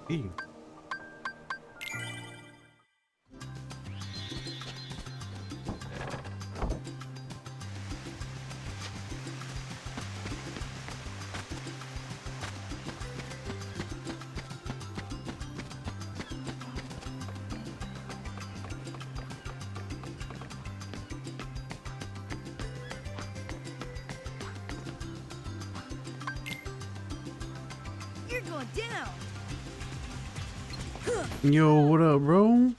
E. You're going down. Yo, what up, bro?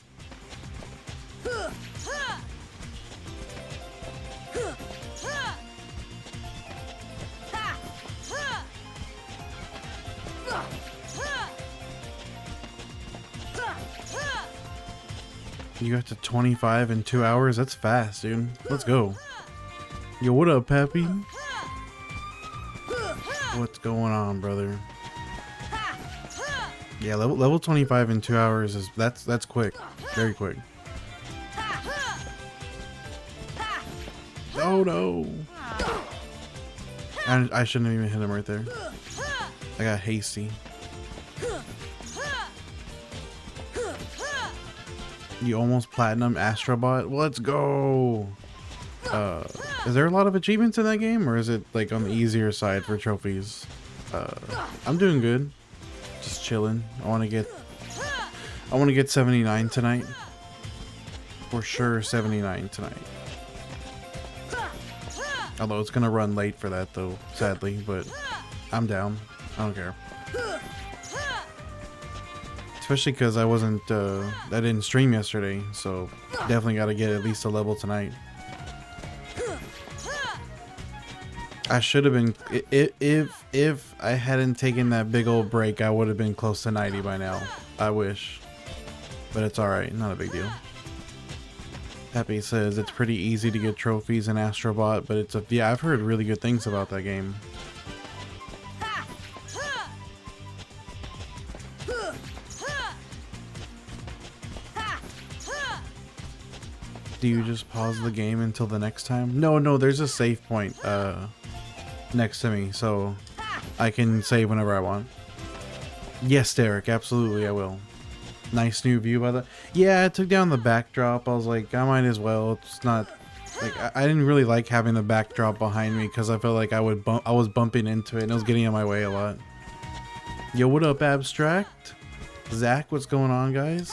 You got to 25 in 2 hours? That's fast, dude. Let's go. Yo, what up, Pappy? What's going on, brother? Yeah, level 25 in 2 hours is that's quick. Very quick. Oh no. I shouldn't have even hit him right there. I got hasty. You almost platinum Astrobot? Let's go. Is there a lot of achievements in that game, or is it like on the easier side for trophies? I'm doing good. Just chilling. I want to get 79 tonight. For sure 79 tonight. Although it's gonna run late for that though, sadly, but I'm down. I don't care. Especially because I didn't stream yesterday, so definitely got to get at least a level tonight. I should have been, if I hadn't taken that big old break, I would have been close to 90 by now. I wish, but it's all right, not a big deal. Happy says it's pretty easy to get trophies in Astrobot, but yeah, I've heard really good things about that game. Do you just pause the game until the next time? No, there's a save point next to me, so I can save whenever I want. Yes, Derek, absolutely I will. Nice new view by the... Yeah, I took down the backdrop. I was like, I might as well. It's not... Like, I didn't really like having the backdrop behind me because I felt like I was bumping into it and it was getting in my way a lot. Yo, what up, Abstract? Zach, what's going on, guys?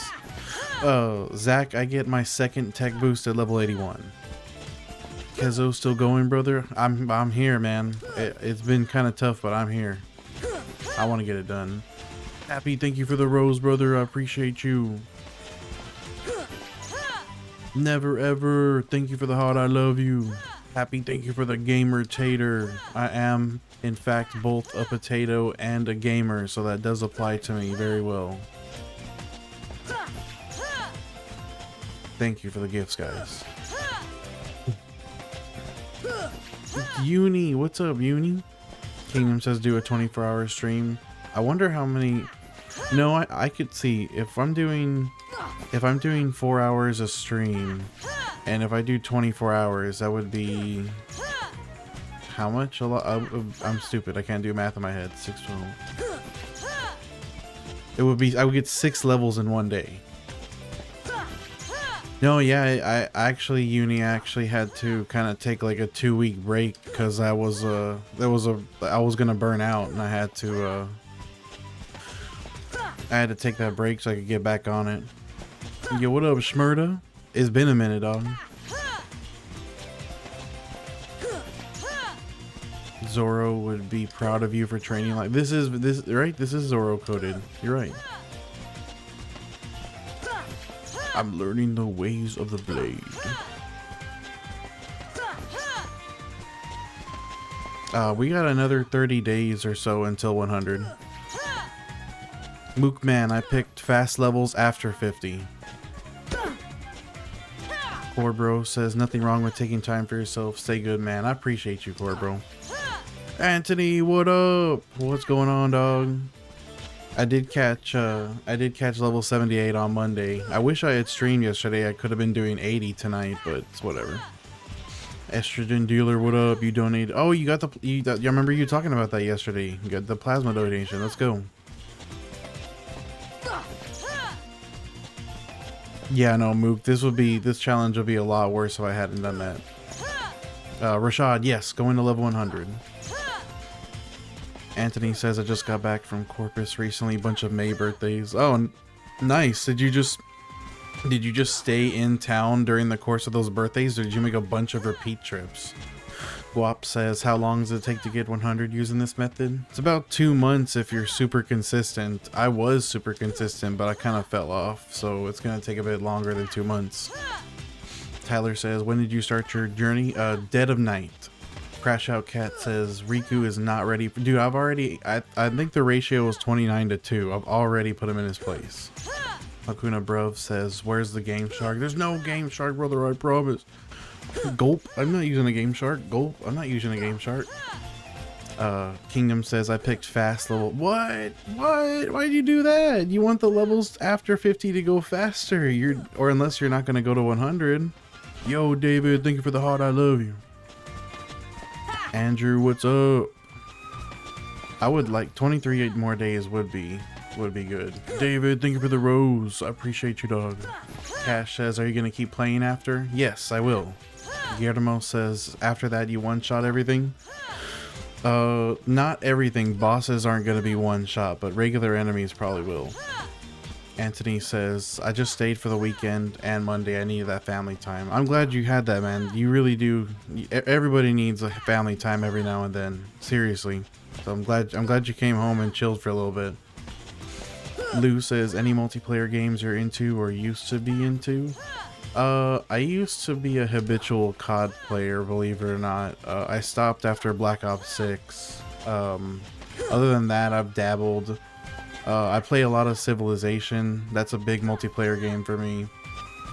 Oh, Zach, I get my second tech boost at level 81. Kezo still going, brother? I'm here, man. It's been kind of tough, but I'm here. I want to get it done. Happy, thank you for the rose, brother. I appreciate you. Never ever. Thank you for the heart. I love you. Happy, thank you for the gamer tater. I am, in fact, both a potato and a gamer, so that does apply to me very well. Thank you for the gifts, guys. Uni, what's up, Uni? Kingdom says do a 24-hour stream. I wonder how many... No, I could see if I'm doing 4 hours a stream, and if I do 24 hours, that would be how much? A lot. I'm stupid. I can't do math in my head. 612. It would be. I would get 6 levels in one day. No, yeah, I actually Uni actually had to kind of take like a 2-week break because I was gonna burn out and I had to take that break so I could get back on it. Yo, what up, Schmurda? It's been a minute, dog. Zoro would be proud of you for training like this right? This is Zoro coded. You're right. I'm learning the ways of the blade. We got another 30 days or so until 100. Mook man, I picked fast levels after 50. Corbro says nothing wrong with taking time for yourself. Stay good, man. I appreciate you, Corbro. Anthony, what up? What's going on, dog? I did catch level 78 on Monday. I wish I had streamed yesterday. I could have been doing 80 tonight, but it's whatever. Estrogen dealer, what up? You donate. Oh, you got you remember you talking about that yesterday. You got the plasma donation. Let's go. Yeah, no, Mook, this challenge would be a lot worse if I hadn't done that. Rashad, yes, going to level 100. Anthony says, I just got back from Corpus recently, bunch of May birthdays. Oh, nice. Did you just stay in town during the course of those birthdays, or did you make a bunch of repeat trips? Guap says, how long does it take to get 100 using this method? It's about 2 months if you're super consistent. I was super consistent, but I kind of fell off, so it's gonna take a bit longer than 2 months. Tyler says, when did you start your journey? Dead of night. Crash Out Cat says, Riku is not ready. Dude, I think the ratio was 29-2. I've already put him in his place. Hakuna Bruv says, where's the Game Shark? There's no Game Shark, brother, I promise. Gulp, I'm not using a Game Shark. Gulp, I'm not using a Game Shark. Kingdom says, I picked fast level. What? Why'd you do that? You want the levels after 50 to go faster. Or unless you're not going to go to 100. Yo, David, thank you for the heart. I love you. Andrew, what's up? I would like 23 more days would be good. David, thank you for the rose. I appreciate you, dog. Cash says, are you going to keep playing after? Yes, I will. Guillermo says, after that you one-shot everything? Not everything. Bosses aren't going to be one-shot, but regular enemies probably will. Anthony says, I just stayed for the weekend and Monday. I needed that family time. I'm glad you had that, man. You really do. Everybody needs a family time every now and then. Seriously. So I'm glad you came home and chilled for a little bit. Lou says, any multiplayer games you're into or used to be into? I used to be a habitual COD player, believe it or not. I stopped after Black Ops 6. Other than that, I've dabbled. I play a lot of Civilization. That's a big multiplayer game for me.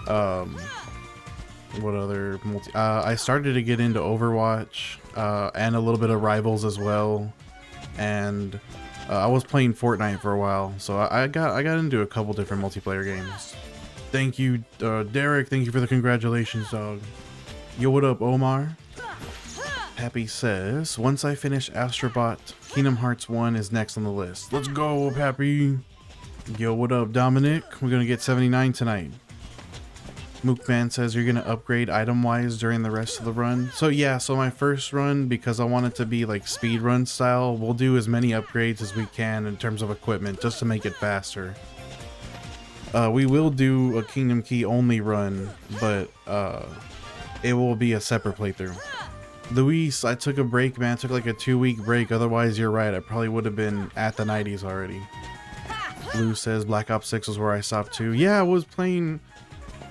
What other I started to get into Overwatch, and a little bit of Rivals as well. And I was playing Fortnite for a while, so I got into a couple different multiplayer games. Thank you, Derek. Thank you for the congratulations, dog. Yo, what up, Omar? Pappy says, once I finish Astrobot, Kingdom Hearts 1 is next on the list. Let's go, Pappy. Yo, what up, Dominic? We're gonna get 79 tonight. Mookman says, you're gonna upgrade item-wise during the rest of the run. So yeah, so my first run, because I want it to be like speed run style, we'll do as many upgrades as we can in terms of equipment, just to make it faster. We will do a Kingdom Key only run, but it will be a separate playthrough. Luis, I took a break, man. I took like a 2-week break. Otherwise, you're right. I probably would have been at the 90s already. Blue says Black Ops 6 was where I stopped too. Yeah, I was playing.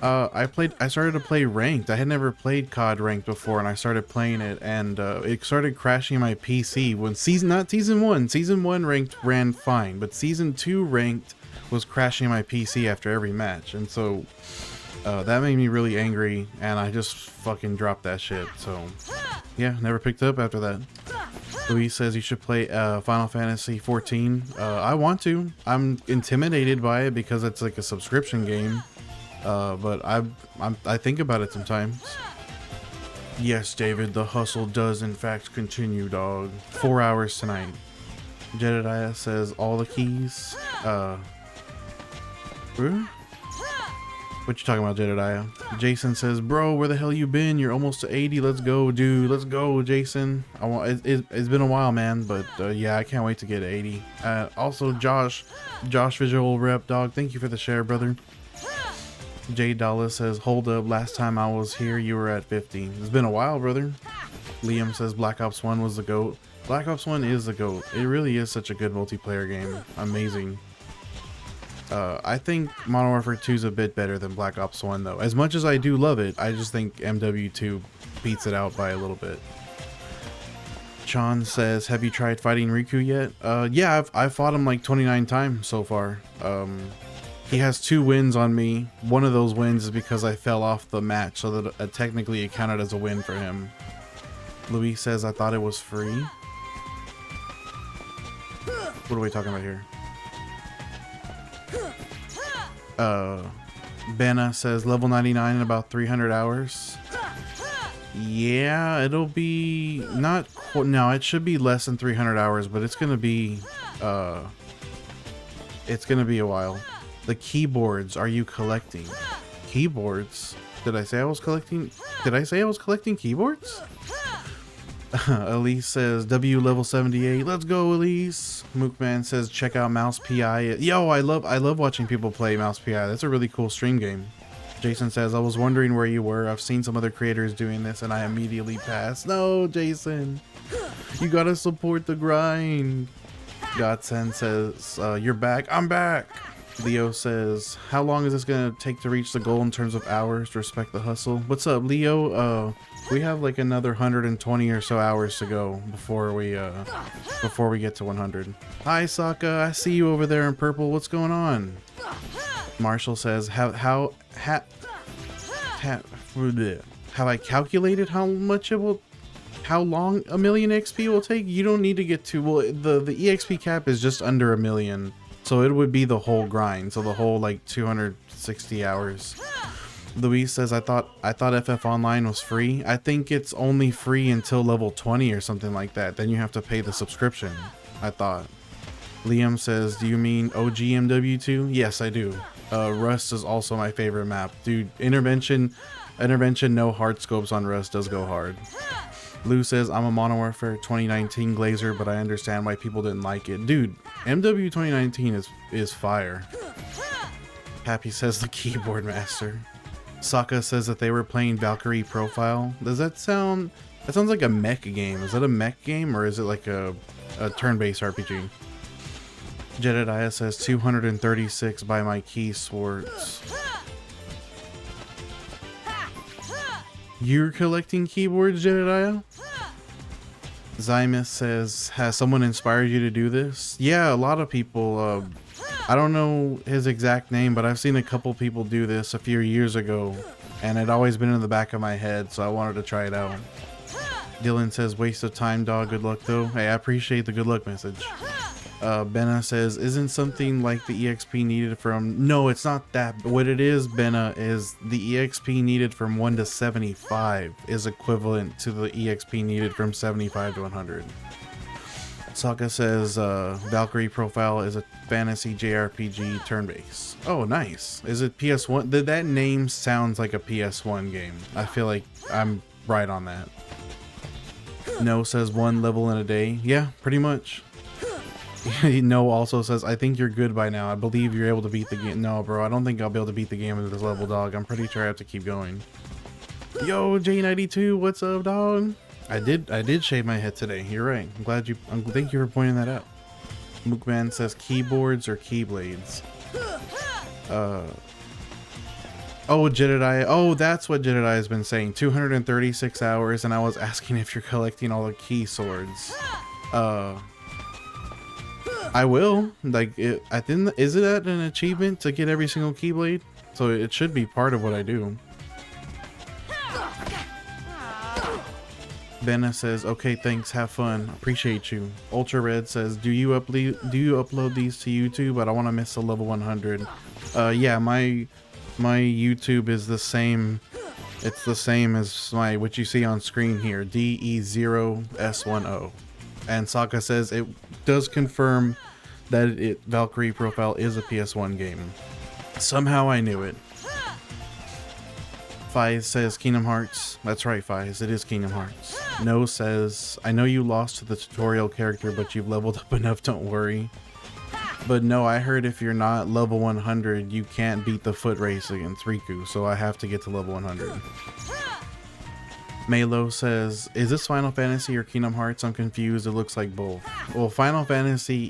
I started to play ranked. I had never played COD ranked before, and I started playing it, and it started crashing my PC when not season 1. Season 1 ranked ran fine, but season 2 ranked was crashing my PC after every match, and so that made me really angry, and I just fucking dropped that shit. So yeah, never picked up after that. Luis says you should play Final Fantasy 14. I want to. I'm intimidated by it because it's like a subscription game. But I think about it sometimes. Yes, David, the hustle does in fact continue, dog. 4 hours tonight. Jedediah says all the keys. What you talking about, Jedediah? Jason says, bro, where the hell you been? You're almost to 80. Let's go, dude. Let's go, Jason. It's been a while, man, but yeah, I can't wait to get 80. Also, Josh Visual Rep, dog, thank you for the share, brother. Jay Dallas says, hold up, last time I was here, you were at 50. It's been a while, brother. Liam says Black Ops 1 was the GOAT. Black Ops 1 is the GOAT. It really is such a good multiplayer game. Amazing. I think Modern Warfare 2 is a bit better than Black Ops 1, though. As much as I do love it, I just think MW2 beats it out by a little bit. Sean says, have you tried fighting Riku yet? Yeah, I've fought him like 29 times so far. He has 2 wins on me. One of those wins is because I fell off the match, so that technically it counted as a win for him. Luis says, I thought it was free. What are we talking about here? Benna says level 99 in about 300 hours. Yeah, it'll be no, it should be less than 300 hours, but it's gonna be a while. The keyboards, are you collecting? Keyboards. Did I say I was collecting keyboards? Elise says W level 78. Let's go, Elise. Mookman says check out Mouse PI. Yo, I love watching people play Mouse PI. That's a really cool stream game. Jason says I was wondering where you were. I've seen some other creators doing this and I immediately passed. No, Jason. You gotta support the grind. Godsend says you're back. I'm back. Leo says, how long is this gonna take to reach the goal in terms of hours? Respect the hustle. What's up, Leo? We have like another 120 or so hours to go before we get to 100. Hi, Sokka. I see you over there in purple. What's going on? Marshall says, have I calculated how long a million XP will take? You don't need to get to, well, the EXP cap is just under 1 million. So it would be the whole grind, so the whole like 260 hours. Luis says, I thought FF Online was free. I think it's only free until level 20 or something like that. Then you have to pay the subscription, I thought. Liam says, do you mean OGMW2? Yes, I do. Rust is also my favorite map. Dude, Intervention, no hard scopes on Rust does go hard. Lou says, I'm a Modern Warfare 2019 glazer, but I understand why people didn't like it. Dude, MW 2019 is fire. Happy says the keyboard master. Sokka says that they were playing Valkyrie Profile. Does that sound... That sounds like a mech game. Is that a mech game or is it like a turn-based RPG? Jedediah says 236 by my key swords. You're collecting keyboards, Jedediah? Zymus says, has someone inspired you to do this? Yeah, a lot of people. I don't know his exact name, but I've seen a couple people do this a few years ago, and it always been in the back of my head, so I wanted to try it out. Dylan says, waste of time, dog. Good luck, though. Hey, I appreciate the good luck message. Benna says, isn't something like the EXP needed from... No, it's not that. What it is, Benna, is the EXP needed from 1 to 75 is equivalent to the EXP needed from 75 to 100. Sokka says, Valkyrie Profile is a fantasy JRPG turn-based. Oh, nice. Is it PS1? That name sounds like a PS1 game. I feel like I'm right on that. No says 1 level in a day. Yeah, pretty much. No also says, I think you're good by now. I believe you're able to beat the game. No, bro, I don't think I'll be able to beat the game at this level, dog. I'm pretty sure I have to keep going. Yo, J92, what's up, dog? I did shave my head today. You're right. Thank you for pointing that out. Mookman says keyboards or keyblades. Oh, Jedediah. Oh, that's what Jedediah has been saying. 236 hours, and I was asking if you're collecting all the key swords. I will. Like, I think, is it at an achievement to get every single keyblade? So it should be part of what I do. Benna says, okay, thanks, have fun, appreciate you. Ultra Red says, do you upload these to YouTube? I don't want to miss a level 100. Yeah, my YouTube is the same. It's the same as what you see on screen here, DE0S10. And Sokka says it does confirm that Valkyrie Profile is a PS1 game. Somehow I knew it. Fies says Kingdom Hearts. That's right, Fies, it is Kingdom Hearts. No says, I know you lost to the tutorial character, but you've leveled up enough, don't worry. But no, I heard if you're not level 100, you can't beat the foot race against Riku, so I have to get to level 100. Malo says, is this Final Fantasy or Kingdom Hearts? I'm confused, it looks like both. Well, Final Fantasy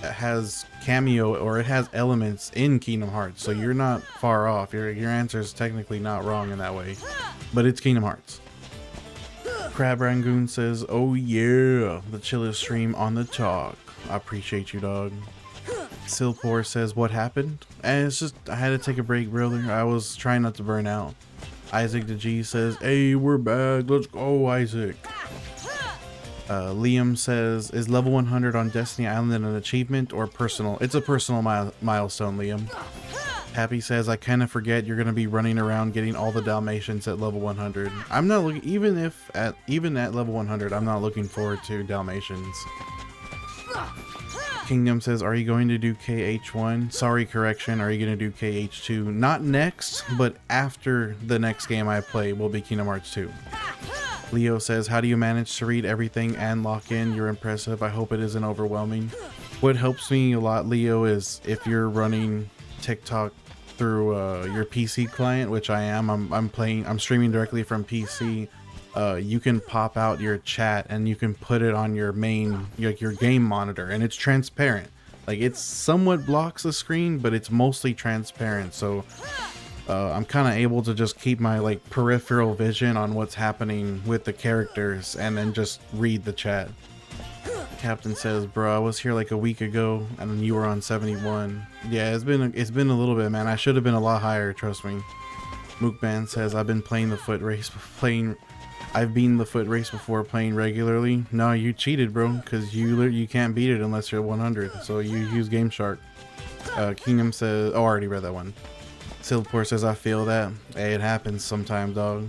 has cameo, or it has elements in Kingdom Hearts, so you're not far off. Your answer is technically not wrong in that way, but it's Kingdom Hearts. Crab Rangoon says, oh yeah, the chillest stream on the talk. I appreciate you, dog. Silpor says, what happened? And it's just, I had to take a break, brother. I was trying not to burn out. Isaac the G says, hey, we're back, let's go, Isaac. Liam says, is level 100 on Destiny Island an achievement or personal? It's a personal milestone, Liam. Happy says, I kind of forget you're going to be running around getting all the Dalmatians at level 100. I'm not looking, even at level 100, I'm not looking forward to Dalmatians. Kingdom says, are you going to do KH1? Sorry, correction. Are you going to do KH2? Not next, but after the next game I play will be Kingdom Hearts 2. Leo says, how do you manage to read everything and lock in? You're impressive. I hope it isn't overwhelming. What helps me a lot, Leo, is if you're running TikTok through your PC client, which I am. I'm streaming directly from PC. You can pop out your chat and you can put it on your main, your game monitor, and it's transparent. Like, it somewhat blocks the screen, but it's mostly transparent. So I'm kind of able to just keep my like peripheral vision on what's happening with the characters and then just read the chat. Captain says, bro, I was here like a week ago and you were on 71. Yeah, it's been a little bit, man. I should have been a lot higher, trust me. Mookman says, I've been playing the foot race, I've beaten the foot race before playing regularly. No, you cheated, bro, because you can't beat it unless you're 100. So you use Game Shark. Kingdom says, oh, I already read that one. Silpor says, I feel that. Hey, it happens sometimes, dog.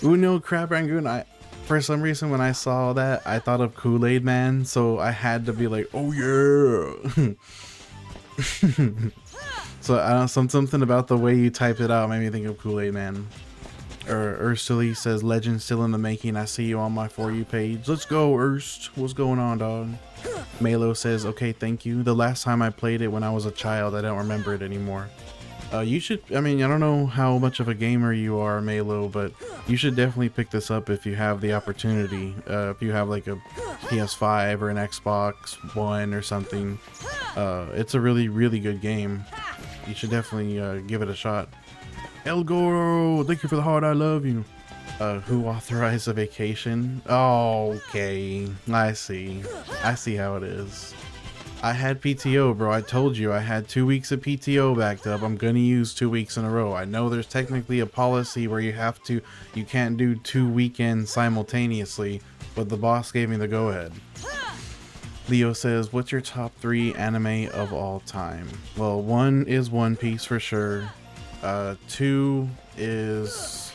Uno Crab Rangoon, for some reason when I saw that, I thought of Kool-Aid Man, so I had to be like, oh yeah. So I don't know, something about the way you typed it out made me think of Kool-Aid Man. Ursuli says, legend still in the making. I see you on my For You page. Let's go, Urst. What's going on, dog? Malo says, okay, thank you. The last time I played it when I was a child, I don't remember it anymore. You should, I mean, I don't know how much of a gamer you are, Malo, but you should definitely pick this up if you have the opportunity. If you have like a PS5 or an Xbox One or something. It's a really, really good game. You should definitely give it a shot. El Goro, thank you for the heart, I love you. Who authorized a vacation? Oh, okay, I see how it is. I had PTO, bro. I told you I had 2 weeks of PTO backed up. I'm gonna use 2 weeks in a row. I know there's technically a policy where you can't do 2 weekends simultaneously, but the boss gave me the go-ahead. Leo says, what's your top 3 anime of all time? Well, 1 is One Piece for sure. 2 is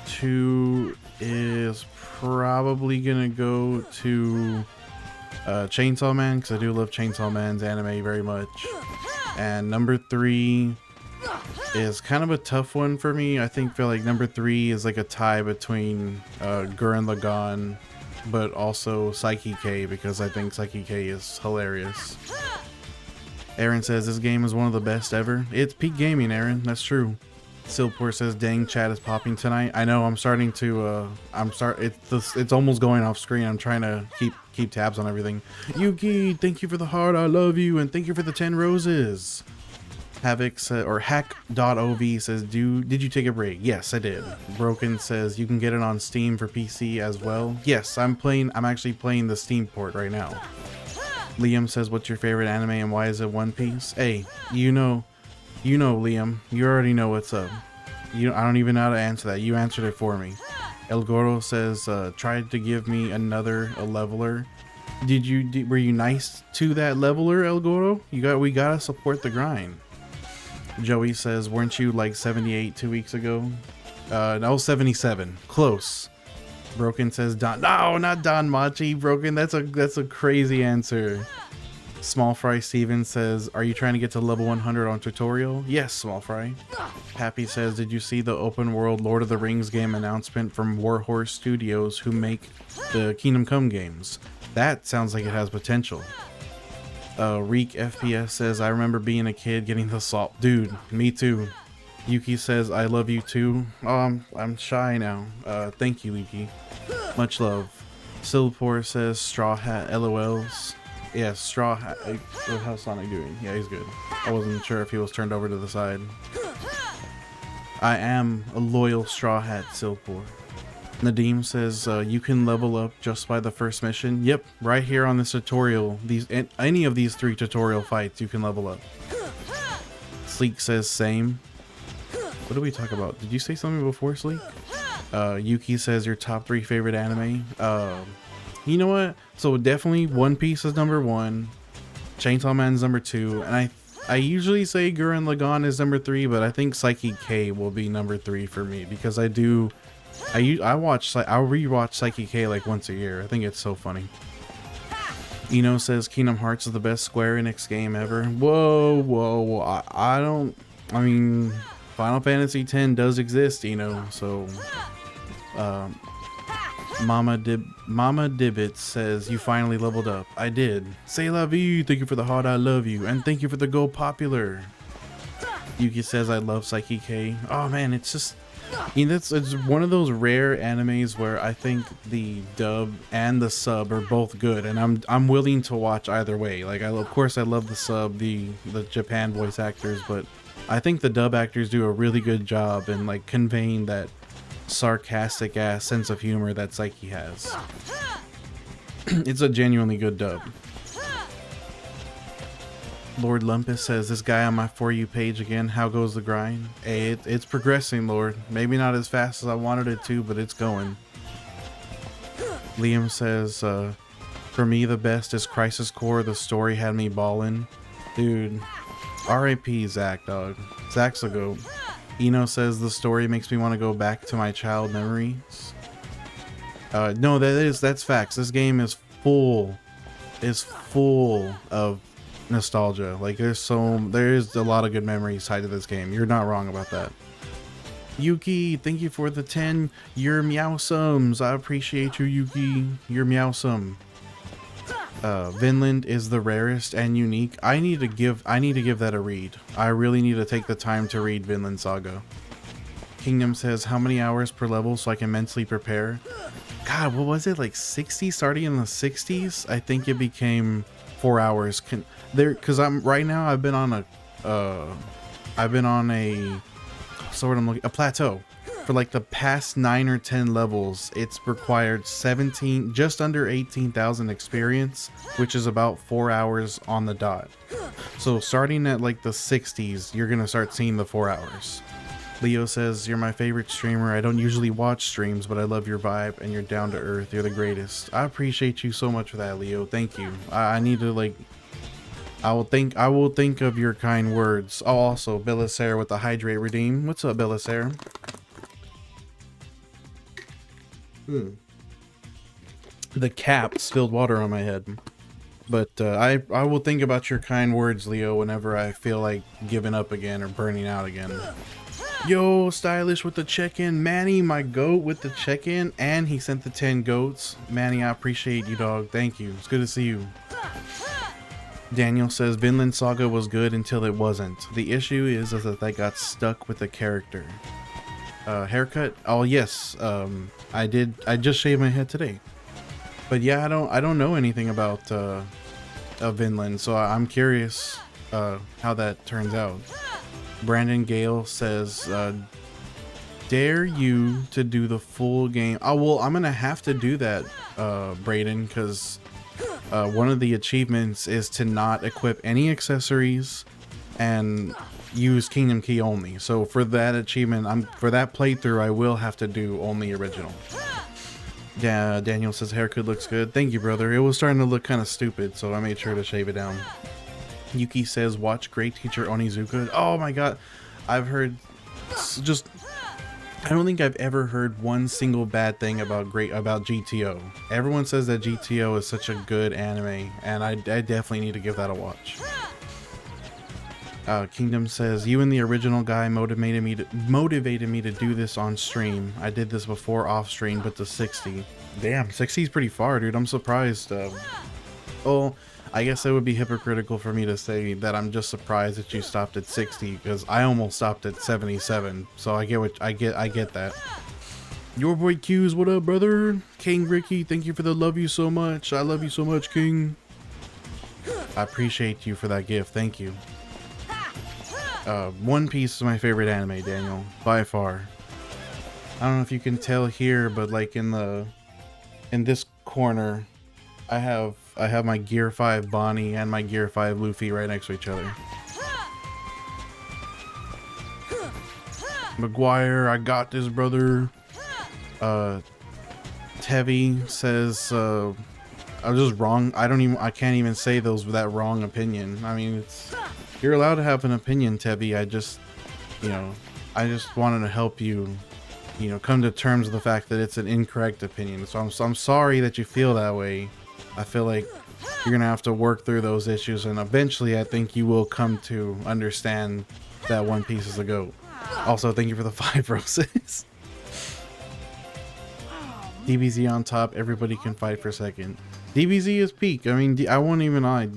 2 is probably gonna go to Chainsaw Man, because I do love Chainsaw Man's anime very much. And number 3 is kind of a tough one for me. I feel like number 3 is like a tie between Gurren Lagann, but also Psyche K, because I think Psyche K is hilarious. Aaron says, this game is one of the best ever. It's peak gaming, Aaron. That's true. Silpor says, dang, chat is popping tonight. I know, I'm starting to, it's almost going off screen. I'm trying to keep tabs on everything. Yuki, thank you for the heart, I love you, and thank you for the 10 roses. Havoc says, or hack.ov says, did you take a break? Yes, I did. Broken says, you can get it on Steam for PC as well. Yes, I'm actually playing the Steam port right now. Liam says, what's your favorite anime and why is it One Piece? Hey, you know, Liam, you already know what's up. I don't even know how to answer that. You answered it for me. El Goro says, tried to give me a leveler. Were you nice to that leveler, El Goro? We gotta support the grind. Joey says, weren't you like 78 2 weeks ago? No, 77. Close. Broken says, no, not Don Machi. Broken, that's a crazy answer. Small Fry Steven says, are you trying to get to level 100 on tutorial? Yes, Small Fry. Happy says, did you see the open world Lord of the Rings game announcement from Warhorse Studios, who make the Kingdom Come games? That sounds like it has potential. Reek FPS says, I remember being a kid getting the salt. Dude, me too. Yuki says, I love you too. Oh, I'm shy now. Thank you, Yuki. Much love. Silpor says, Straw Hat LOLs. Yeah, Straw Hat. How's Sonic doing? Yeah, he's good. I wasn't sure if he was turned over to the side. I am a loyal Straw Hat, Silpor. Nadim says, you can level up just by the first mission. Yep, right here on this tutorial. Any of these 3 tutorial fights, you can level up. Sleek says, same. What did we talk about? Did you say something before, Sleek? Yuki says, your top 3 favorite anime. You know what? So definitely One Piece is number 1. Chainsaw Man is number 2. And I usually say Gurren Lagann is number 3, but I think Psyche K will be number 3 for me, because I do I watch, like, I'll rewatch Psyche K like once a year. I think it's so funny. Eno says Kingdom Hearts is the best Square Enix game ever. Whoa. I don't, I mean, Final Fantasy X does exist, Eno, so Mama Dibbit says you finally leveled up. I did. C'est la vie. Thank you for the heart. I love you, and thank you for the Go Popular. Yuki says I love Psyche K. Oh man, it's just, you know, it's one of those rare animes where I think the dub and the sub are both good, and I'm willing to watch either way. Like, of course I love the sub, the Japan voice actors, but I think the dub actors do a really good job in like conveying that sarcastic ass sense of humor that Psyche has. It's a genuinely good dub. Lord Lumpus says, this guy on my For You page again, how goes the grind? Hey, it's progressing, Lord. Maybe not as fast as I wanted it to, but it's going. Liam says, for me the best is Crisis Core. The story had me ballin'. Dude, R.I.P. Zach, dog. Zach's a goat. Eno says the story makes me want to go back to my child memories. No, that's facts. This game is full of nostalgia. Like, there's a lot of good memories tied to this game. You're not wrong about that. Yuki, thank you for the 10. You're meowsums. I appreciate you, Yuki. You're meowsome. Vinland is the rarest and unique. I need to give that a read. I really need to take the time to read Vinland Saga. Kingdom says, how many hours per level so I can mentally prepare? God, what was it, like 60? Starting in the 60s, I think it became 4 hours. Because I've been on a plateau. For like the past 9 or 10 levels, it's required just under 18,000 experience, which is about 4 hours on the dot. So starting at like the 60s, you're gonna start seeing the 4 hours. Leo says, you're my favorite streamer. I don't usually watch streams, but I love your vibe and you're down to earth. You're the greatest. I appreciate you so much for that, Leo. Thank you. I need to, like, I will think of your kind words. Oh, also, Belisare with the hydrate redeem. What's up, Belisare? The cap spilled water on my head. But I will think about your kind words, Leo, whenever I feel like giving up again or burning out again. Yo, Stylish with the check-in. Manny, my goat, with the check-in. And he sent the 10 goats. Manny, I appreciate you, dog. Thank you. It's good to see you. Daniel says, Vinland Saga was good until it wasn't. The issue is that they got stuck with the character. Haircut? Oh, yes. I just shaved my head today. But yeah, I don't know anything about Vinland, so I'm curious how that turns out. Brandon Gale says, dare you to do the full game? Oh, well, I'm gonna have to do that, Brayden, because one of the achievements is to not equip any accessories and use Kingdom Key only. So for that achievement, for that playthrough, I will have to do only original. Yeah, Daniel says haircut looks good. Thank you, brother. It was starting to look kind of stupid, so I made sure to shave it down. Yuki says, watch Great Teacher Onizuka. Oh my god, I've heard just, I don't think I've ever heard one single bad thing about GTO. Everyone says that GTO is such a good anime, and I definitely need to give that a watch. Kingdom says, you and the original guy motivated me to do this on stream. I did this before off stream, but to 60. Damn, 60 is pretty far, dude. I'm surprised. Oh, I guess it would be hypocritical for me to say that I'm just surprised that you stopped at 60, because I almost stopped at 77. So I get that. Your boy Q's, what up, brother? King Ricky, thank you for the love you so much. I love you so much, King. I appreciate you for that gift. Thank you. One Piece is my favorite anime, Daniel, by far. I don't know if you can tell here, but like in this corner, I have my Gear 5 Bonnie and my Gear 5 Luffy right next to each other. McGuire, I got this, brother. Tevi says, I was just wrong. I can't even say that wrong opinion. I mean, you're allowed to have an opinion, Tevi. I just wanted to help you you know, come to terms with the fact that it's an incorrect opinion. So I'm sorry that you feel that way. I feel like you're gonna have to work through those issues, and eventually I think you will come to understand that One Piece is a GOAT. Also, thank you for the 5 roses. DBZ on top, everybody can fight for second. DBZ is peak. I mean, I won't lie.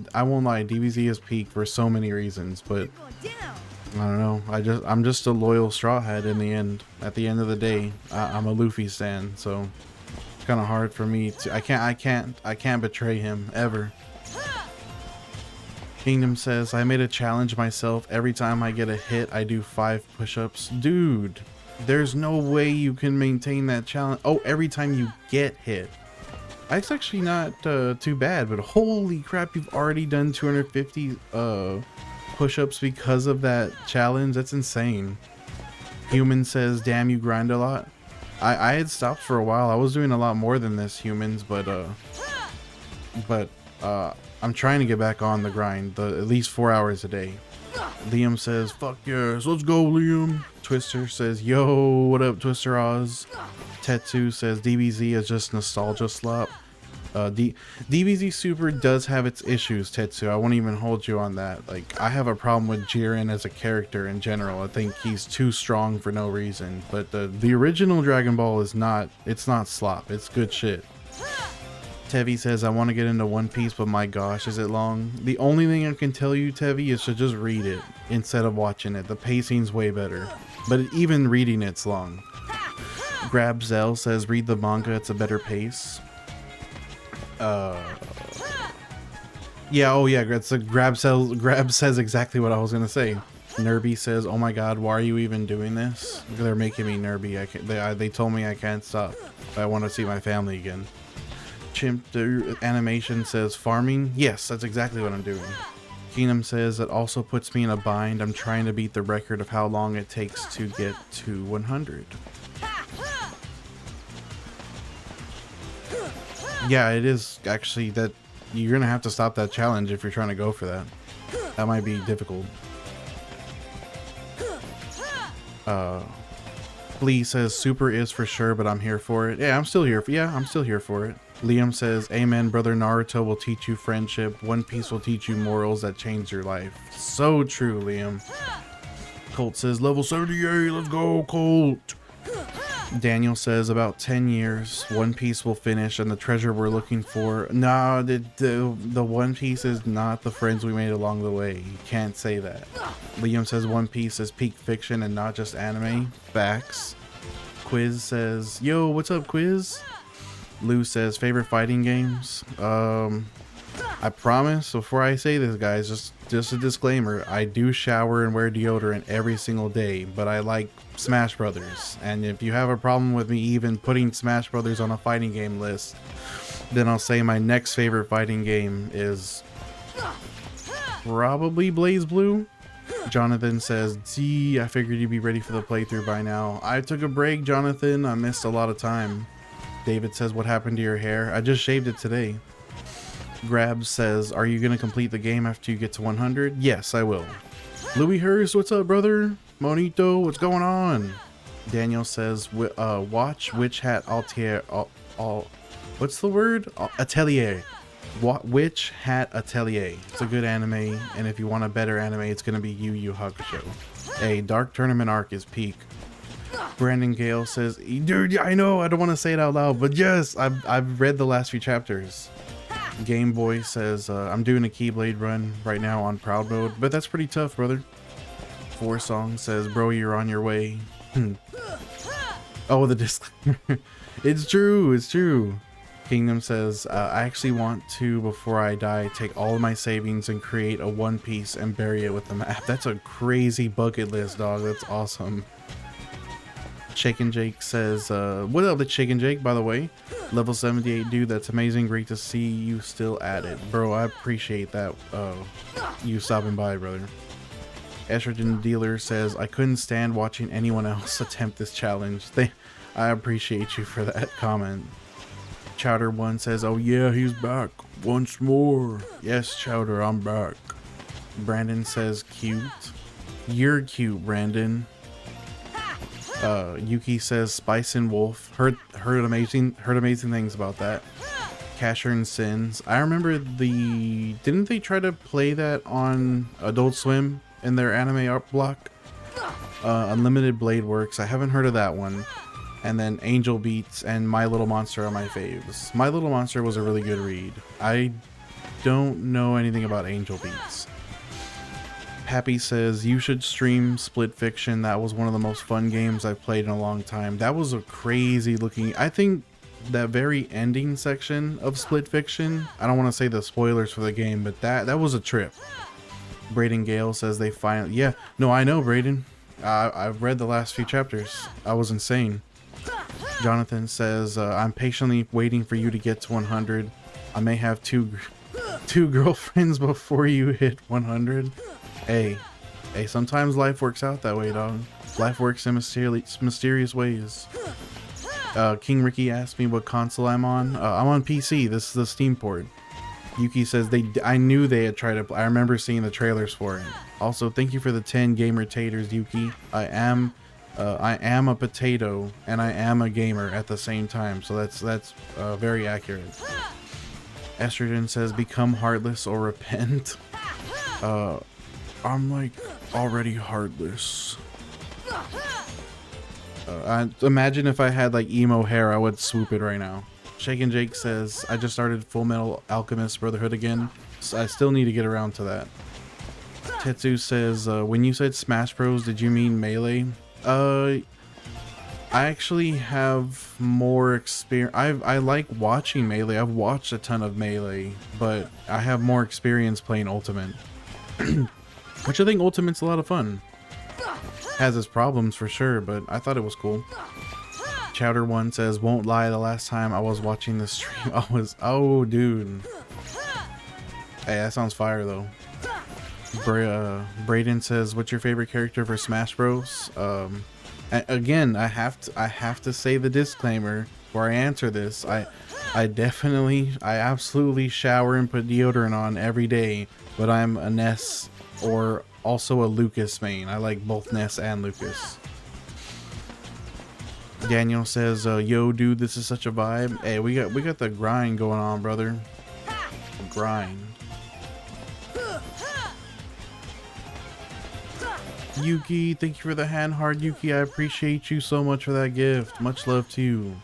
DBZ is peak for so many reasons, but I don't know. I'm just a loyal Straw Hat in the end. At the end of the day, I'm a Luffy stan, so it's kind of hard for me to. I can't betray him ever. Kingdom says, I made a challenge myself. Every time I get a hit, I do 5 push-ups. Dude, there's no way you can maintain that challenge. Oh, every time you get hit. That's actually not too bad, but holy crap, you've already done 250 push-ups because of that challenge. That's insane. Human says, damn, you grind a lot. I had stopped for a while. I was doing a lot more than this, Humans, but I'm trying to get back on the grind, at least 4 hours a day. Liam says, fuck yes, let's go, Liam. Twister says, yo, what up, Twister Oz? Tetsu says, DBZ is just nostalgia slop. DBZ Super does have its issues, Tetsu. I won't even hold you on that. Like, I have a problem with Jiren as a character in general. I think he's too strong for no reason. But the original Dragon Ball is not, it's not slop. It's good shit. Tevi says, I want to get into One Piece, but my gosh, is it long? The only thing I can tell you, Tevi, is to just read it instead of watching it. The pacing's way better. But even reading it's long. Grabzel says, read the manga, it's a better pace. Yeah, oh yeah, it's a Grab says exactly what I was gonna say. Nerby says, oh my god, why are you even doing this? They're making me nerby. They told me I can't stop. I want to see my family again. Chimp Animation says, farming? Yes, that's exactly what I'm doing. Kingdom says, it also puts me in a bind. I'm trying to beat the record of how long it takes to get to 100. Yeah, it is actually that you're gonna have to stop that challenge if you're trying to go for that. That might be difficult. Lee says, super is for sure, but I'm here for it. Yeah, I'm still here for it. Liam says, amen, brother. Naruto will teach you friendship. One Piece will teach you morals that change your life. So true, Liam. Colt says, level 78, let's go, Colt. Daniel says, about 10 years, One Piece will finish and the treasure we're looking for. No, the One Piece is not the friends we made along the way. You can't say that. Liam says, One Piece is peak fiction and not just anime. Facts. Quiz says, yo, what's up, Quiz? Lou says, favorite fighting games? I promise, before I say this, guys, just a disclaimer, I do shower and wear deodorant every single day, but I like Smash Brothers. And if you have a problem with me even putting Smash Brothers on a fighting game list, then I'll say my next favorite fighting game is probably Blaze Blue. Jonathan says, gee, I figured you'd be ready for the playthrough by now. I took a break, Jonathan. I missed a lot of time. David says, what happened to your hair? I just shaved it today. Grab says, are you going to complete the game after you get to 100? Yes, I will. Louis Hurst, what's up, brother? Monito, what's going on? Daniel says, watch Witch Hat Atelier. What's the word? Atelier. Witch Hat Atelier. It's a good anime, and if you want a better anime, it's going to be Yu Yu Hakusho. A Dark Tournament arc is peak. Brandon Gale says, dude, I know, I don't want to say it out loud, but yes, I've read the last few chapters. Game Boy says, I'm doing a Keyblade run right now on Proud Mode, but that's pretty tough, brother. Four Song says, bro, you're on your way. Oh, the disclaimer. It's true, it's true. Kingdom says, I actually want to, before I die, take all of my savings and create a One Piece and bury it with the map. That's a crazy bucket list, dog. That's awesome. Shaken Jake says, what up, the Shaken Jake, by the way? Level 78, dude, that's amazing. Great to see you still at it. Bro, I appreciate that, you stopping by, brother. Estrogen Dealer says, I couldn't stand watching anyone else attempt this challenge. I appreciate you for that comment. Chowder 1 says, oh yeah, he's back once more. Yes, Chowder, I'm back. Brandon says, cute. You're cute, Brandon. Yuki says Spice and Wolf. Heard amazing things about that. Casher and Sins. I remember didn't they try to play that on Adult Swim in their anime art block? Unlimited Blade Works. I haven't heard of that one. And then Angel Beats and My Little Monster are my faves. My Little Monster was a really good read. I don't know anything about Angel Beats. Happy says, you should stream Split Fiction. That was one of the most fun games I've played in a long time. That was a crazy looking... I think that very ending section of Split Fiction, I don't want to say the spoilers for the game, but that was a trip. Braden Gale says they finally... Yeah, no, I know, Braden. I've read the last few chapters. I was insane. Jonathan says, I'm patiently waiting for you to get to 100. I may have two girlfriends before you hit 100. Hey, sometimes life works out that way, dog. Life works in mysterious ways. King Ricky asked me what console I'm on. I'm on PC. This is the Steam port. Yuki says I knew they had tried to. I remember seeing the trailers for it. Also, thank you for the 10 gamer taters, Yuki. I am a potato and I am a gamer at the same time, so that's very accurate. Estrogen says become heartless or repent. I'm like already heartless. Imagine if I had like emo hair, I would swoop it right now. Shaken Jake says, I just started Full Metal Alchemist Brotherhood again. So I still need to get around to that. Tetsu says, when you said Smash Bros, did you mean Melee? I actually have more experience. I like watching Melee. I've watched a ton of Melee, but I have more experience playing Ultimate. Which I think Ultimate's a lot of fun. Has its problems for sure, but I thought it was cool. Chowder1 says, won't lie, the last time I was watching the stream, oh dude. Hey, that sounds fire though. Braden says, what's your favorite character for Smash Bros? Again, I have to say the disclaimer before I answer this. I absolutely shower and put deodorant on every day, but I'm a Ness or also a Lucas main. I like both Ness and Lucas. Daniel says, yo dude, this is such a vibe. Hey, we got the grind going on, brother. Grind. Yuki, thank you for the hand heart, Yuki. I appreciate you so much for that gift. Much love to you.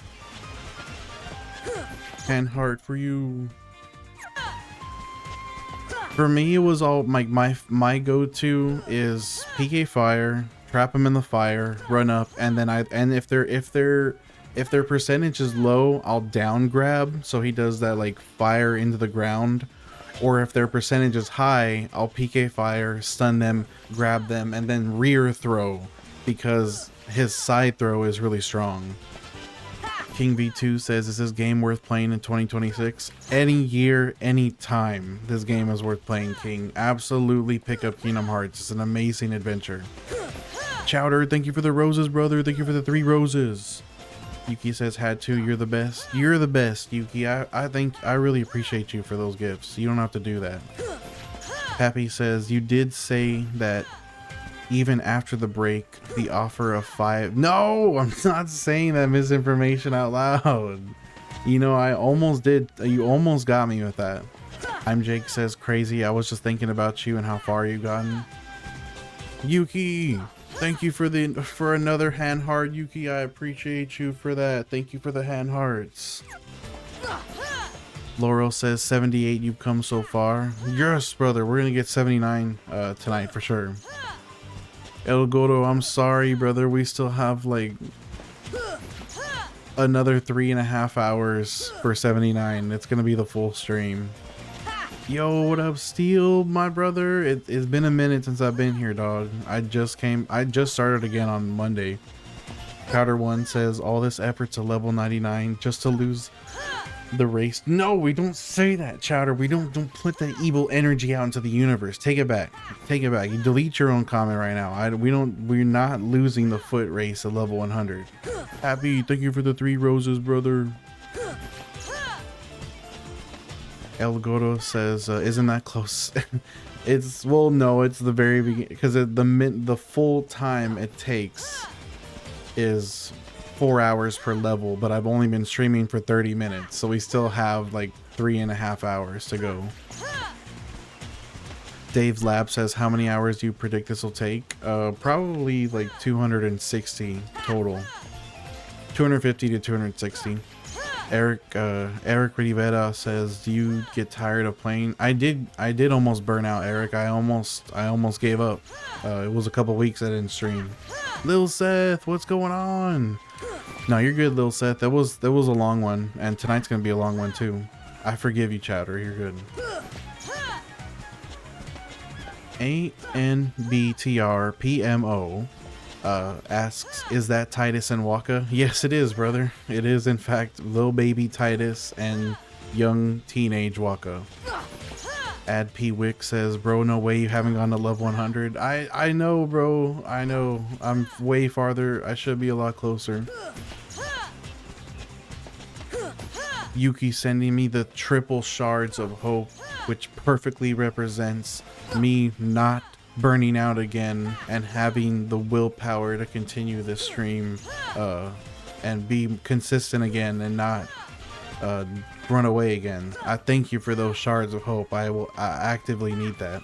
Hand heart for you. For me, it was all my go-to is PK Fire, trap them in the fire, run up, and then if their percentage is low, I'll down grab, so he does that like fire into the ground. Or if their percentage is high, I'll PK Fire, stun them, grab them, and then rear throw, because his side throw is really strong. King V2 says, is this game worth playing in 2026? Any year, any time, this game is worth playing, King. Absolutely pick up Kingdom Hearts. It's an amazing adventure. Chowder, thank you for the roses, brother. Thank you for the 3 roses. Yuki says, had to, you're the best. You're the best, Yuki. I really appreciate you for those gifts. You don't have to do that. Happy says, you did say that even after the break, the offer of 5... No, I'm not saying that misinformation out loud. You know, I almost did. You almost got me with that. I'm Jake says, crazy. I was just thinking about you and how far you've gotten. Yuki, thank you for another hand heart, Yuki. I appreciate you for that. Thank you for the hand hearts. Laurel says 78, you've come so far. Yes, brother, we're gonna get 79 tonight for sure. El Gordo, I'm sorry, brother. We still have like another 3.5 hours for 79. It's gonna be the full stream. Yo, what up, Steel, my brother? It's been a minute since I've been here, dog. I just started again on Monday. Powder1 says, all this effort to level 99 just to lose the race. No, we don't say that, Chowder. We don't put that evil energy out into the universe. Take it back. Take it back. You delete your own comment right now. We're not losing the foot race at level 100. Happy, thank you for the 3 roses, brother. El Gordo says, isn't that close? It's, well, no, it's the very beginning, because the full time it takes is 4 hours per level, but I've only been streaming for 30 minutes, so we still have like 3.5 hours to go. Dave's Lab says, how many hours do you predict this will take? Probably like 260 total. 250 to 260. Eric Rivera says, do you get tired of playing? I did almost burn out, Eric. I almost gave up. It was a couple weeks I didn't stream. Lil Seth, what's going on? No, you're good, Lil Seth. That was a long one, and tonight's gonna be a long one too. I forgive you, Chowder. You're good. ANBTRPMO asks, is that Titus and Waka? Yes, it is, brother. It is, in fact, little baby Titus and young teenage Waka. Ad P Wick says, bro, no way you haven't gone to level 100. I know, bro. I know. I'm way farther. I should be a lot closer. Yuki sending me the triple shards of hope, which perfectly represents me not burning out again and having the willpower to continue this stream and be consistent again and not run away again. I thank you for those shards of hope. I actively need that.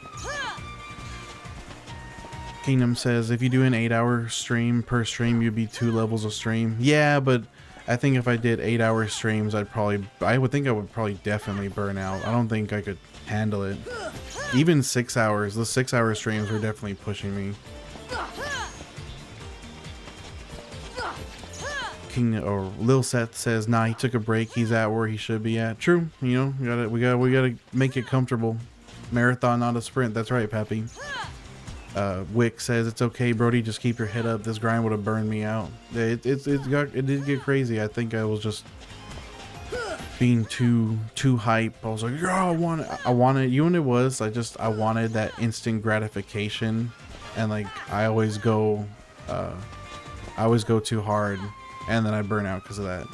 Kingdom says, if you do an 8-hour stream per stream, you'd be 2 levels of stream. Yeah, but I think if I did 8-hour streams, I would think I would probably definitely burn out. I don't think I could handle it. Even 6 hours, the 6-hour streams were definitely pushing me. Lil Seth says, nah, he took a break. He's at where he should be at. True, you know, we gotta make it comfortable. Marathon, not a sprint. That's right, Pappy. Wick says, it's okay, Brody, just keep your head up. This grind would have burned me out. It did get crazy. I think I was just being too hype. I was like, yeah, I wanted, you know what it was? I wanted that instant gratification, and like I always go too hard, and then I burn out because of that.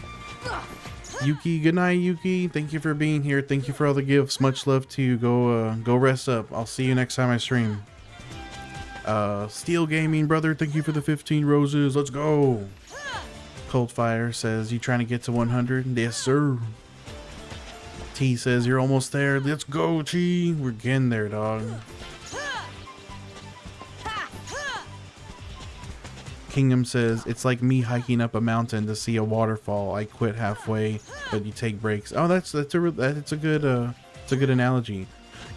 Yuki, good night, Yuki. Thank you for being here. Thank you for all the gifts. Much love to you. Go rest up. I'll see you next time I stream. Steel Gaming, brother, thank you for the 15 roses. Let's go. Coldfire says, you trying to get to 100? Yes, sir. T says, you're almost there. Let's go, T. We're getting there, dog. Kingdom says, it's like me hiking up a mountain to see a waterfall. I quit halfway, but you take breaks. Oh, that's a good analogy.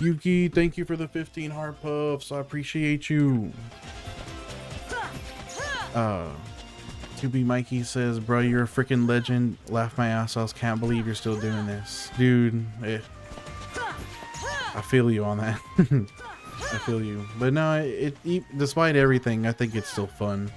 Yuki, thank you for the 15 heart puffs. I appreciate you. To be Mikey says, bro, you're a freaking legend. Laugh my ass off. Can't believe you're still doing this, dude. I feel you on that. I feel you, but no, despite everything, I think it's still fun.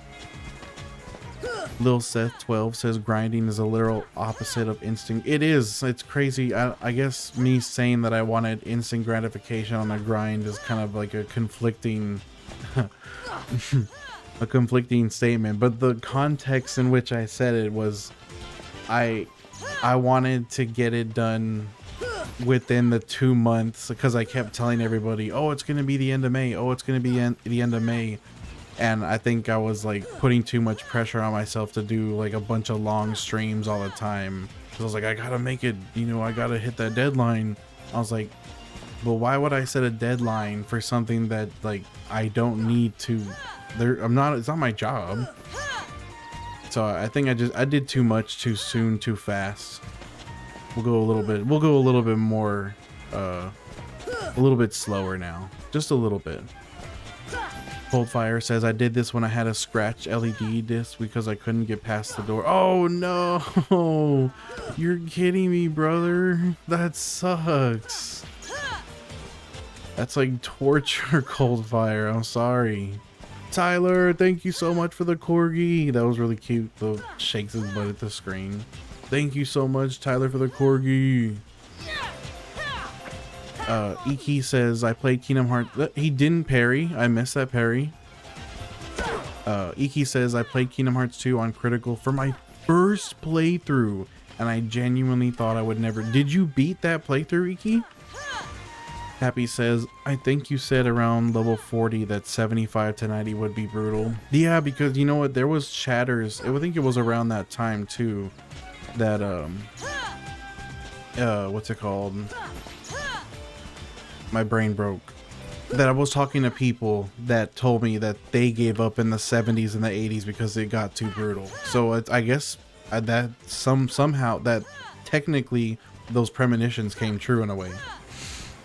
Lil Seth 12 says, grinding is a literal opposite of instinct. It is. It's crazy. I guess me saying that I wanted instant gratification on a grind is kind of like a conflicting a conflicting statement, but the context in which I said it was I wanted to get it done within the 2 months, because I kept telling everybody, oh, it's gonna be the end of May, oh, it's gonna be the end of May. And I think I was like putting too much pressure on myself to do like a bunch of long streams all the time. So I was like, I gotta make it, you know, I gotta hit that deadline. I was like, well, why would I set a deadline for something that like I don't need to? It's not my job. So I think I did too much too soon, too fast. We'll go a little bit more, a little bit slower now, just a little bit. Coldfire says, I did this when I had a scratch LED disc because I couldn't get past the door. Oh no, you're kidding me, brother. That sucks. That's like torture, Coldfire. I'm sorry. Tyler, thank you so much for the corgi. That was really cute. The shakes his butt at the screen. Thank you so much, Tyler, for the corgi. Iki says, I played Kingdom Hearts. He didn't parry. I missed that parry. Iki says, I played Kingdom Hearts 2 on Critical for my first playthrough, and I genuinely thought I would never. Did you beat that playthrough, Iki? Happy says, I think you said around level 40 that 75 to 90 would be brutal. Yeah, because you know what? There was chatters. I think it was around that time too that, what's it called? My brain broke. That I was talking to people that told me that they gave up in the 70s and the 80s because it got too brutal. So I guess that somehow that technically those premonitions came true in a way.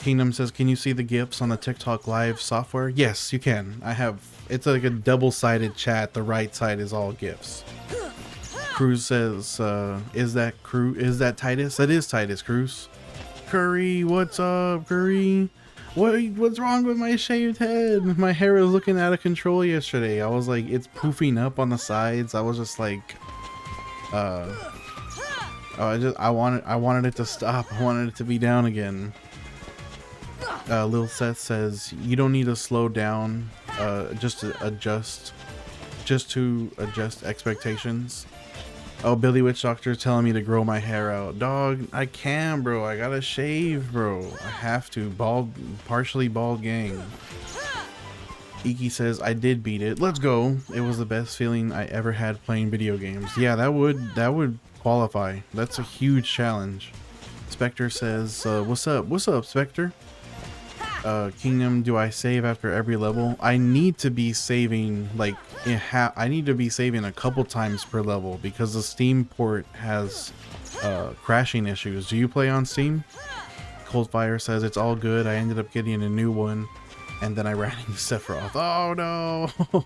Kingdom says, can you see the GIFs on the TikTok live software? Yes, you can. I have, it's like a double-sided chat. The right side is all GIFs. Cruz says, is that Titus? That is Titus, Cruz. Curry, what's up, Curry? What's wrong with my shaved head? My hair was looking out of control yesterday. I was like, it's poofing up on the sides. I was just like, I wanted it to stop. I wanted it to be down again. Lil Seth says, you don't need to slow down, just to adjust expectations. Oh, Billy Witch Doctor telling me to grow my hair out. Dog, I can, bro. I gotta shave, bro. I have to. Partially bald gang. Iki says, I did beat it. Let's go. It was the best feeling I ever had playing video games. Yeah, that would qualify. That's a huge challenge. Spectre says, what's up? What's up, Spectre? Kingdom, do I save after every level? I need to be saving like I need to be saving a couple times per level because the Steam port has crashing issues. Do you play on Steam? Coldfire says it's all good. I ended up getting a new one and then I ran into Sephiroth. Oh no.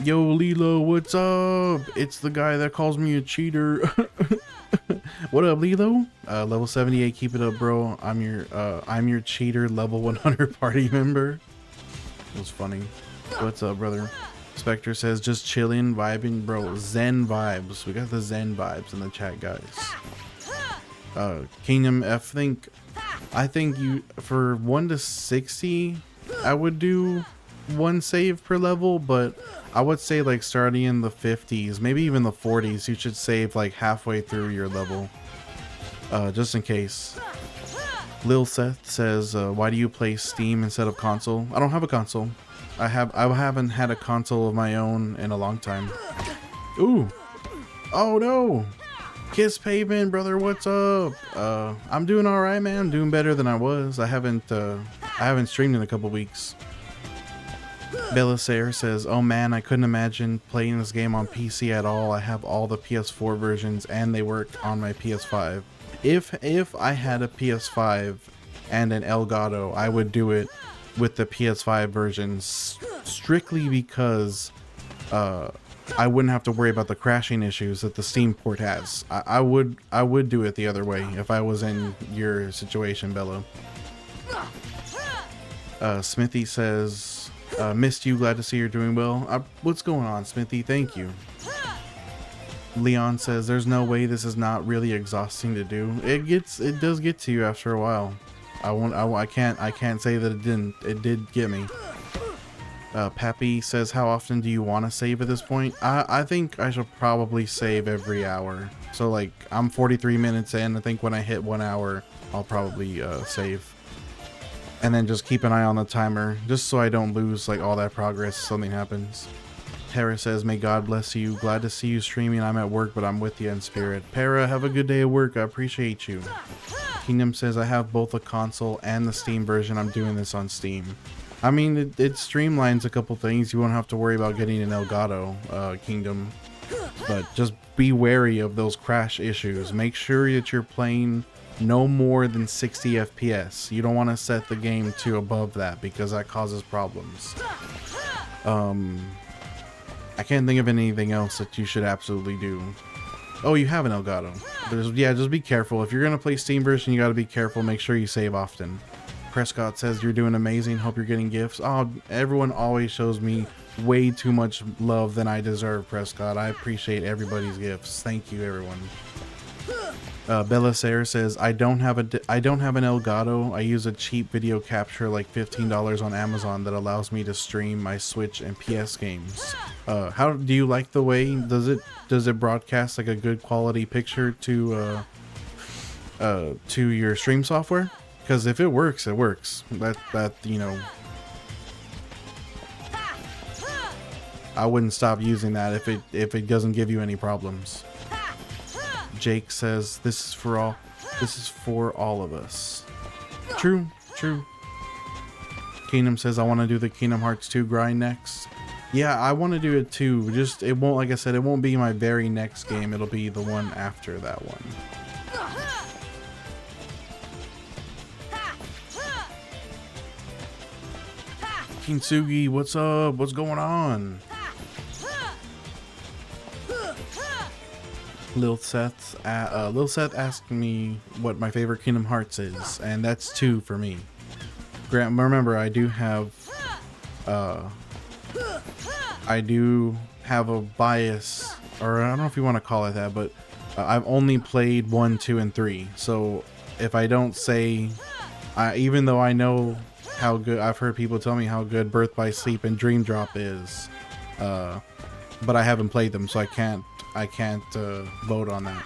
Yo Lilo, what's up? It's the guy that calls me a cheater. What up, Lilo? Level 78, keep it up, bro. I'm your cheater level 100 party member. It was funny. What's up, brother? Spectre says, just chilling, vibing, bro. Zen vibes. We got the Zen vibes in the chat, guys. Kingdom, I think you, for 1 to 60, I would do 1 save per level, but I would say like starting in the 50s, maybe even the 40s, you should save like halfway through your level, just in case. Lil Seth says, why do you play Steam instead of console? I don't have a console. I haven't had a console of my own in a long time. Ooh. Oh no. Kiss Pavement, brother, what's up? I'm doing all right, man. I'm doing better than I was. I haven't streamed in a couple weeks. Belisare says, oh man, I couldn't imagine playing this game on PC at all. I have all the PS4 versions and they work on my PS5. If I had a PS5 and an Elgato, I would do it with the PS5 version strictly because I wouldn't have to worry about the crashing issues that the Steam port has. I would do it the other way if I was in your situation, Bella. Smithy says, missed you, glad to see you're doing well. What's going on, Smithy? Thank you. Leon says, there's no way this is not really exhausting to do. It does get to you after a while. I can't say that it didn't. It did get me. Pappy says, how often do you want to save at this point? I think I should probably save every hour. So like, I'm 43 minutes in. I think when I hit 1 hour, I'll probably save. And then just keep an eye on the timer, just so I don't lose like all that progress if something happens. Para says, may God bless you. Glad to see you streaming. I'm at work, but I'm with you in spirit. Para, have a good day at work. I appreciate you. Kingdom says, I have both a console and the Steam version. I'm doing this on Steam. I mean, it streamlines a couple things. You won't have to worry about getting an Elgato, Kingdom. But just be wary of those crash issues. Make sure that you're playing no more than 60 FPS. You don't want to set the game to above that because that causes problems. I can't think of anything else that you should absolutely do. Oh, you have an Elgato. Yeah, just be careful. If you're going to play Steam version, you got to be careful. Make sure you save often. Prescott says, you're doing amazing. Hope you're getting gifts. Oh, everyone always shows me way too much love than I deserve, Prescott. I appreciate everybody's gifts. Thank you, everyone. Belisare says, I don't have an Elgato. I use a cheap video capture like $15 on Amazon that allows me to stream my Switch and PS games. How do you like the way does it broadcast like a good quality picture to your stream software? Because if it works, it works. That you know, I wouldn't stop using that if it doesn't give you any problems. Jake says this is for all of us. True, true. Kingdom says I want to do the Kingdom Hearts 2 grind next. Yeah, I want to do it too. Just it won't, like I said, it won't be my very next game. It'll be the one after that one. Kintsugi, what's up? What's going on? Lil Seth asked me what my favorite Kingdom Hearts is, and that's 2 for me. Remember, I do have a bias, or I don't know if you want to call it that, but I've only played 1, 2, and 3. So if I don't say, even though I know how good, I've heard people tell me how good Birth by Sleep and Dream Drop is, but I haven't played them, so I can't vote on that.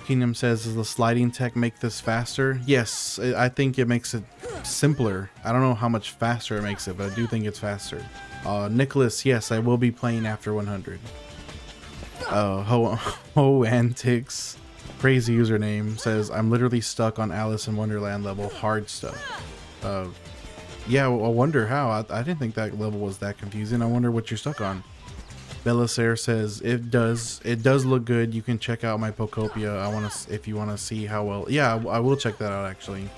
Kingdom says, does the sliding tech make this faster? Yes, I think it makes it simpler. I don't know how much faster it makes it, but I do think it's faster. Nicholas, yes, I will be playing after 100. Ho Antics, crazy username, says, I'm literally stuck on Alice in Wonderland level, hard stuff. Yeah, I wonder how. I didn't think that level was that confusing. I wonder what you're stuck on. Belisare says it does look good. You can check out my Pokopia. If you want to see how well. Yeah, I will check that out actually.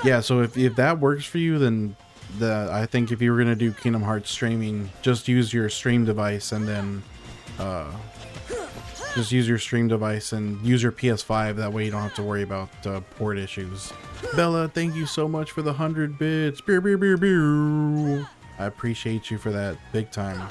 Yeah, so if that works for you, then I think if you were gonna do Kingdom Hearts streaming, just use your stream device and then just use your stream device and use your PS5. That way you don't have to worry about port issues. Bella, thank you so much for the 100 bits. Beer, beer, beer, beer. I appreciate you for that big time.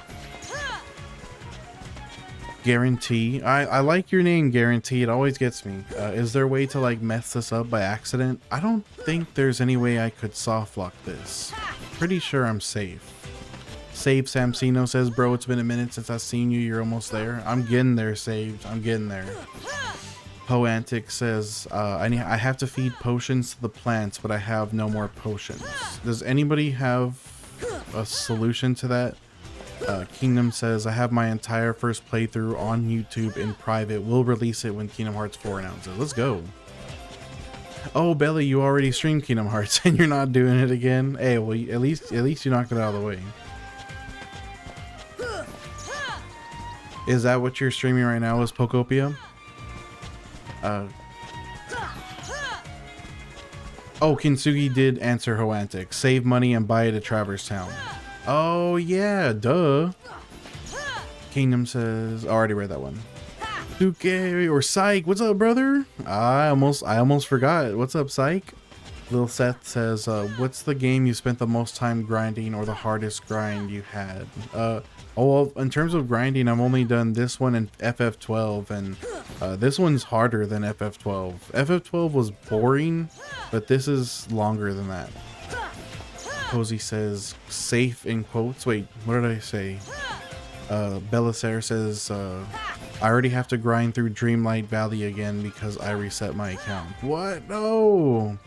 Guarantee. I like your name, Guarantee. It always gets me. Is there a way to like mess this up by accident? I don't think there's any way I could soft lock this. Pretty sure I'm safe. Save Samsino says, bro, it's been a minute since I've seen you. You're almost there. I'm getting there, Saved. I'm getting there. Poantic says, I have to feed potions to the plants, but I have no more potions. Does anybody have a solution to that? Kingdom says, I have my entire first playthrough on YouTube in private. We'll release it when Kingdom Hearts 4 announces. Let's go. Oh, Belly, you already streamed Kingdom Hearts and you're not doing it again? Hey, well, at least you knocked it out of the way. Is that what you're streaming right now, is Pokopia? Oh, Kintsugi did answer Hoantic. Save money and buy it at Traverse Town. Oh yeah, duh. Kingdom says, I already read that one. Duke or Psych, what's up, brother? I almost forgot. What's up, Psych? Lil Seth says, what's the game you spent the most time grinding or the hardest grind you had? Oh, well, in terms of grinding, I've only done this one in FF12, and this one's harder than FF12. FF12 was boring, but this is longer than that. Cozy says, safe in quotes. Wait, what did I say? Belisare says, I already have to grind through Dreamlight Valley again because I reset my account. What? No!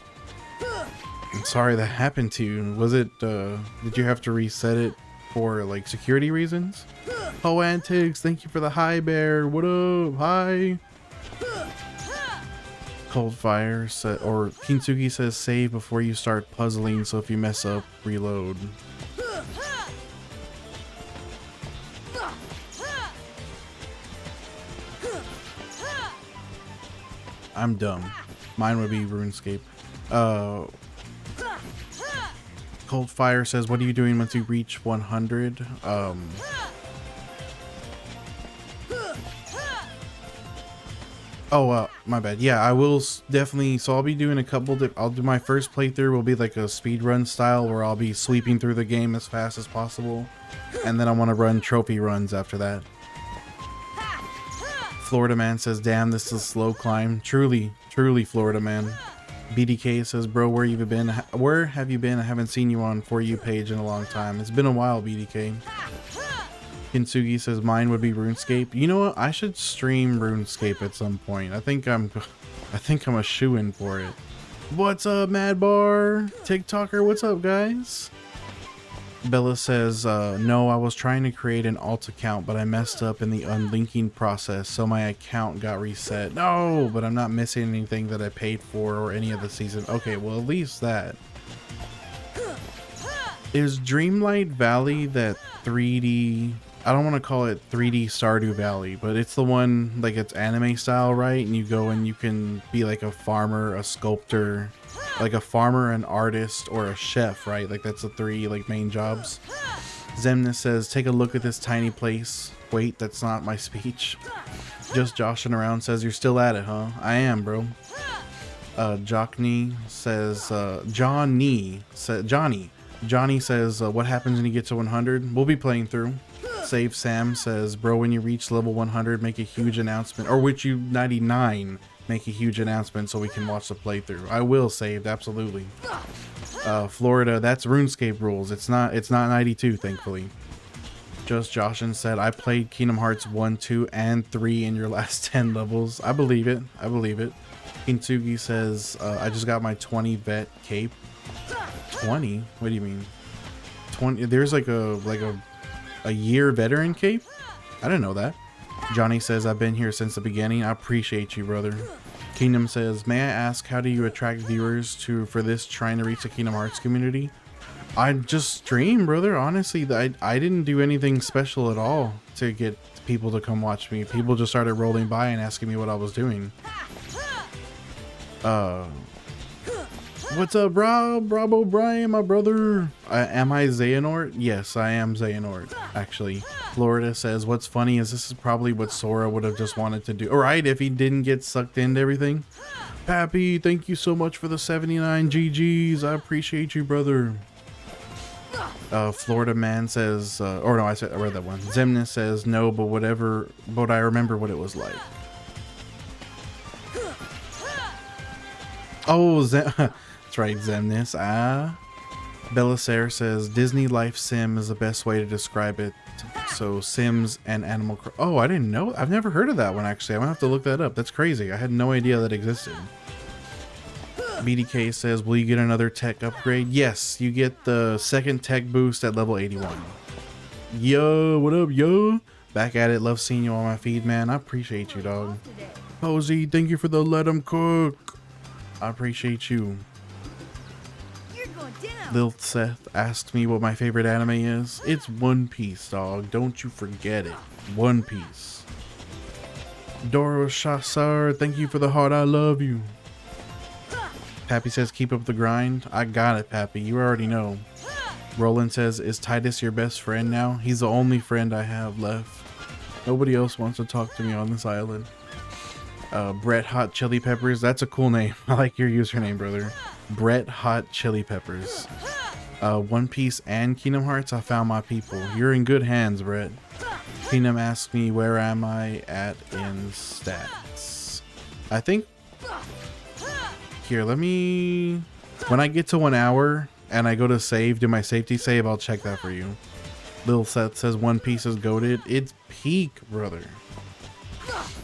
I'm sorry that happened to you. Was it, did you have to reset it for, like, security reasons? Oh, Antics, thank you for the hi, bear. What up? Hi. Cold Fire or Kintsugi says, save before you start puzzling, so if you mess up, reload. I'm dumb. Mine would be RuneScape. Cold Fire says, what are you doing once you reach 100? Oh, my bad. Yeah, I will definitely. So I'll be doing a couple. I'll do my first playthrough will be like a speedrun style where I'll be sweeping through the game as fast as possible, and then I want to run trophy runs after that. Florida Man says, "Damn, this is a slow climb." Truly, truly, Florida Man. BDK says, "Bro, where have you been? Where have you been? I haven't seen you on For You page in a long time. It's been a while, BDK." Kintsugi says, mine would be RuneScape. You know what? I should stream RuneScape at some point. I think I'm a shoo-in for it. What's up, Madbar? TikToker, what's up, guys? Bella says, no, I was trying to create an alt account, but I messed up in the unlinking process, so my account got reset. No, but I'm not missing anything that I paid for or any of the season. Okay, well, at least that. Is Dreamlight Valley that 3D... I don't want to call it 3D Stardew Valley, but it's the one, like, it's anime style, right? And you go and you can be like a farmer, a sculptor, like a farmer, an artist, or a chef, right? Like, that's the three, like, main jobs. Zemnis says, take a look at this tiny place. Wait, that's not my speech. Just joshing around says, you're still at it, huh? I am, bro. Jockney says, Johnny says, what happens when you get to 100? We'll be playing through. Save Sam says, bro, when you reach level 100, make a huge announcement. Or which you 99, make a huge announcement so we can watch the playthrough. I will, Saved, absolutely. Florida, that's RuneScape rules. It's not 92, thankfully. Just Joshin said, I played Kingdom Hearts 1, 2, and 3 in your last 10 levels. I believe it. I believe it. Kintsugi says, I just got my 20 vet cape. 20? What do you mean? 20? There's like a year veteran cape? I didn't know that. Johnny says, I've been here since the beginning. I appreciate you, brother. Kingdom says, may I ask, how do you attract viewers for this trying to reach the Kingdom Hearts community? I just stream, brother. Honestly, I didn't do anything special at all to get people to come watch me. People just started rolling by and asking me what I was doing. What's up, Bravo Brian, my brother? Am I Xehanort? Yes, I am Xehanort, actually. Florida says, what's funny is this is probably what Sora would have just wanted to do. All right, if he didn't get sucked into everything. Pappy, thank you so much for the 79 GGs. I appreciate you, brother. Florida man says, or no, I read that one. Zemnis says, no, but I remember what it was like. Oh, that's right, Zemnis. Belisare says, Disney Life Sim is the best way to describe it. So Sims and Animal Oh, I didn't know. I've never heard of that one, actually. I'm gonna have to look that up. That's crazy. I had no idea that existed. BDK says, will you get another tech upgrade? Yes, you get the second tech boost at level 81. Yo, what up, yo? Back at it. Love seeing you on my feed, man. I appreciate you, dog. Posey, thank you for the let 'em cook. I appreciate you. Lil Seth asked me what my favorite anime is. It's One Piece, dog. Don't you forget it. One Piece. Doro Shassar, thank you for the heart. I love you. Pappy says, keep up the grind. I got it, Pappy. You already know. Roland says, is Titus your best friend now? He's the only friend I have left. Nobody else wants to talk to me on this island. Brett Hot Chili Peppers. That's a cool name. I like your username, brother. Brett Hot Chili Peppers. One Piece and Kingdom Hearts. I found my people. You're in good hands, Brett. Kingdom asked me, where am I at in stats? I think... Here, let me... When I get to 1 hour and I go to save, do my safety save, I'll check that for you. Lil Seth says One Piece is goated. It's peak, brother.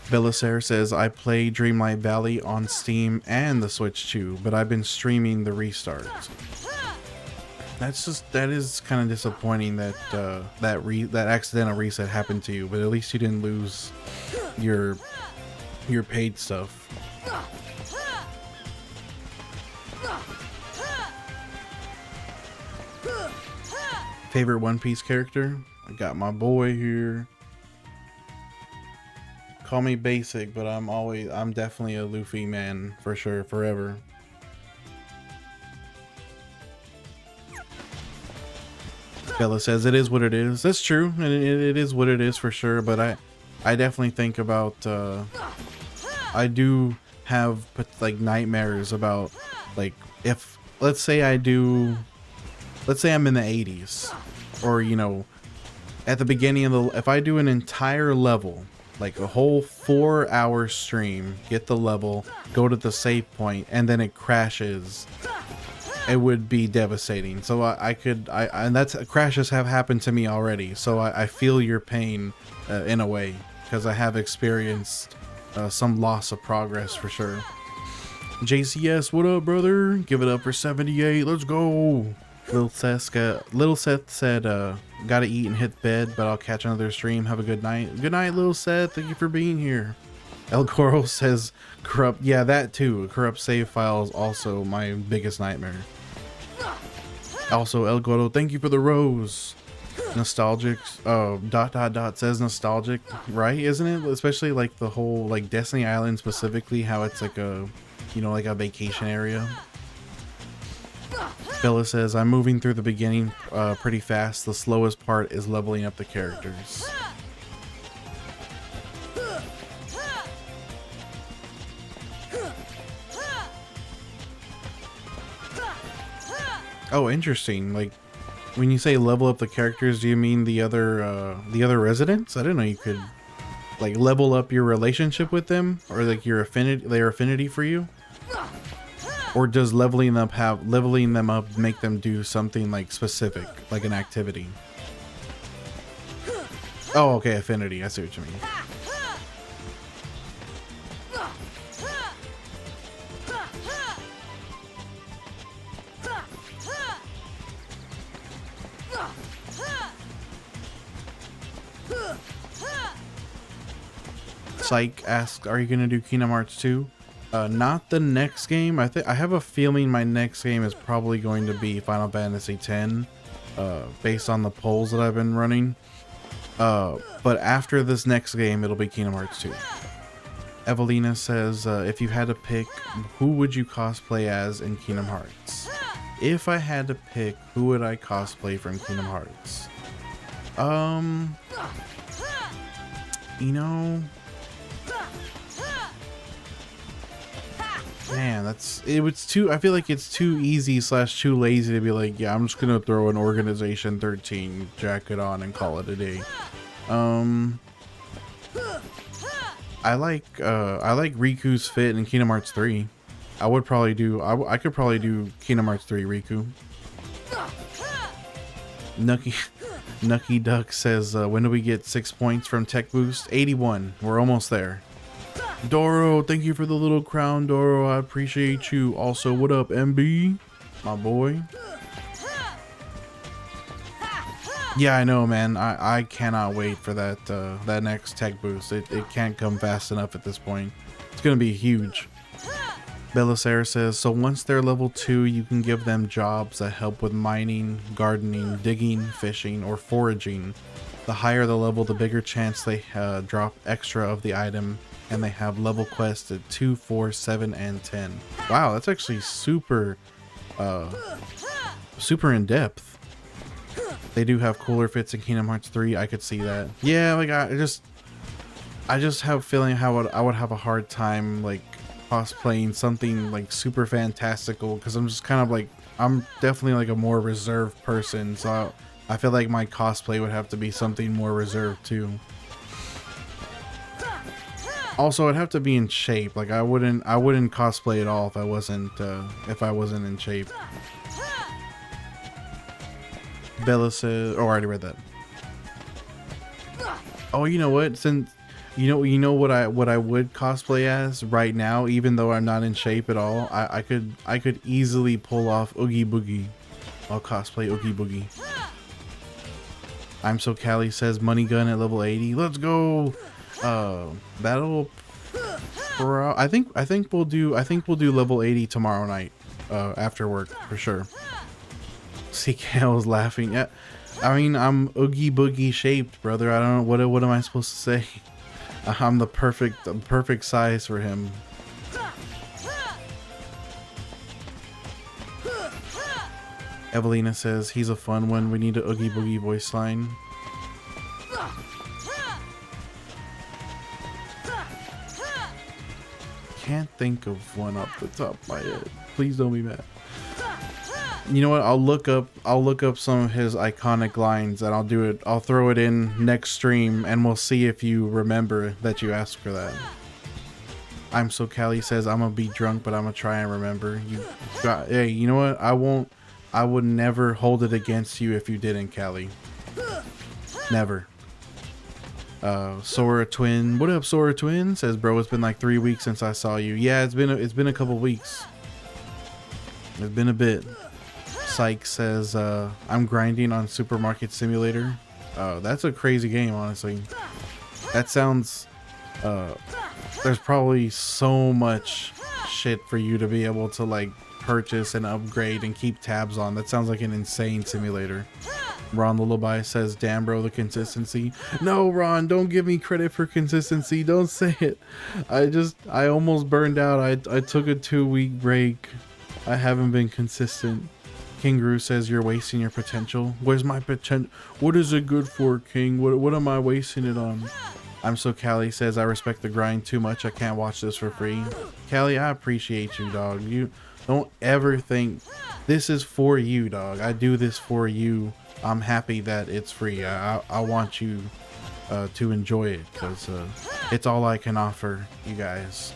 Belisare says, I play Dreamlight Valley on Steam and the Switch too, but I've been streaming the restart. That is kind of disappointing that that accidental reset happened to you, but at least you didn't lose your paid stuff. Favorite One Piece character? I got my boy here. Call me basic, but I'm definitely a Luffy man for sure, forever. Bella says it is what it is. That's true, and it is what it is for sure. But I definitely think about I do have like nightmares about like if let's say I'm in the 80s, or you know, at the beginning of if I do an entire level. Like a whole 4-hour stream, get the level, go to the save point, and then it crashes. It would be devastating. So and that's crashes have happened to me already. So I feel your pain in a way, because I have experienced some loss of progress for sure. JCS, what up, brother? Give it up for 78. Let's go. Little Seth said, gotta eat and hit bed, but I'll catch another stream. Have a good night. Good night, Little Seth. Thank you for being here. El Coro says, corrupt. Yeah, that too. Corrupt save file is also my biggest nightmare. Also, El Coro, thank you for the rose. Nostalgic. Says nostalgic, right? Isn't it? Especially like the whole, like Destiny Island specifically, how it's like a, you know, like a vacation area. Bella says, I'm moving through the beginning pretty fast. The slowest part is leveling up the characters. Oh, interesting. Like, when you say level up the characters, do you mean the other residents? I didn't know you could like level up your relationship with them, or like your affinity, their affinity for you. Or does leveling them up make them do something like specific, like an activity? Oh, okay, affinity. I see what you mean. Psych asks, are you gonna do Kingdom Hearts 2? Not the next game. I have a feeling my next game is probably going to be Final Fantasy X, based on the polls that I've been running. But after this next game, it'll be Kingdom Hearts 2. Evelina says, if you had to pick, who would you cosplay as in Kingdom Hearts? If I had to pick, who would I cosplay from Kingdom Hearts? You know, man, it's too, I feel like it's too easy / too lazy to be like, yeah, I'm just gonna throw an Organization 13 jacket on and call it a day. I like Riku's fit in Kingdom Hearts 3. I would probably do, I could probably do Kingdom Hearts 3 Riku. Nucky Duck says, when do we get 6 points from Tech Boost? 81. We're almost there. Doro, thank you for the little crown, Doro. I appreciate you. Also, what up, MB? My boy. Yeah, I know, man. I cannot wait for that that next Tech Boost. It can't come fast enough at this point. It's gonna be huge. Belisara says, so once they're level 2, you can give them jobs that help with mining, gardening, digging, fishing, or foraging. The higher the level, the bigger chance they drop extra of the item, and they have level quests at 2, 4, 7, and 10. Wow, that's actually super in depth. They do have cooler fits in Kingdom Hearts 3. I could see that. Yeah, like I just have a feeling how I would have a hard time like cosplaying something like super fantastical, because I'm just kind of like, I'm definitely like a more reserved person, so I feel like my cosplay would have to be something more reserved too. Also, I'd have to be in shape. Like I wouldn't cosplay at all if I wasn't in shape. Bella says, oh, I already read that. Oh, you know what? Since you know what I would cosplay as right now, even though I'm not in shape at all, I could easily pull off Oogie Boogie. I'll cosplay Oogie Boogie. I'm So Callie says Money Gun at level 80. Let's go. That'll I think we'll do level 80 tomorrow night after work for sure. CKL is laughing. Yeah, I mean, I'm Oogie Boogie shaped, brother. I don't know what am I supposed to say? I'm the perfect size for him. Evelina says he's a fun one. We need a Oogie Boogie voice line. Can't think of one off the top of my head. Please don't be mad. You know what? I'll look up some of his iconic lines and I'll throw it in next stream, and we'll see if you remember that you asked for that. I'm So Callie says I'm gonna be drunk, but I'm gonna try and remember. Hey, you know what? I would never hold it against you if you didn't, Callie. Never. Sora Twin, what up, Sora Twin? Says, bro, it's been like 3 weeks since I saw you. Yeah, it's been a couple weeks. It's been a bit. Psych says, I'm grinding on Supermarket Simulator. That's a crazy game, honestly. That sounds, there's probably so much shit for you to be able to like purchase and upgrade and keep tabs on. That sounds like an insane simulator. Ron Lullaby says, damn bro, the consistency. No, Ron, don't give me credit for consistency. Don't say it. I almost burned out. I took a 2-week break. I haven't been consistent. Kangaroo says, you're wasting your potential. Where's my potential? What is it good for, King? What am I wasting it on? I'm so Callie says, I respect the grind too much. I can't watch this for free. Callie, I appreciate you, dog. You don't ever think this is for you, dog. I do this for you. I'm happy that it's free. I want you to enjoy it because it's all I can offer you guys.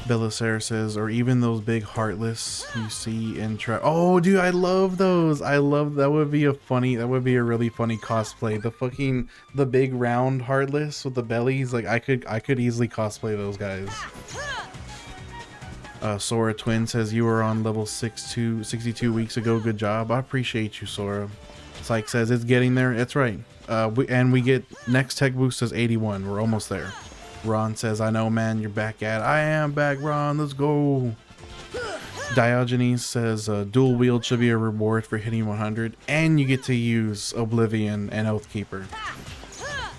Belisar says, or even those big heartless you see in oh dude, I love those. I love that. Would be a really funny cosplay. The big round heartless with the bellies. Like I could easily cosplay those guys. Sora Twin says, you were on level 62 weeks ago. Good job. I appreciate you, Sora. Psych says, it's getting there. That's right. We get next tech boost is 81. We're almost there. Ron says, I know, man, you're back at. I am back, Ron. Let's go. Diogenes says, dual wield should be a reward for hitting 100, and you get to use Oblivion and Oathkeeper.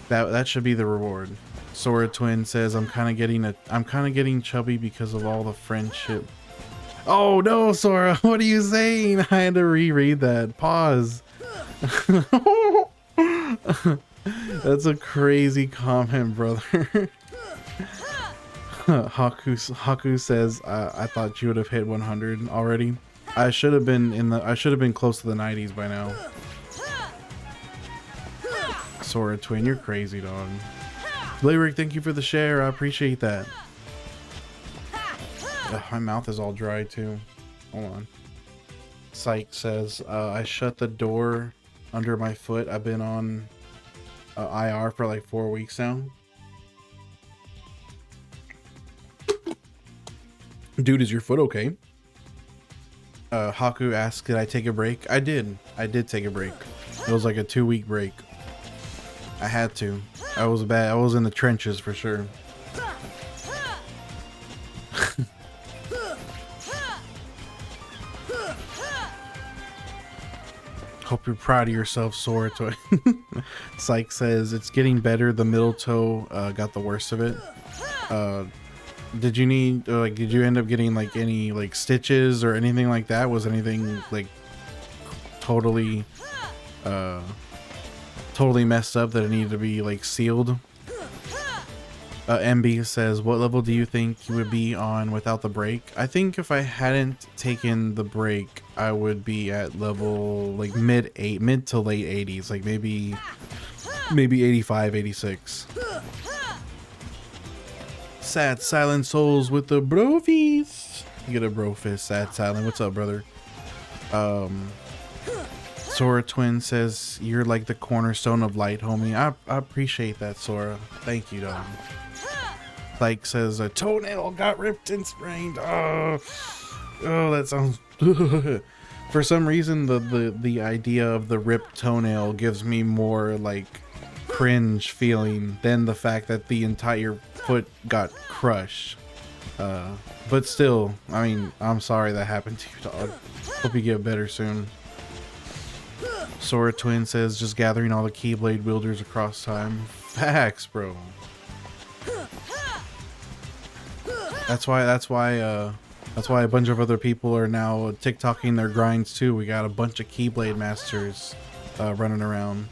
That should be the reward. Sora Twin says, I'm kind of getting chubby because of all the friendship. Oh no, Sora, what are you saying? I had to reread that. Pause. That's a crazy comment, brother. Haku says, I thought you would have hit 100 already. I should have been close to the 90s by now. Sora Twin, you're crazy, dog. Lyric, thank you for the share. I appreciate that. Ugh, my mouth is all dry too. Hold on. Psych says, I shut the door under my foot. I've been on IR for like 4 weeks now. Dude, is your foot okay? Haku asked, did I take a break? I did take a break. It was like a 2-week break. I had to. I was bad. I was in the trenches for sure. Hope you're proud of yourself, Sora Toy. Psych says, it's getting better. The middle toe got the worst of it. Did you end up getting like any like stitches or anything like that? Was anything like totally messed up that it needed to be like sealed? MB says, what level do you think you would be on without the break? I think if I hadn't taken the break, I would be at level like mid to late 80s, like maybe 85, 86. Sad Silent Souls with the bro fist. You get a bro fist, Sad Silent. What's up, brother? Sora Twin says, you're like the cornerstone of light, homie. I appreciate that, Sora. Thank you, dog. Like says, a toenail got ripped and sprained. Oh, that sounds... For some reason, the idea of the ripped toenail gives me more like cringe feeling than the fact that the entire foot got crushed. But still, I mean, I'm sorry that happened to you, dog. Hope you get better soon. Sora Twin says, just gathering all the Keyblade wielders across time. Facts, bro. That's why a bunch of other people are now TikToking their grinds too. We got a bunch of Keyblade masters running around.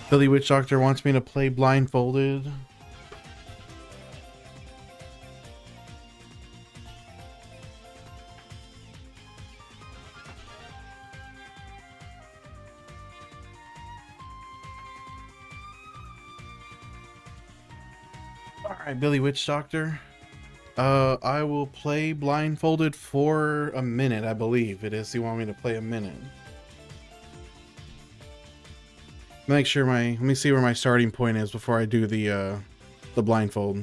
Billy Witch Doctor wants me to play blindfolded. Alright, Billy Witch Doctor. I will play blindfolded for a minute, I believe it is. You want me to play a minute? Make sure let me see where my starting point is before I do the blindfold.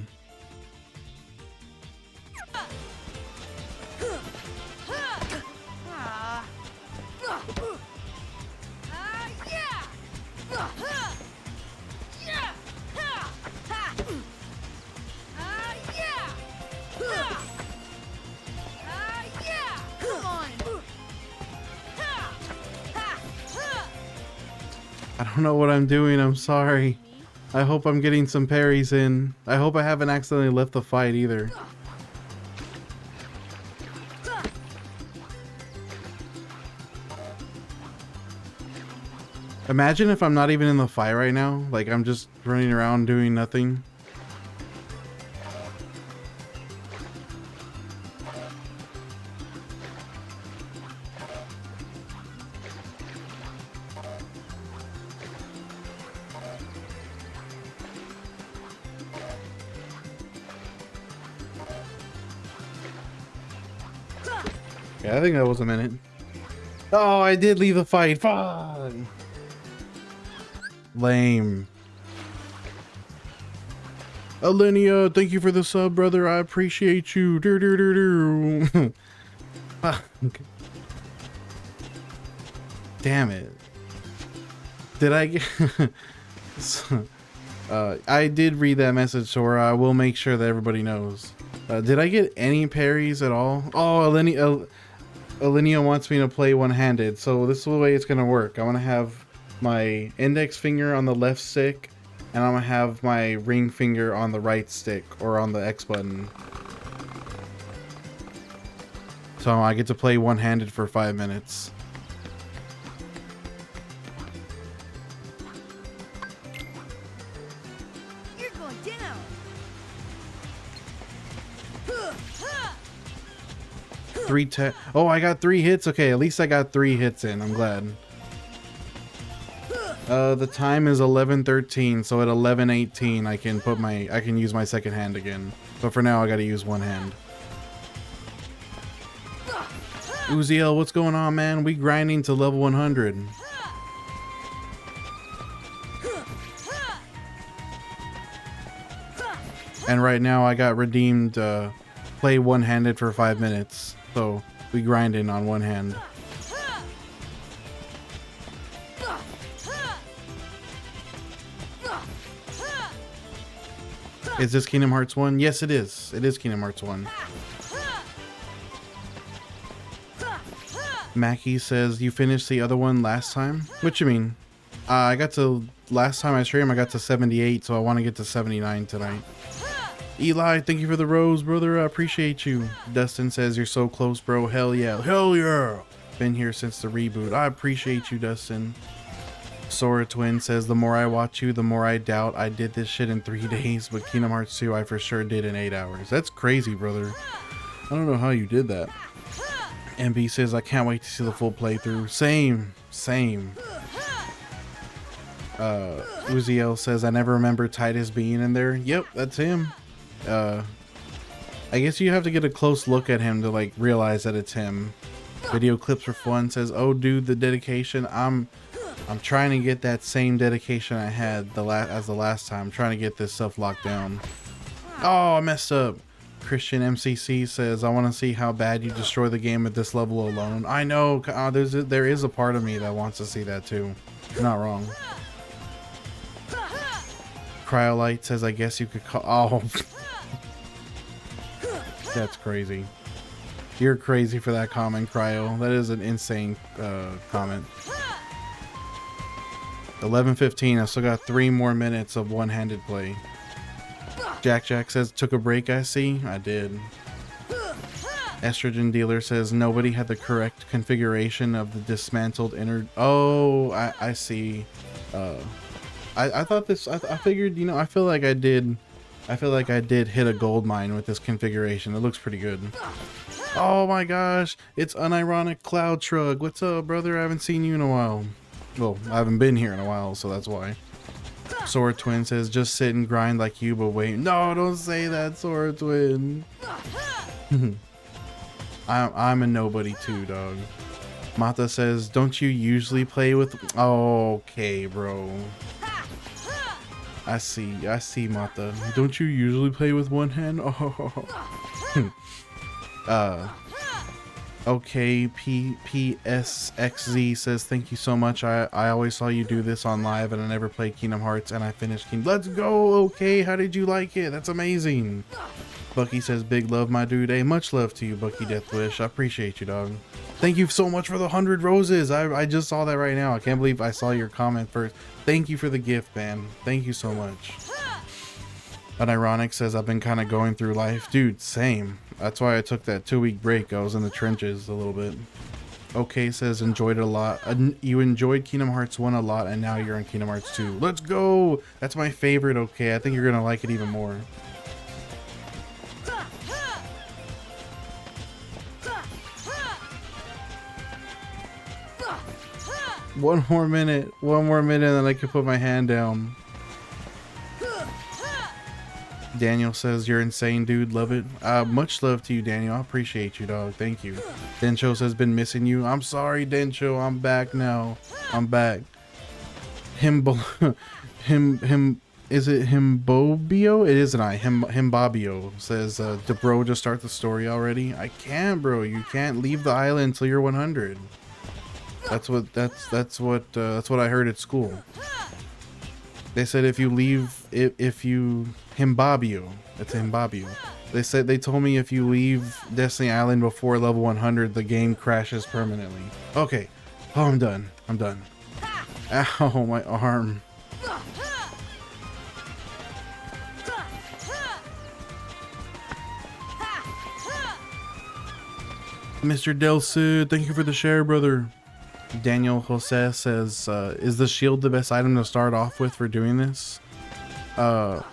I don't know what I'm doing, I'm sorry. I hope I'm getting some parries in. I hope I haven't accidentally left the fight either. Imagine if I'm not even in the fight right now. Like, I'm just running around doing nothing. Yeah, I think that was a minute. Oh, I did leave the fight. Fuck. Lame. Alinea, thank you for the sub, brother. I appreciate you. Damn it. Did I get... I did read that message, Sora. I will make sure that everybody knows. Did I get any parries at all? Oh, Alinea wants me to play one-handed, so this is the way it's gonna work. I'm gonna have my index finger on the left stick, and I'm gonna have my ring finger on the right stick, or on the X button. So I get to play one-handed for 5 minutes. You're going down. 310. Oh, I got 3 hits. Okay, at least I got 3 hits in. I'm glad. The time is 11:13, so at 11:18 I can use my second hand again. But for now I gotta use one hand. Uziel, what's going on, man? We grinding to level 100. And right now I got redeemed play one-handed for 5 minutes. So we grinding on one hand. Is this Kingdom Hearts 1? Yes, it is. It is Kingdom Hearts 1. Mackie says, you finished the other one last time? What you mean? I got to, last time I streamed, I got to 78, so I want to get to 79 tonight. Eli, thank you for the rose, brother. I appreciate you. Dustin says, you're so close, bro. Hell yeah. Hell yeah. Been here since the reboot. I appreciate you, Dustin. Sora Twin says, the more I watch you, the more I doubt I did this shit in 3 days, but Kingdom Hearts 2 I for sure did in 8 hours. That's crazy, brother. I don't know how you did that. MB says, I can't wait to see the full playthrough. Same. Uziel says, I never remember Titus being in there. Yep, that's him. I guess you have to get a close look at him to like realize that it's him. Video clips for fun says, oh dude, the dedication. I'm trying to get that same dedication I had as the last time. I'm trying to get this stuff locked down. Oh, I messed up. Christian MCC says, I want to see how bad you destroy the game at this level alone. I know, there is a part of me that wants to see that too. You're not wrong. Cryolite says, I guess you could call... Oh. That's crazy. You're crazy for that comment, Cryo. That is an insane comment. 11:15. I still got 3 more minutes of one-handed play. Jack says, took a break, I see. I did. Estrogen Dealer says, nobody had the correct configuration of the dismantled inner... Oh, I see. I thought this... I figured, you know, I feel like I did hit a gold mine with this configuration. It looks pretty good. Oh my gosh, it's Unironic Cloud Shrug. What's up, brother? I haven't seen you in a while. Well, I haven't been here in a while, so that's why. Sora Twin says, just sit and grind like you, but wait. No, don't say that, Sora Twin. I'm a nobody too, dog. Mata says, don't you usually play with... Okay, bro. I see, Mata. Don't you usually play with one hand? Oh. Okay, PSXZ says, thank you so much. I always saw you do this on live and I never played Kingdom Hearts and I finished Kingdom. Let's go, okay. How did you like it? That's amazing. Bucky says, big love, my dude. Hey, much love to you, Bucky Deathwish. I appreciate you, dog. Thank you so much for the 100 roses. I just saw that right now. I can't believe I saw your comment first. Thank you for the gift, man. Thank you so much. Unironic says, I've been kind of going through life. Dude, same. That's why I took that 2-week break. I was in the trenches a little bit. Okay says, enjoyed it a lot. You enjoyed Kingdom Hearts 1 a lot, and now you're on Kingdom Hearts 2. Let's go! That's my favorite, okay. I think you're going to like it even more. One more minute, and then I can put my hand down. Daniel says, you're insane, dude. Love it. Much love to you, Daniel. I appreciate you, dog. Thank you. Dencho says, been missing you. I'm sorry, Dencho. I'm back now. I'm back. Is it Himbobio? It isn't I. Himbobio says, did bro just start the story already? I can't, bro. You can't leave the island until you're 100. That's what I heard at school. They said if you leave, Himbobio. It's Himbobio. They told me if you leave Destiny Island before level 100, the game crashes permanently. Okay. Oh, I'm done. Ow, my arm. Mr. Del Cid, thank you for the share, brother. Daniel Jose says, is the shield the best item to start off with for doing this? I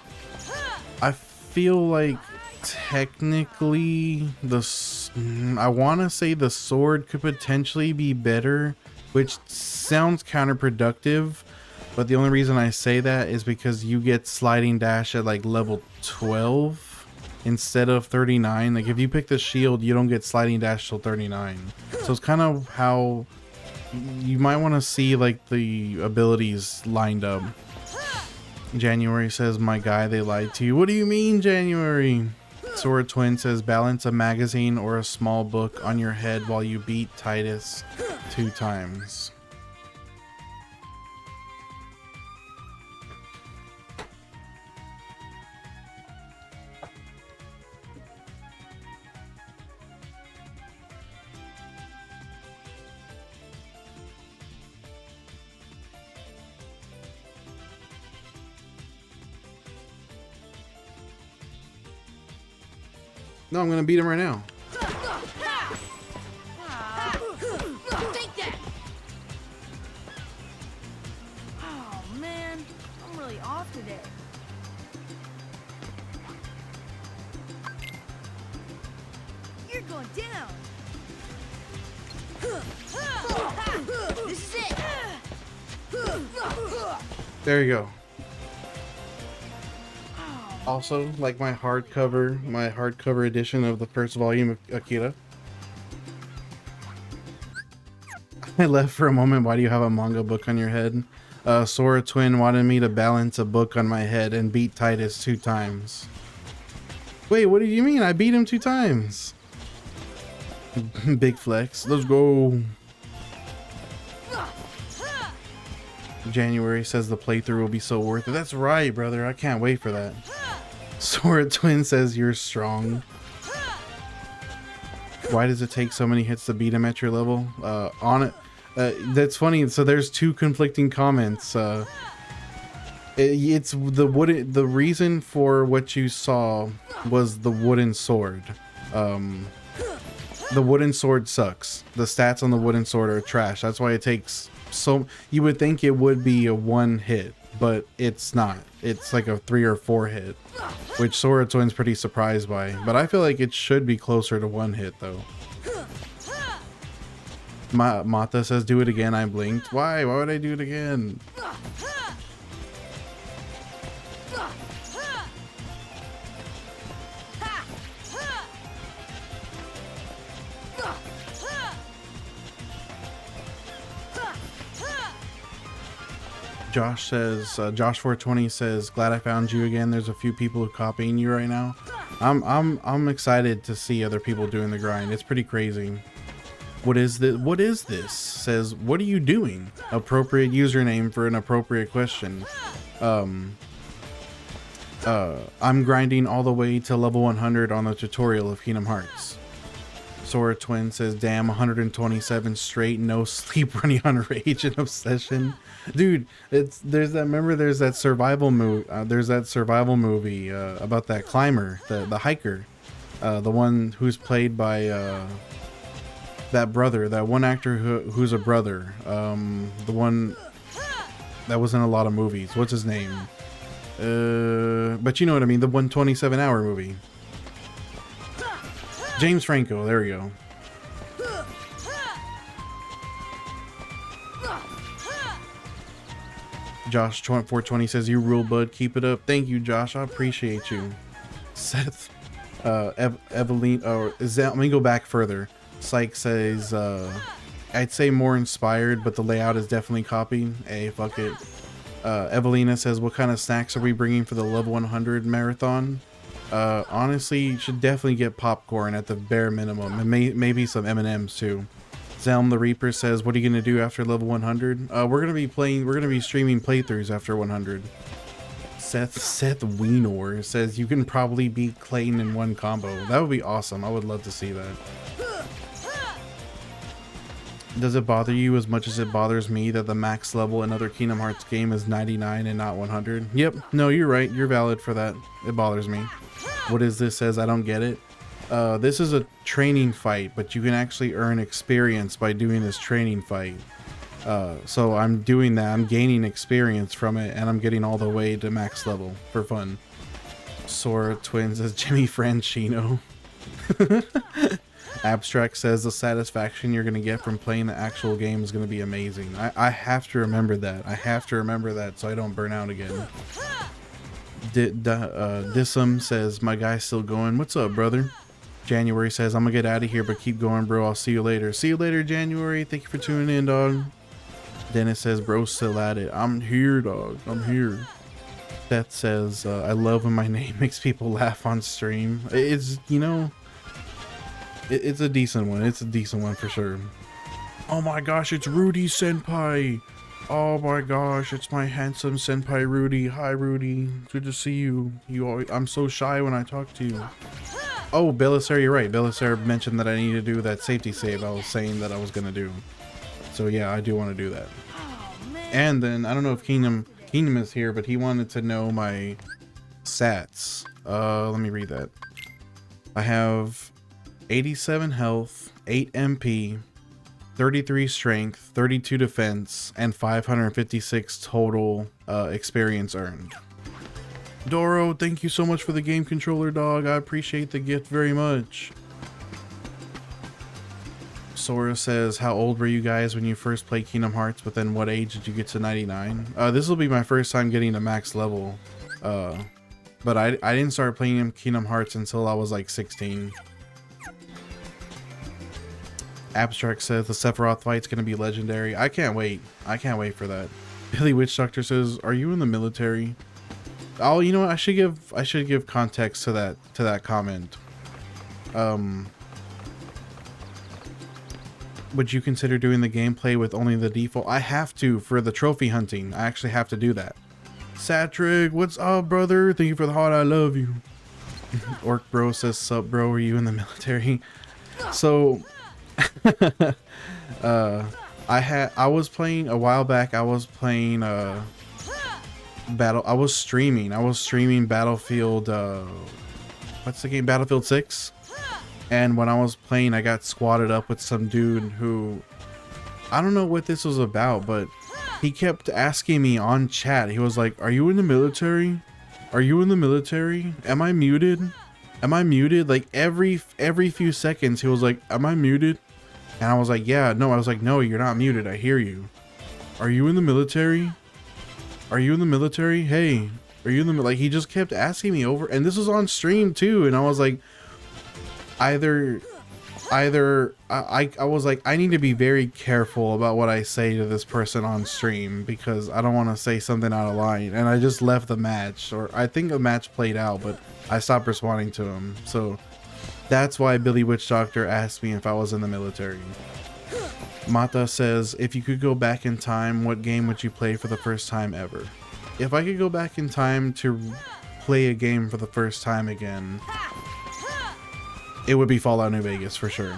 feel like technically I want to say the sword could potentially be better, which sounds counterproductive, but the only reason I say that is because you get sliding dash at like level 12 instead of 39. Like if you pick the shield, you don't get sliding dash till 39. So it's kind of how you might want to see like the abilities lined up. January says, my guy, they lied to you. What do you mean, January? Sora Twin says, balance a magazine or a small book on your head while you beat Titus 2 times. No, I'm gonna beat him right now. Take that! Oh man, I'm really off today. You're going down. This is it. There you go. Also, like my hardcover edition of the first volume of Akira. I left for a moment. Why do you have a manga book on your head? Sora Twin wanted me to balance a book on my head and beat Titus 2 times. Wait, what do you mean? I beat him 2 times. Big flex. Let's go. January says the playthrough will be so worth it. That's right, brother. I can't wait for that. Sora Twin says you're strong. Why does it take so many hits to beat him at your level? That's funny. So there's 2 conflicting comments. It's the reason for what you saw was the wooden sword. The wooden sword sucks. The stats on the wooden sword are trash. That's why it takes so. You would think it would be a 1 hit, but it's not. It's like a 3 or 4 hit, which Sora Twin's pretty surprised by. But I feel like it should be closer to 1 hit though. Mata says, do it again. I blinked. Why? Why would I do it again? Josh says, Josh420 says, glad I found you again. There's a few people copying you right now. I'm excited to see other people doing the grind. It's pretty crazy. What is this? What is this? Says, what are you doing? Appropriate username for an appropriate question. I'm grinding all the way to level 100 on the tutorial of Kingdom Hearts. Sora Twin says, damn, 127 straight, no sleep, running on rage and obsession. Dude, there's that survival movie. There's that survival movie about that climber, the hiker, the one who's played by that brother, that one actor who's a brother, the one that was in a lot of movies. What's his name? But you know what I mean, the 127-hour movie. James Franco, there we go. Josh420 says, you rule, bud, keep it up. Thank you, Josh, I appreciate you. Seth, Eveline, let me go back further. Psych says, I'd say more inspired, but the layout is definitely copied. Hey, fuck it. Evelina says, what kind of snacks are we bringing for the level 100 marathon? Honestly, you should definitely get popcorn at the bare minimum, and maybe some M&Ms too. Zelm the Reaper says, what are you gonna do after level 100? We're gonna be streaming playthroughs after 100. Seth Weenor says, you can probably beat Clayton in one combo. That would be awesome. I would love to see that. Does it bother you as much as it bothers me that the max level in other Kingdom Hearts game is 99 and not 100? Yep, no, you're right. You're valid for that. It bothers me. What is this? Says, I don't get it. This is a training fight, but you can actually earn experience by doing this training fight. So I'm doing that. I'm gaining experience from it, and I'm getting all the way to max level for fun. Sora Twins says, Jimmy Franchino. Abstract says, the satisfaction you're going to get from playing the actual game is going to be amazing. I have to remember that. I have to remember that so I don't burn out again. Dissum says, my guy's still going. What's up, brother? January says, I'm going to get out of here, but keep going, bro. I'll see you later. See you later, January. Thank you for tuning in, dog. Dennis says, bro's still at it. I'm here, dog. I'm here. Seth says, I love when my name makes people laugh on stream. It's, you know... It's a decent one. It's a decent one for sure. Oh my gosh, it's Rudy Senpai. Oh my gosh, it's my handsome Senpai Rudy. Hi Rudy, good to see you. I'm so shy when I talk to you. Oh, Belisar, you're right. Belisar mentioned that I need to do that safety save I was saying that I was gonna do. So yeah, I do want to do that. And then I don't know if Kingdom is here, but he wanted to know my stats. Let me read that. I have 87 health, 8 MP, 33 strength, 32 defense, and 556 total experience earned. Doro, thank you so much for the game controller, dog. I appreciate the gift very much. Sora says, how old were you guys when you first played Kingdom Hearts, but then what age did you get to 99? This will be my first time getting to max level. But I didn't start playing Kingdom Hearts until I was like 16. Abstract says the Sephiroth fight's gonna be legendary. I can't wait. I can't wait for that. Billy Witch Doctor says, "Are you in the military?" Oh, you know what? I should give context to that comment. Would you consider doing the gameplay with only the default? I have to for the trophy hunting. I actually have to do that. Satrig, what's up, brother? Thank you for the heart. I love you. Orc Bro says, "Sup, bro? Are you in the military?" So. I was playing a while back. I was playing I was streaming Battlefield what's the game, Battlefield 6, and when I was playing I got squatted up with some dude who I don't know what this was about, but he kept asking me on chat. He was like, are you in the military? Are you in the military? Am I muted? Am I muted? Like every few seconds he was like, am I muted? And I was like, yeah, no. I was like, no, you're not muted. I hear you. Are you in the military? Are you in the military? Hey, are you in the, like, he just kept asking me over, and this was on stream too. And I was like, either either I was like, I need to be very careful about what I say to this person on stream because I don't want to say something out of line, and I just left the match, or I think the match played out, but I stopped responding to him. So that's why Billy Witch Doctor asked me if I was in the military. Mata says, if you could go back in time, what game would you play for the first time ever? If I could go back in time to play a game for the first time again, it would be Fallout New Vegas for sure.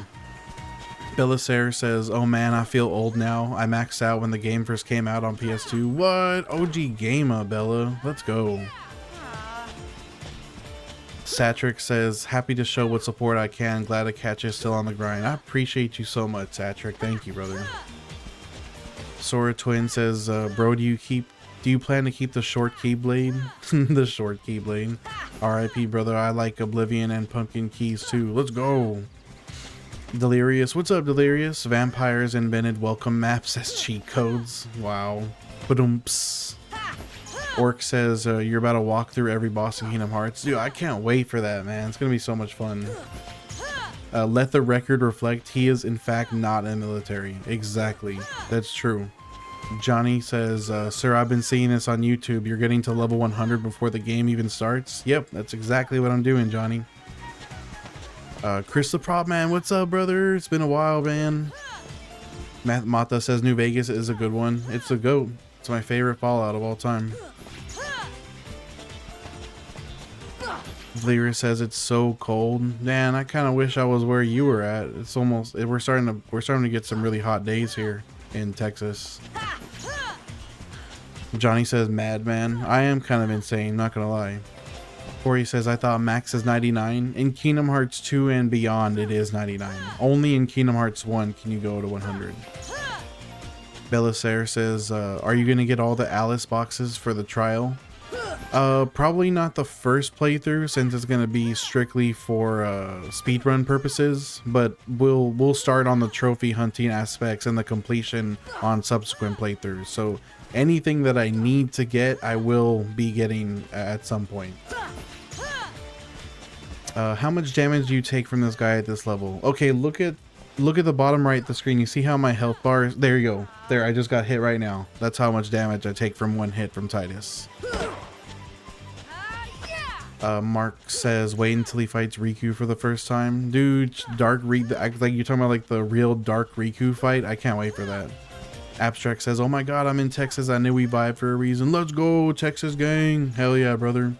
Belisare says, oh man, I feel old now. I maxed out when the game first came out on PS2. What? OG Gamer, Bella. Let's go. Satric says, happy to show what support I can. Glad to catch you still on the grind. I appreciate you so much, Satric. Thank you, brother. Sora Twin says, bro, do you plan to keep the short keyblade? The short keyblade. RIP, brother. I like Oblivion and Pumpkin Keys too. Let's go. Delirious. What's up, Delirious? Vampires invented welcome maps as cheat codes. Wow. Ba-dum-ps. Orc says, you're about to walk through every boss in Kingdom Hearts. Dude, I can't wait for that, man. It's gonna be so much fun. Let the record reflect, he is in fact not in the military. Exactly. That's true. Johnny says, sir, I've been seeing this on YouTube. You're getting to level 100 before the game even starts. Yep, that's exactly what I'm doing, Johnny. Chris the Prop Man, what's up, brother? It's been a while, man. Mata says New Vegas is a good one. It's a GOAT. It's my favorite Fallout of all time. Lyra says it's so cold. Man, I kind of wish I was where you were at. It's almost, we're starting to get some really hot days here in Texas. Johnny says madman. I am kind of insane, not gonna lie. Corey says I thought max is 99. In Kingdom Hearts 2 and beyond it is 99. Only in Kingdom Hearts 1 can you go to 100. Belisare says, are you gonna get all the Alice boxes for the trial? Probably not the first playthrough, since it's gonna be strictly for speedrun purposes, but we'll start on the trophy hunting aspects and the completion on subsequent playthroughs. So anything that I need to get, I will be getting at some point. How much damage do you take from this guy at this level? Okay, look at the bottom right of the screen. You see how my health bar is? There you go. There, I just got hit right now. That's how much damage I take from one hit from Titus. Mark says, wait until he fights Riku for the first time. Dude, Dark Riku, like you're talking about like the real Dark Riku fight? I can't wait for that. Abstract says, oh my god, I'm in Texas. I knew we vibed for a reason. Let's go, Texas gang. Hell yeah, brother.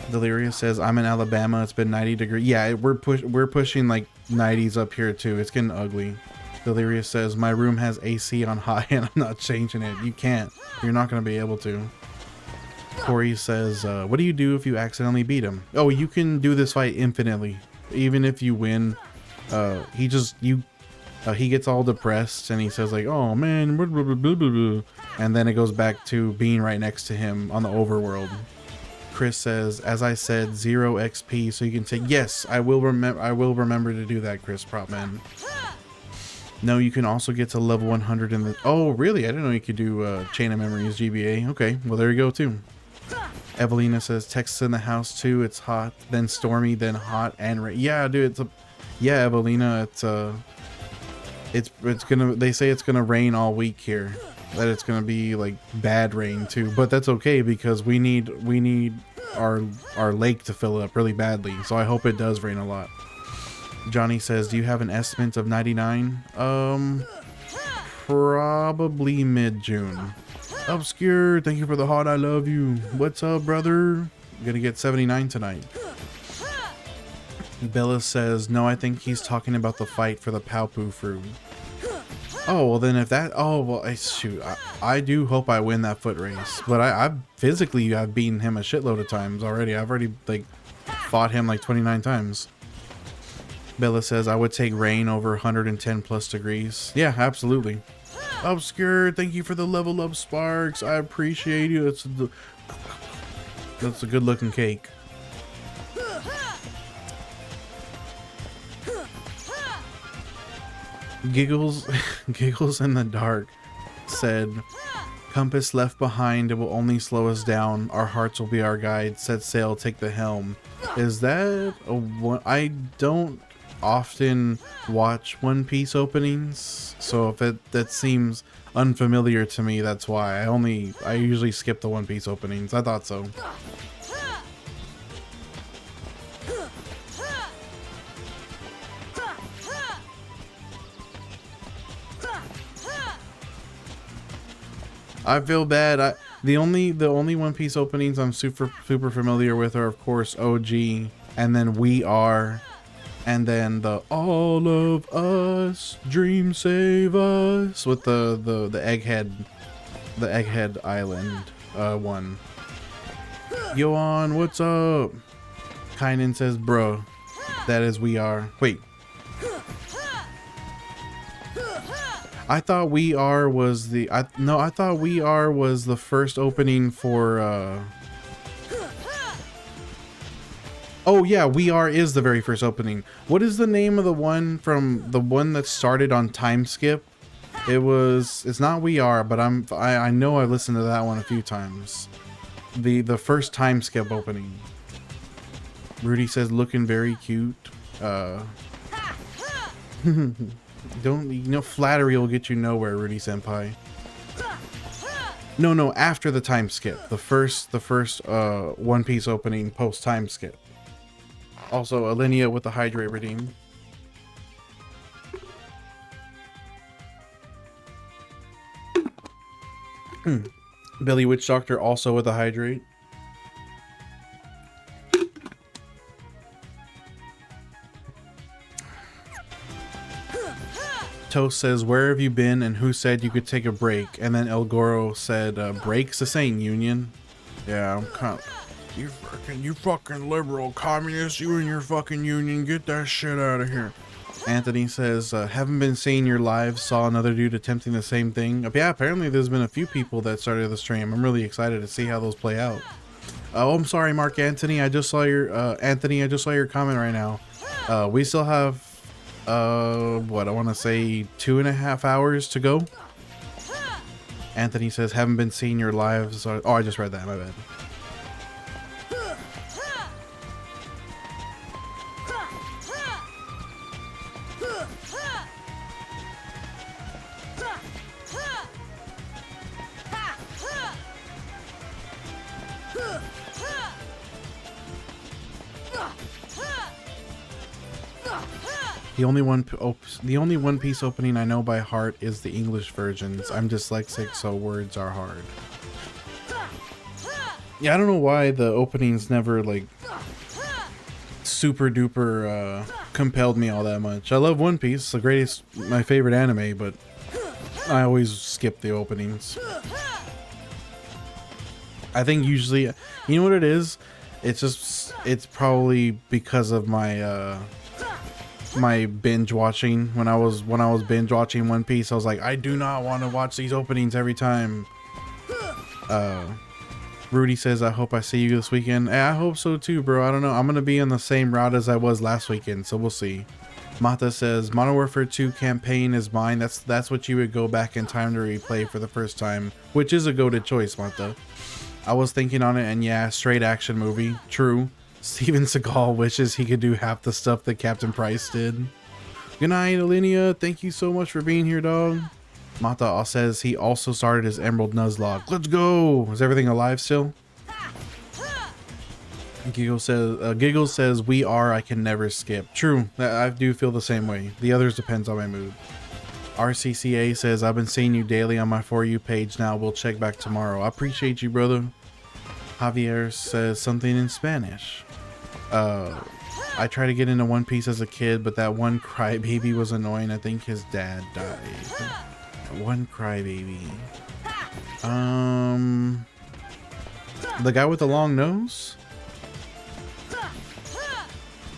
Delirious says, I'm in Alabama. It's been 90 degrees. Yeah, we're pushing like 90s up here too. It's getting ugly. Delirious says, my room has AC on high and I'm not changing it. You can't. You're not going to be able to. Corey says, what do you do if you accidentally beat him? Oh, you can do this fight infinitely. Even if you win, he gets all depressed and he says like, oh man, blah, blah, blah, blah, blah. And then it goes back to being right next to him on the overworld. Chris says, as I said, 0 XP, so you can take. Yes, I will remember to do that, Chris Propman. No, you can also get to level 100 in the. Oh, really? I didn't know you could do Chain of Memories GBA. Okay, well there you go too. Evelina says, Texas in the house too. It's hot, then stormy, then hot and rain. Yeah, dude. Yeah, Evelina. It's gonna. They say it's gonna rain all week here. That it's gonna be like bad rain too, but that's okay because we need our lake to fill up really badly. So I hope it does rain a lot. Johnny says, do you have an estimate of 99? Probably mid-June. Obscure, thank you for the heart, I love you. What's up, brother? I'm gonna get 79 tonight. Bella says, no, I think he's talking about the fight for the Paupu fruit. Oh, well then if that, oh, well, shoot, I do hope I win that foot race. But I've beaten him a shitload of times already. I've already, like, fought him like 29 times. Bella says, I would take rain over 110 plus degrees. Yeah, absolutely. Obscure, thank you for the level up sparks. I appreciate you. That's a good looking cake. Giggles in the dark said, compass left behind, it will only slow us down. Our hearts will be our guide. Set sail, take the helm. Is that a one? I don't often watch One Piece openings, so if that seems unfamiliar to me, that's why. I usually skip the One Piece openings. I thought so. I feel bad. The only One Piece openings I'm super familiar with are, of course, OG, and then We Are, and then the All of Us, Dream Save Us with the Egghead Island one. Yoan, what's up? Kainen says, bro, that is We Are. Wait. I thought We Are was I thought We Are was the first opening for oh yeah, We Are is the very first opening. What is the name of the one that started on Time Skip? It's not We Are, but I know I listened to that one a few times. The first Time Skip opening. Rudy says looking very cute. Flattery will get you nowhere, Rudy Senpai. No, after the time skip. The first One Piece opening post time skip. Also, Alinea with the hydrate redeem. Billy Witch Doctor also with the hydrate. Toast says, where have you been and who said you could take a break? And then El Goro said, breaks the saying union. Yeah, I'm kind of, you fucking liberal communist, you and your fucking union, get that shit out of here. Anthony says, haven't been seeing your live, saw another dude attempting the same thing. Yeah, apparently there's been a few people that started the stream. I'm really excited to see how those play out. Oh, I'm sorry, Mark Anthony. I just saw your, Anthony, I just saw your comment right now. We still have, what I want to say 2.5 hours to go. Anthony says, haven't been seeing your lives. Oh, I just read that, my bad. The only One Piece opening I know by heart is the English versions. I'm dyslexic, so words are hard. Yeah, I don't know why the openings never like super duper compelled me all that much. I love One Piece, it's the greatest, my favorite anime, but I always skip the openings. I think usually, you know what it is? It's probably because of my my binge watching. When I was binge watching One Piece, I was like, I do not want to watch these openings every time. Rudy says, I hope I see you this weekend. Hey, I hope so too, bro. I don't know, I'm gonna be on the same route as I was last weekend, so we'll see. Mata says, Modern Warfare 2 campaign is mine. That's what you would go back in time to replay for the first time, which is a goated choice, Mata. I was thinking on it, and yeah, straight action movie, true. Steven Seagal wishes he could do half the stuff that Captain Price did. Good night, Alinea. Thank you so much for being here, dog. Mata says he also started his Emerald Nuzlocke. Let's go! Is everything alive still? Giggles says, We Are, I can never skip. True, I do feel the same way. The others depends on my mood. RCCA says, I've been seeing you daily on my For You page now. We'll check back tomorrow. I appreciate you, brother. Javier says something in Spanish. I tried to get into One Piece as a kid, but that one crybaby was annoying. I think his dad died. One crybaby. The guy with the long nose?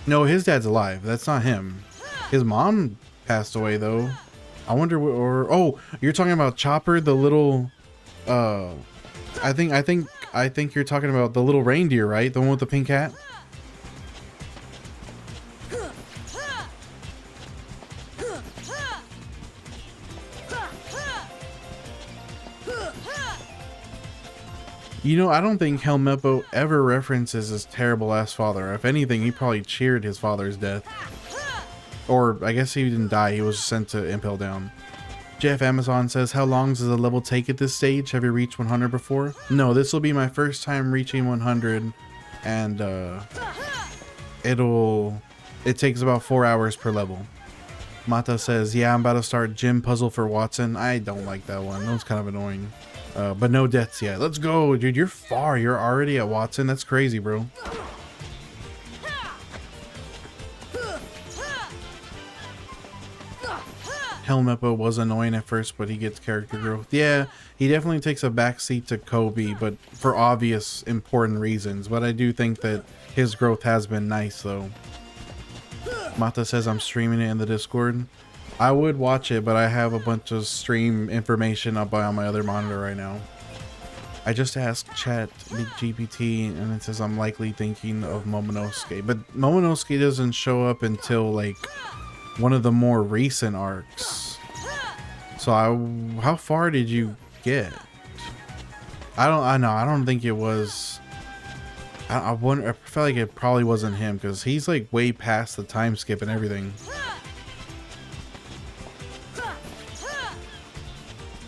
No, his dad's alive. That's not him. His mom passed away though. I wonder what, oh, you're talking about Chopper, the little, I think you're talking about the little reindeer, right? The one with the pink hat? You know, I don't think Helmeppo ever references his terrible ass father. If anything, he probably cheered his father's death. Or I guess he didn't die. He was sent to impel down. Jeff Amazon says, how long does the level take at this stage? Have you reached 100 before? No, this will be my first time reaching 100. And it takes about 4 hours per level. Mata says, yeah, I'm about to start gym puzzle for Watson. I don't like that one. That one's kind of annoying. But no deaths yet. Let's go, dude. You're far. You're already at Watson. That's crazy, bro. Helmeppo was annoying at first, but he gets character growth. Yeah, he definitely takes a backseat to Kobe, but for obvious important reasons. But I do think that his growth has been nice, though. Mata says I'm streaming it in the Discord. I would watch it, but I have a bunch of stream information up on my other monitor right now. I just asked Chat GPT, and it says I'm likely thinking of Momonosuke, but Momonosuke doesn't show up until like one of the more recent arcs. So how far did you get? I don't think it was. I wonder. I felt like it probably wasn't him because he's like way past the time skip and everything.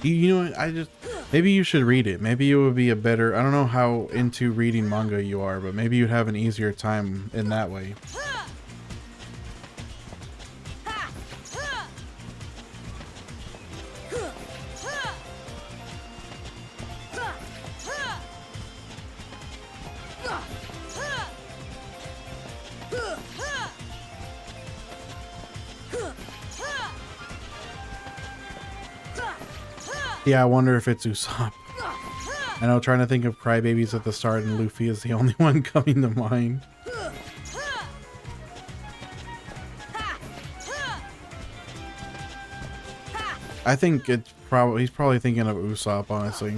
You know what? Maybe you should read it. Maybe it would be a better. I don't know how into reading manga you are, but maybe you'd have an easier time in that way. Yeah, I wonder if it's Usopp. I know, trying to think of crybabies at the start, and Luffy is the only one coming to mind. I think it's probably he's probably thinking of Usopp, honestly.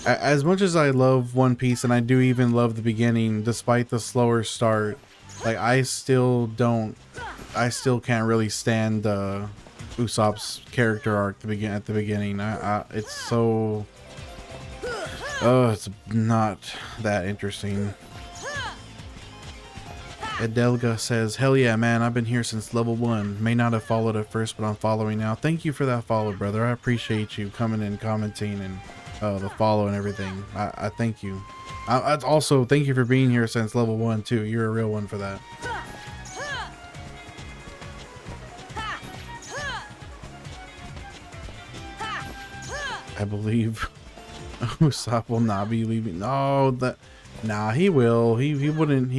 As much as I love One Piece, and I do even love the beginning, despite the slower start, like I still can't really stand Usopp's character arc at the beginning. It's so it's not that interesting. Adelga says, hell yeah, man, I've been here since level 1. May not have followed at first, but I'm following now. Thank you for that follow, brother. I appreciate you coming and commenting and the follow and everything. I thank you. I also thank you for being here since level 1 too. You're a real one for that. I believe Usopp will not be leaving. No, nah, he will. He wouldn't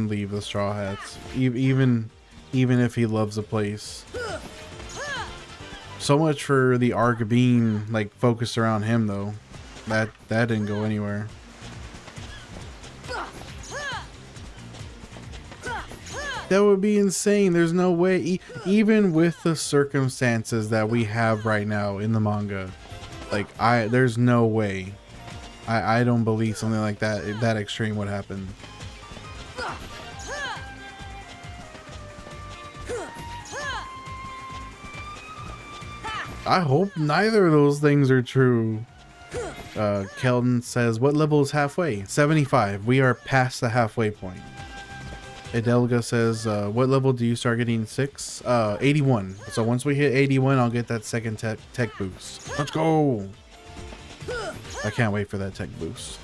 leave the Straw Hats, even if he loves the place. So much for the arc being like focused around him, though. That didn't go anywhere. That would be insane. There's no way, even with the circumstances that we have right now in the manga, like there's no way. I don't believe something like that extreme would happen. I hope neither of those things are true. Keldon says, what level is halfway? 75. We are past the halfway point. Adelga says, what level do you start getting 6? 81. So once we hit 81, I'll get that second tech boost. Let's go. I can't wait for that tech boost.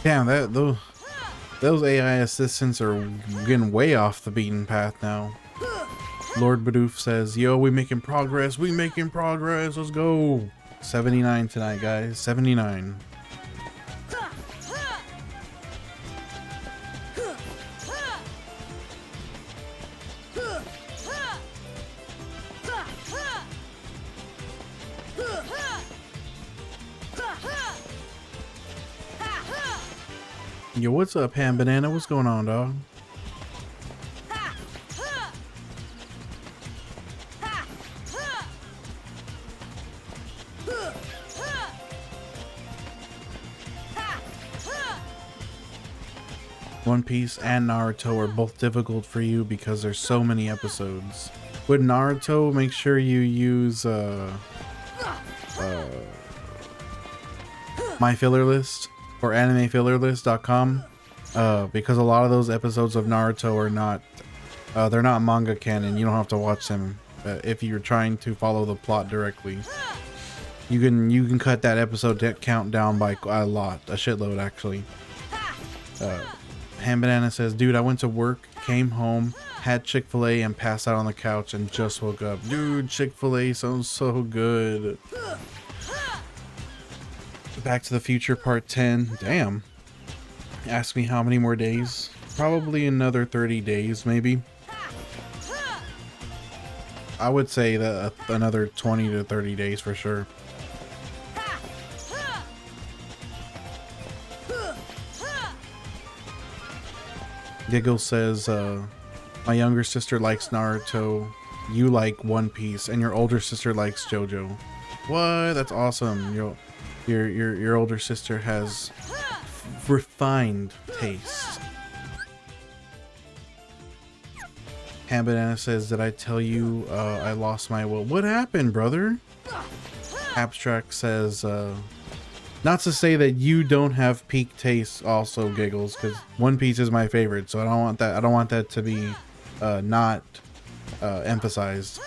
Damn, those AI assistants are getting way off the beaten path now. Lord Bidoof says, yo, we making progress. We making progress. Let's go. 79 tonight, guys. 79. Yo, what's up, Ham Banana? What's going on, dog? One Piece and Naruto are both difficult for you because there's so many episodes. With Naruto, make sure you use my filler list or animefillerlist.com because a lot of those episodes of Naruto are not they're not manga canon. You don't have to watch them if you're trying to follow the plot directly. You can cut that episode count down by a shitload actually. Ham Banana says, dude, I went to work, came home, had Chick-fil-A and passed out on the couch and just woke up. Dude, Chick-fil-A sounds so good. Back to the Future Part 10. Damn. Ask me how many more days. Probably another 30 days, maybe. I would say that another 20 to 30 days for sure. Giggle says, my younger sister likes Naruto, you like One Piece, and your older sister likes JoJo. What? That's awesome. Your older sister has refined taste. Ham Banana says, did I tell you I lost my will? What happened, brother? Abstract says, not to say that you don't have peak taste also, Giggles, because One Piece is my favorite, so I don't want that to be not emphasized.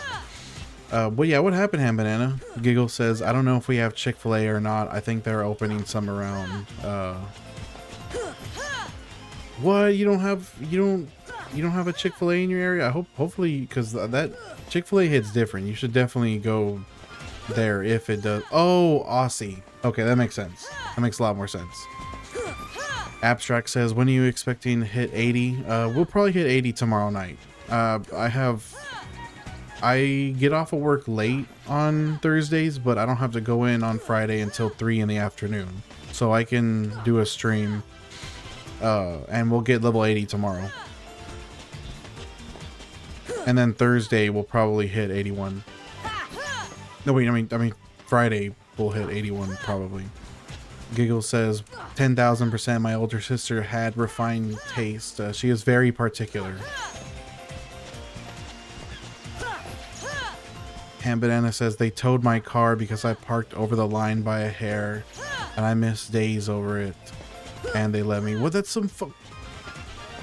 But yeah, what happened, Ham Banana? Giggle says, I don't know if we have Chick-fil-A or not. I think they're opening some around. What? You don't have a Chick-fil-A in your area? Hopefully, because that Chick-fil-A hits different. You should definitely go there if it does. Oh, Aussie. Okay, that makes sense. That makes a lot more sense. Abstract says, when are you expecting to hit 80? We'll probably hit 80 tomorrow night. I get off of work late on Thursdays, but I don't have to go in on Friday until 3 in the afternoon. So I can do a stream, and we'll get level 80 tomorrow. And then Thursday we'll probably hit 81. No, wait, I mean Friday we'll hit 81 probably. Giggle says, 10,000% my older sister had refined taste. She is very particular. Ham Banana says, they towed my car because I parked over the line by a hair and I missed days over it. And they let me. Well, that's some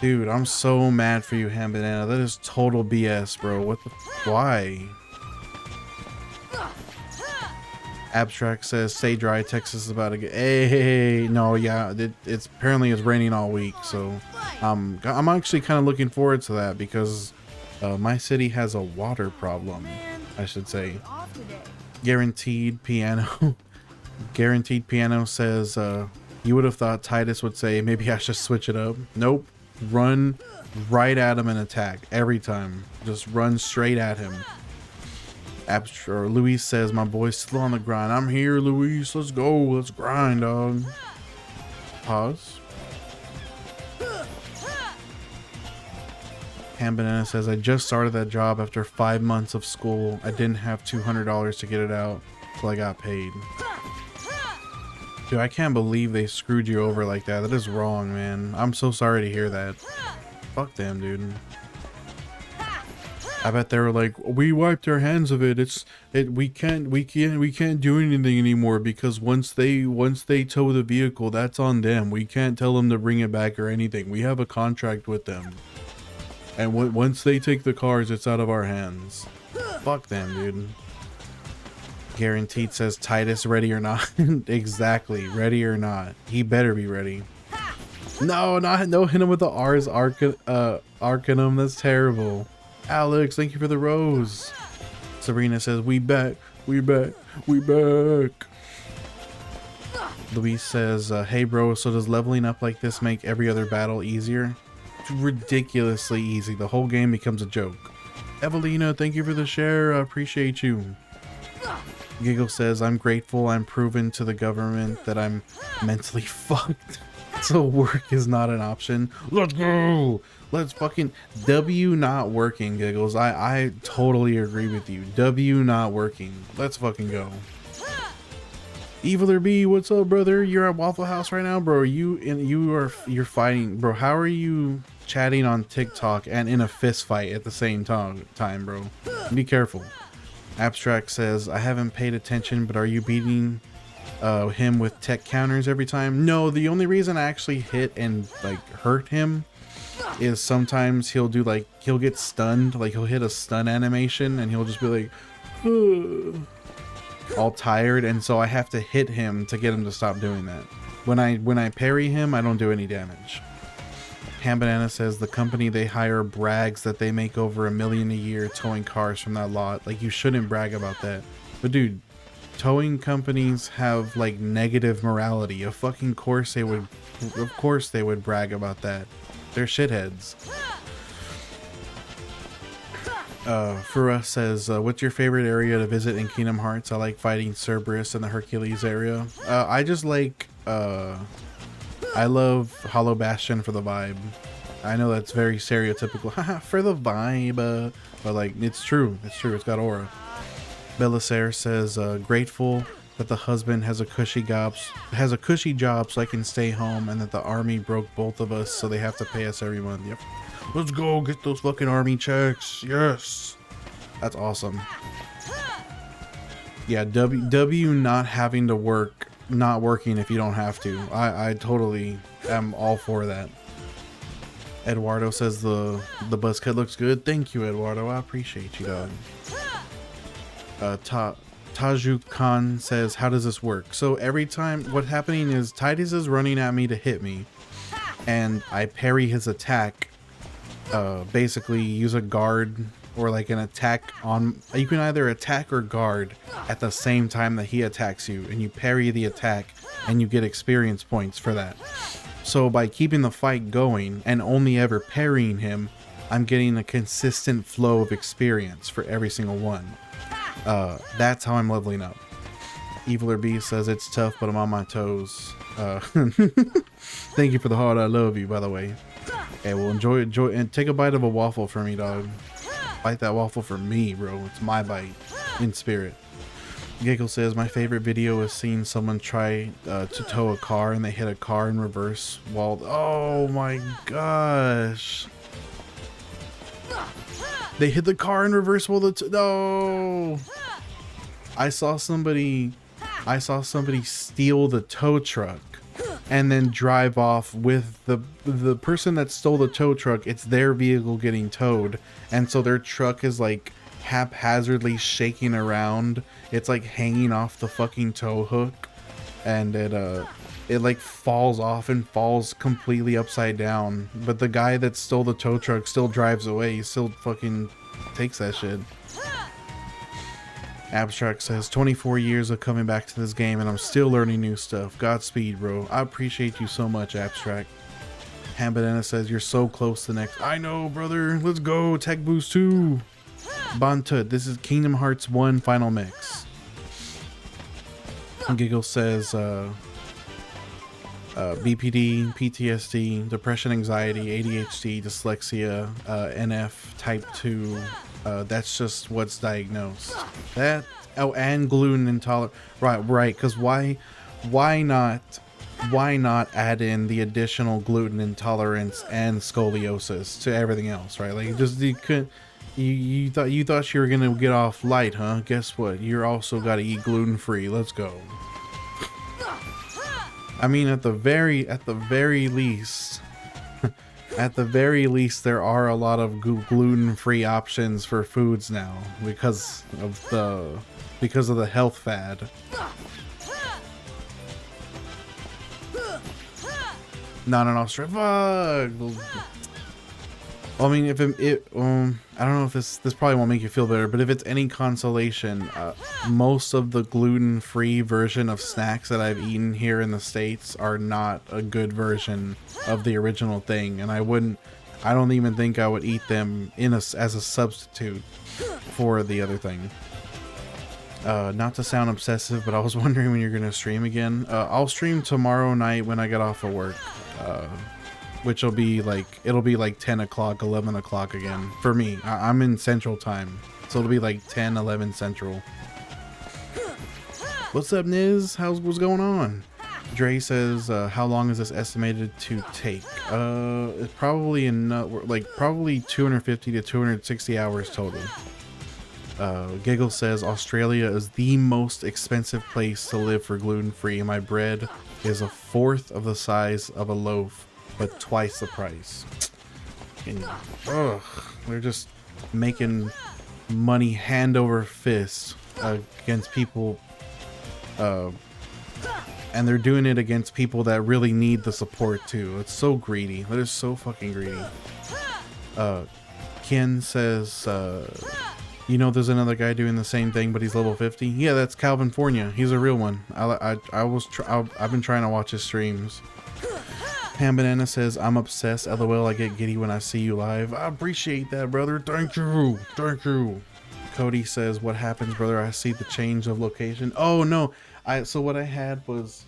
Dude, I'm so mad for you, Ham Banana. That is total BS, bro. What the... Why? Abstract says, stay dry, Texas is about to get... Hey, no, yeah, it's apparently it's raining all week, so I'm actually kind of looking forward to that because my city has a water problem, I should say. Guaranteed Piano. Guaranteed Piano says, you would have thought Titus would say, maybe I should switch it up. Nope. Run right at him and attack every time. Just run straight at him. Or Luis says, my boy's still on the grind. I'm here, Luis. Let's go. Let's grind, dog. Pause. Ham Banana says, I just started that job after 5 months of school. I didn't have $200 to get it out till I got paid. Dude, I can't believe they screwed you over like that. That is wrong, man. I'm so sorry to hear that. Fuck them, dude. I bet they were like, we wiped our hands of it. We can't do anything anymore because once they tow the vehicle, that's on them. We can't tell them to bring it back or anything. We have a contract with them. And once they take the cars, it's out of our hands. Fuck them, dude. Guaranteed says, Titus, ready or not? Exactly, ready or not. He better be ready. No, hit him with the R's Arcanum. That's terrible. Alex, thank you for the rose. Sabrina says, we back. Luis says, hey bro, so does leveling up like this make every other battle easier? It's ridiculously easy. The whole game becomes a joke. Evelina, thank you for the share. I appreciate you. Giggle says, I'm grateful I'm proven to the government that I'm mentally fucked. So work is not an option. Let's go. Let's fucking... W not working, Giggles. I totally agree with you. W not working. Let's fucking go. Eviler B, what's up, brother? You're at Waffle House right now, bro. You're fighting, bro. How are you chatting on TikTok and in a fist fight at the same time, bro? Be careful. Abstract says, I haven't paid attention, but are you beating him with tech counters every time? No, the only reason I actually hit and like hurt him is sometimes he'll get stunned, like he'll hit a stun animation and he'll just be like, ugh, all tired, and so I have to hit him to get him to stop doing that. When I parry him, I don't do any damage. Ham Banana says the company they hire brags that they make over $1 million a year towing cars from that lot. Like, you shouldn't brag about that. But dude, towing companies have like negative morality. Of course they would brag about that. They're shitheads. Fura says, what's your favorite area to visit in Kingdom Hearts? I like fighting Cerberus in the Hercules area. I just like, I love Hollow Bastion for the vibe. I know that's very stereotypical, haha, for the vibe, but like, it's true, it's got aura. Belisare says, grateful that the husband has a cushy job so I can stay home, and that the army broke both of us so they have to pay us every month. Yep. Let's go get those fucking army checks. Yes. That's awesome. Yeah, W not having to work, not working if you don't have to. I totally am all for that. Eduardo says the buzz cut looks good. Thank you, Eduardo. I appreciate you, dog. Taju Khan says, how does this work? So every time, what's happening is Titus is running at me to hit me, and I parry his attack. Basically use a guard or like an attack on, you can either attack or guard at the same time that he attacks you, and you parry the attack and you get experience points for that. So by keeping the fight going and only ever parrying him, I'm getting a consistent flow of experience for every single one. That's how I'm leveling up. Eviler B says it's tough, but I'm on my toes. Thank you for the heart. I love you, by the way. Okay, well, enjoy, and take a bite of a waffle for me, dog. Bite that waffle for me, bro. It's my bite, in spirit. Giggle says, my favorite video is seeing someone try to tow a car and they hit a car in reverse while... Oh my gosh. They hit the car in reverse while the... No! I saw somebody steal the tow truck and then drive off with the person that stole the tow truck. It's their vehicle getting towed, and so their truck is like haphazardly shaking around. It's like hanging off the fucking tow hook, and it like falls off and falls completely upside down. But the guy that stole the tow truck still drives away. He still fucking takes that shit. Abstract says, 24 years of coming back to this game and I'm still learning new stuff. Godspeed, bro. I appreciate you so much, Abstract. Hambadana says, you're so close to next. I know, brother. Let's go. Tech Boost 2. Bantut, this is Kingdom Hearts 1 Final Mix. Giggle says, BPD, PTSD, depression, anxiety, ADHD, dyslexia, NF, type 2. That's just what's diagnosed. That, oh, and gluten intolerant. Right, because why not add in the additional gluten intolerance and scoliosis to everything else, right? Like, you thought you were gonna get off light, huh? Guess what? You're also gotta eat gluten free. Let's go. I mean, at the very least, at the very least, there are a lot of gluten-free options for foods now because of the health fad. Not in Australia. Fuck. Well, I mean, if I don't know if this probably won't make you feel better, but if it's any consolation, most of the gluten-free version of snacks that I've eaten here in the States are not a good version of the original thing, and I don't even think I would eat them as a substitute for the other thing. Not to sound obsessive, but I was wondering when you're gonna stream again. I'll stream tomorrow night when I get off of work. Which will be like, it'll be like 10 o'clock, 11 o'clock again for me. I'm in Central Time, so it'll be like 10, 11 Central. What's up, Niz? What's going on? Dre says, how long is this estimated to take? It's probably probably 250 to 260 hours total. Giggle says, Australia is the most expensive place to live for gluten-free. My bread is a fourth of the size of a loaf, but twice the price. And, ugh, they're just making money hand over fist against people, and they're doing it against people that really need the support too. It's so greedy. They're so fucking greedy. Ken says, you know, there's another guy doing the same thing, but he's level 50. Yeah, that's Calvinfornia. He's a real one. I've been trying to watch his streams. Ham Banana says, I'm obsessed. LOL, I get giddy when I see you live. I appreciate that, brother. Thank you. Thank you. Cody says, what happens, brother? I see the change of location. Oh, no. So what I had was,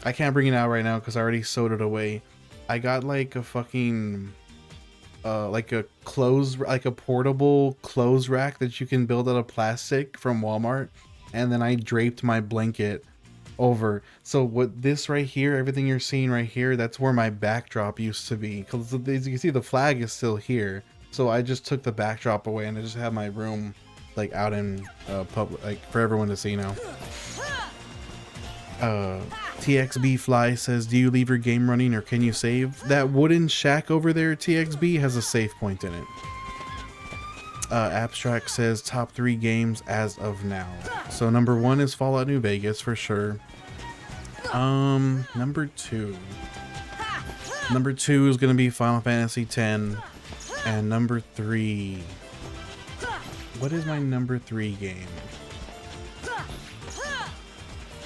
I can't bring it out right now because I already sewed it away. I got like a fucking, like a portable clothes rack that you can build out of plastic from Walmart. And then I draped my blanket over. So what this right here, everything you're seeing right here, that's where my backdrop used to be. Because as you can see, the flag is still here. So I just took the backdrop away and I just have my room like out in public, like for everyone to see now. TXB Fly says, do you leave your game running or can you save? That wooden shack over there, TXB, has a save point in it. Abstract says top 3 games as of now. So number 1 is Fallout New Vegas for sure. Number 2 is gonna be Final Fantasy X, and number 3. What is my number 3 game?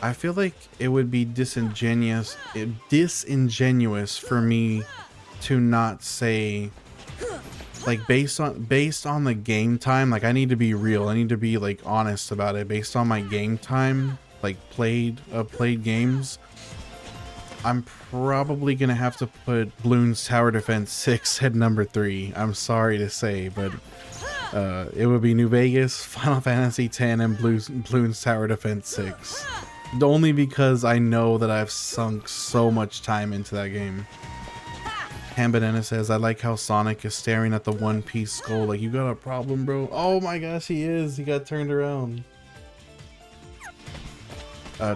I feel like it would be disingenuous for me to not say, like, based on the game time. Like, I need to be real. I need to be like honest about it. Based on my game time, like played games, I'm probably gonna have to put Bloons Tower Defense 6 at number 3. I'm sorry to say, but it would be New Vegas, Final Fantasy X, and Bloons Tower Defense 6. Only because I know that I've sunk so much time into that game. Ham Banana says, I like how Sonic is staring at the One Piece skull like, you got a problem, bro? Oh my gosh, he is. He got turned around.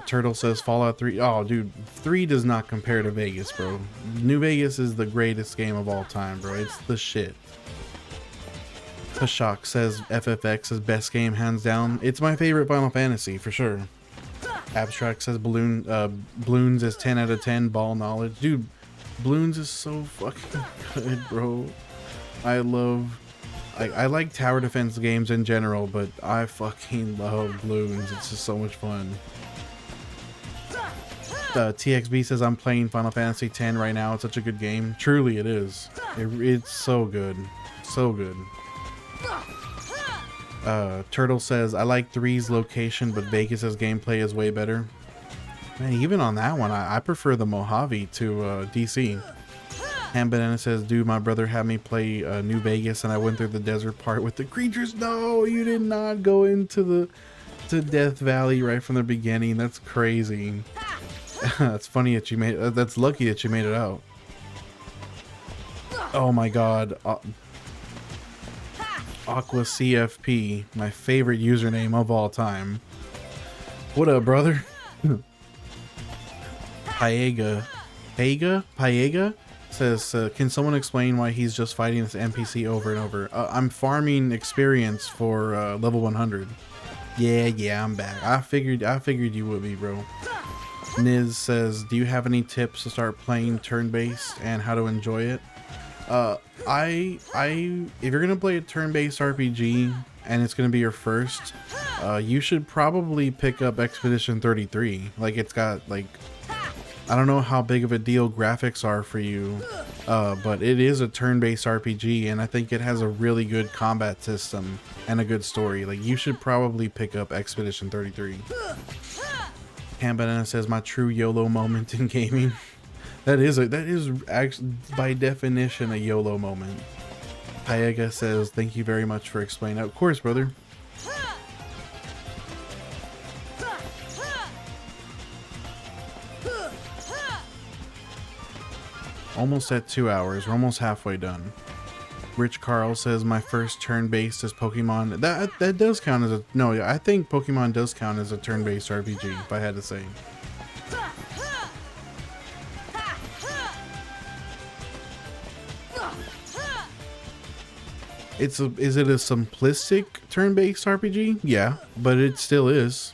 Turtle says Fallout 3. Oh, dude, 3 does not compare to Vegas, bro. New Vegas is the greatest game of all time, bro. It's the shit. Pashak says FFX is best game, hands down. It's my favorite Final Fantasy, for sure. Abstract says Bloons is 10 out of 10, ball knowledge. Dude, Bloons is so fucking good, bro. I like tower defense games in general, but I fucking love Bloons. It's just so much fun. TXB says, I'm playing Final Fantasy X right now. It's such a good game. Truly it is. It's so good. So good. Turtle says, I like 3's location, but Vegas's gameplay is way better. Man, even on that one, I prefer the Mojave to DC. Ham Banana says, dude, my brother had me play New Vegas and I went through the desert part with the creatures. No, you did not go into Death Valley right from the beginning. That's crazy. That's funny that you made that's lucky that you made it out. Oh my god. Aqua CFP, my favorite username of all time. What up, brother? Paega says, can someone explain why he's just fighting this NPC over and over? I'm farming experience for level 100. Yeah, I'm back. I figured you would be, bro. Niz says, do you have any tips to start playing turn-based and how to enjoy it? If you're gonna play a turn-based RPG and it's gonna be your first, you should probably pick up Expedition 33. Like, it's got, like, I don't know how big of a deal graphics are for you, but it is a turn-based RPG, and I think it has a really good combat system and a good story. Like, you should probably pick up Expedition 33. Ham Banana says, my true YOLO moment in gaming. That is actually by definition a YOLO moment. Paega says, thank you very much for explaining. Of course, brother. Almost at 2 hours. We're almost halfway done. Rich Carl says my first turn-based is Pokemon. That does count as a... No, I think Pokemon does count as a turn-based RPG, if I had to say. Is it a simplistic turn-based RPG? Yeah, but it still is.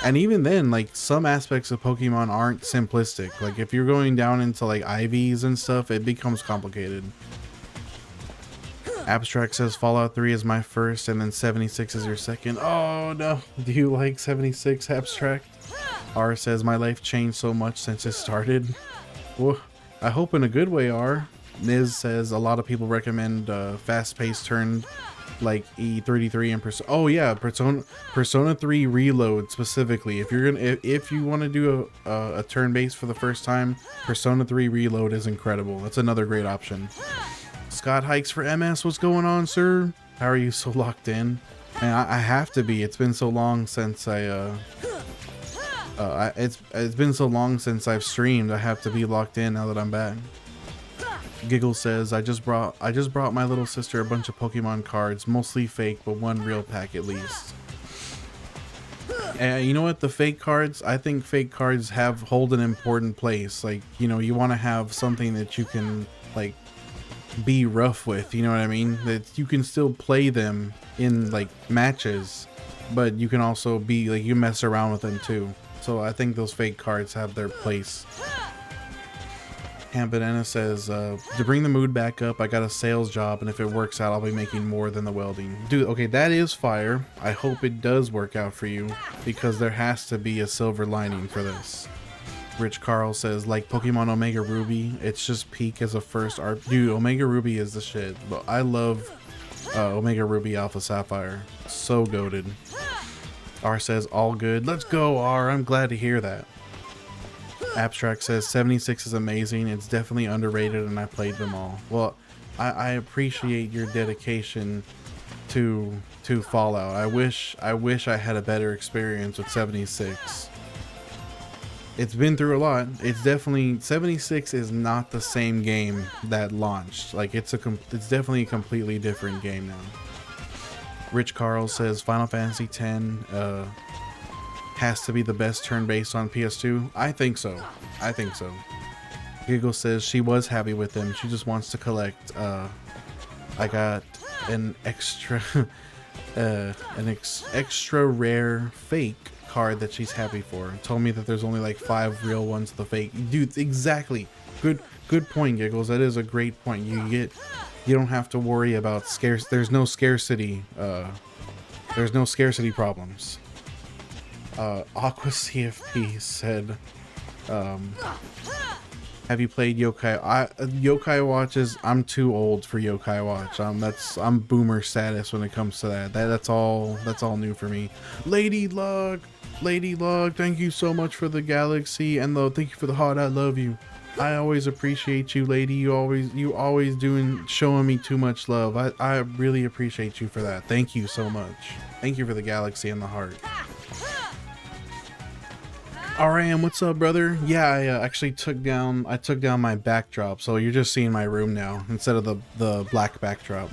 And even then, like, some aspects of Pokemon aren't simplistic. Like, if you're going down into, like, IVs and stuff, it becomes complicated. Abstract says Fallout 3 is my first, and then 76 is your second. Oh, no. Do you like 76, Abstract? R says, my life changed so much since it started. Well, I hope in a good way, R. Niz says, a lot of people recommend fast-paced turned like E33 and Persona 3 Reload specifically. If you're gonna if you want to do a turn based for the first time, Persona 3 Reload is incredible. That's another great option. Scott Hikes for MS, what's going on, sir? How are you so locked in? And I have to be. It's been so long since it's been so long since I've streamed. I have to be locked in now that I'm back. Giggle says, I just brought my little sister a bunch of Pokemon cards, mostly fake, but one real pack at least. And you know what? The fake cards, I think fake cards hold an important place. Like, you know, you want to have something that you can, like, be rough with, you know what I mean? That you can still play them in, like, matches, but you can also be, like, you mess around with them too. So I think those fake cards have their place. Ham Banana says, to bring the mood back up, I got a sales job, and if it works out, I'll be making more than the welding. Dude, okay, that is fire. I hope it does work out for you, because there has to be a silver lining for this. Rich Carl says, like Pokemon Omega Ruby, it's just peak as a first art. Dude, Omega Ruby is the shit. But I love Omega Ruby Alpha Sapphire. So goated. R says, all good. Let's go, R. I'm glad to hear that. Abstract says 76 is amazing. It's definitely underrated, and I played them all. Well, I appreciate your dedication to Fallout. I wish I had a better experience with 76. It's been through a lot. It's definitely 76 is not the same game that launched. Like it's definitely a completely different game now. Rich Carl says Final Fantasy X has to be the best turn-based on PS2. I think so. I think so. Giggle says she was happy with them. She just wants to collect. I got an extra, extra rare fake card that she's happy for. Told me that there's only like 5 real ones of the fake. Dude, exactly. Good point, Giggles. That is a great point. You don't have to worry about there's no scarcity. There's no scarcity problems. Aqua CFP said, have you played Yokai? Yokai Watches, I'm too old for Yokai Watch. I'm boomer status when it comes to that. That's all new for me. Lady Luck, thank you so much for the galaxy, and thank you for the heart. I love you. I always appreciate you, lady. You always showing me too much love. I really appreciate you for that. Thank you so much. Thank you for the galaxy and the heart. RM, what's up, brother? Yeah, I actually took down my backdrop, so you're just seeing my room now instead of the black backdrop.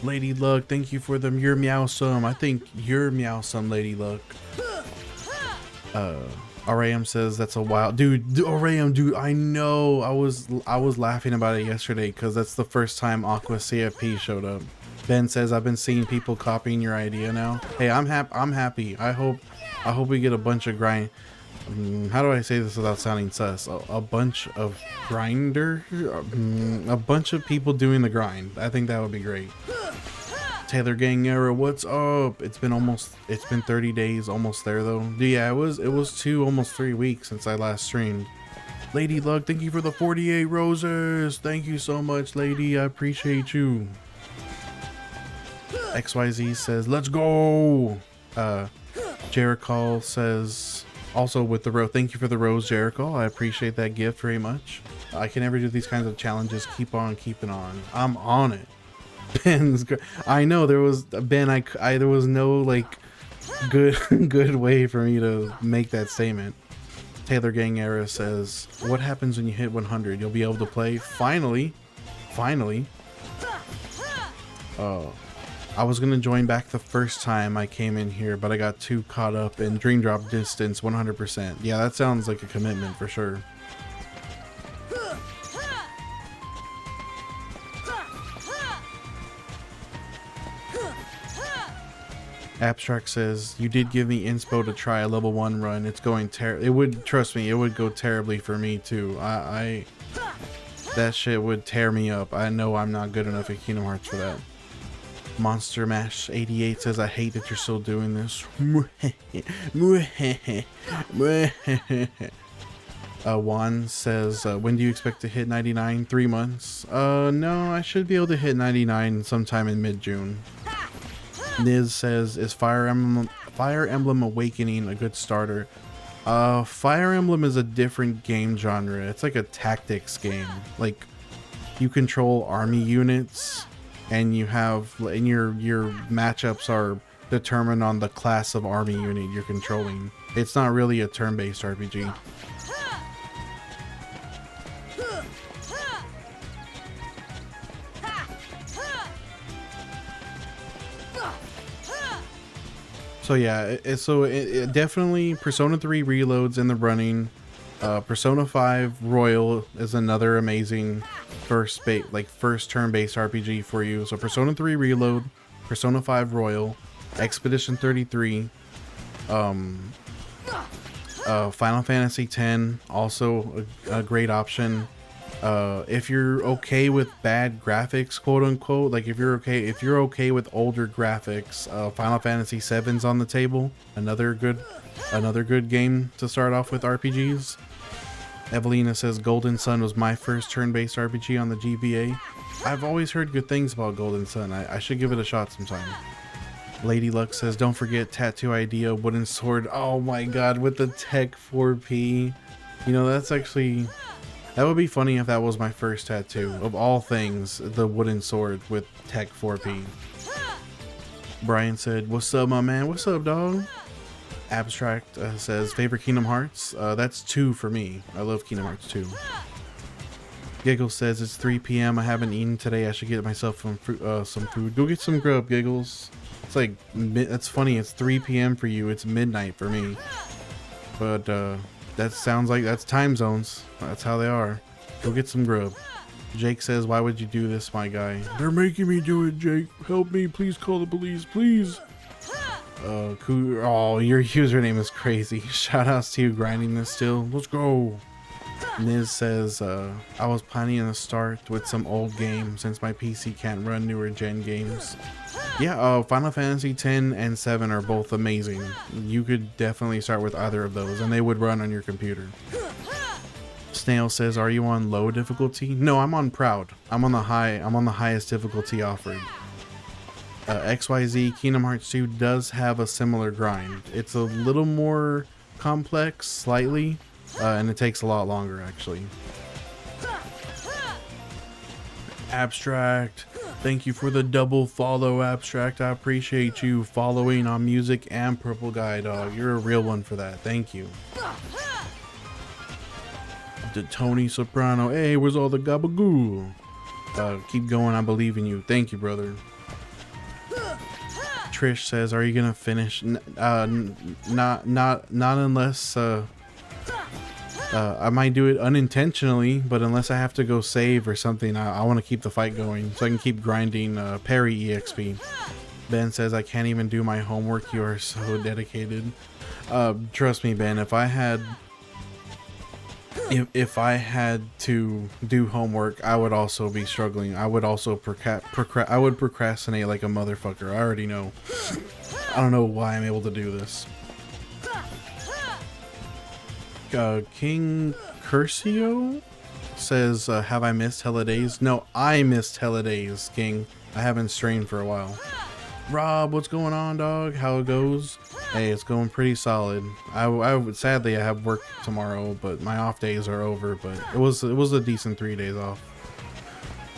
Lady Luck, thank you for them. You're Meowsome. I think you're Meowsome, Lady Luck. RAM says that's a wild dude. RAM, dude, I know. I was laughing about it yesterday because that's the first time Aqua CFP showed up. Ben says I've been seeing people copying your idea now. Hey, I'm happy. I hope we get a bunch of grind. How do I say this without sounding sus? A bunch of a bunch of people doing the grind. I think that would be great. Taylor Gang Era, what's up? It's been 30 days, almost there though. Yeah, it was almost 3 weeks since I last streamed. Lady Luck, thank you for the 48 roses. Thank you so much, lady. I appreciate you. XYZ says, let's go. Jericho says, also with the rose, thank you for the rose, Jericho. I appreciate that gift very much. I can never do these kinds of challenges. Keep on keeping on. I'm on it. Ben's, I know there was Ben. There was no like good way for me to make that statement. Taylor Gang Era says, what happens when you hit 100? You'll be able to play? Finally. Finally. I was gonna join back the first time I came in here, but I got too caught up in Dream Drop Distance 100%. Yeah, that sounds like a commitment for sure. Abstract says, you did give me inspo to try a level 1 run. It's going it would, trust me, it would go terribly for me too. That shit would tear me up. I know I'm not good enough at Kingdom Hearts for that. Monster Mash 88 says, I hate that you're still doing this. Juan says, when do you expect to hit 99? 3 months? No, I should be able to hit 99 sometime in mid-June. Niz says, is Fire Emblem Awakening a good starter? Fire Emblem is a different game genre. It's like a tactics game. Like, you control army units, and you have, and your matchups are determined on the class of army unit you're controlling. It's not really a turn-based RPG. So yeah, it definitely Persona 3 Reload's in the running. Persona 5 Royal is another amazing first turn-based RPG for you. So Persona 3 Reload, Persona 5 Royal, Expedition 33, Final Fantasy X, also a great option. If you're okay with bad graphics, quote unquote, like if you're okay with older graphics, Final Fantasy VII's on the table. Another good game to start off with RPGs. Evelina says, Golden Sun was my first turn-based RPG on the GBA. I've always heard good things about Golden Sun. I should give it a shot sometime. Lady Luck says, don't forget Tattoo Idea, Wooden Sword. Oh my god, with the Tech 4P. You know, that's actually... That would be funny if that was my first tattoo. Of all things, the wooden sword with Tech 4P. Brian said, what's up, my man? What's up, dog? Abstract says, favorite Kingdom Hearts? That's 2 for me. I love Kingdom Hearts 2. Giggles says, it's 3 p.m. I haven't eaten today. I should get myself some food. Go get some grub, Giggles. It's like, that's funny. It's 3 p.m. for you. It's midnight for me. But, that sounds like that's time zones. That's how they are. Go get some grub. Jake says, why would you do this, my guy? They're making me do it, Jake. Help me. Please call the police, please. Oh, your username is crazy. Shout outs to you grinding this still. Let's go. Niz says, I was planning to start with some old games since my PC can't run newer gen games. Yeah, Final Fantasy X and 7 are both amazing. You could definitely start with either of those and they would run on your computer. Snail says, are you on low difficulty? No, I'm on proud. I'm on the highest difficulty offered. XYZ Kingdom Hearts 2 does have a similar grind. It's a little more complex, slightly, and it takes a lot longer actually. Abstract, thank you for the double follow, Abstract. I appreciate you following on music and Purple Guy, dog. You're a real one for that. Thank you. To Tony Soprano, hey, where's all the gabagoo? Keep going, I believe in you. Thank you, brother. Trish says, are you gonna finish? Not unless I might do it unintentionally, but unless I have to go save or something, I want to keep the fight going so I can keep grinding Parry EXP. Ben says, I can't even do my homework. You are so dedicated. Trust me, Ben, if I had to do homework, I would also be struggling. I would also procrastinate like a motherfucker. I already know. I don't know why I'm able to do this. King Curcio says, have I missed Holidays? No, I missed Holidays, King. I haven't strained for a while. Rob, what's going on, dog? How it goes? Hey, it's going pretty solid. Sadly I have work tomorrow, but my off days are over, but it was a decent 3 days off.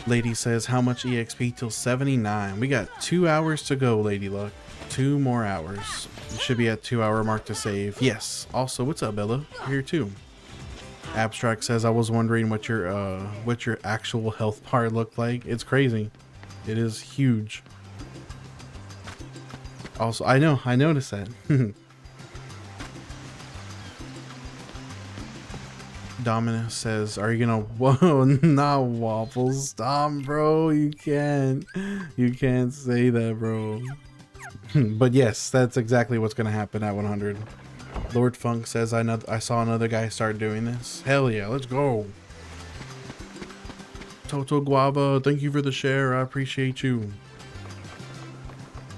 Lady says, how much EXP till 79? We got 2 hours to go, Lady Luck. 2 more hours. You should be at 2-hour mark to save. Yes. Also, what's up, Bella? You're here too. Abstract says, I was wondering what your actual health bar looked like. It's crazy. It is huge. Also, I noticed that. Dominus says, are you gonna, whoa, not waffles. Stop, bro. You can't say that, bro. But yes, that's exactly what's gonna happen at 100. Lord Funk says, I saw another guy start doing this. Hell yeah, let's go. Toto Guava, thank you for the share. I appreciate you.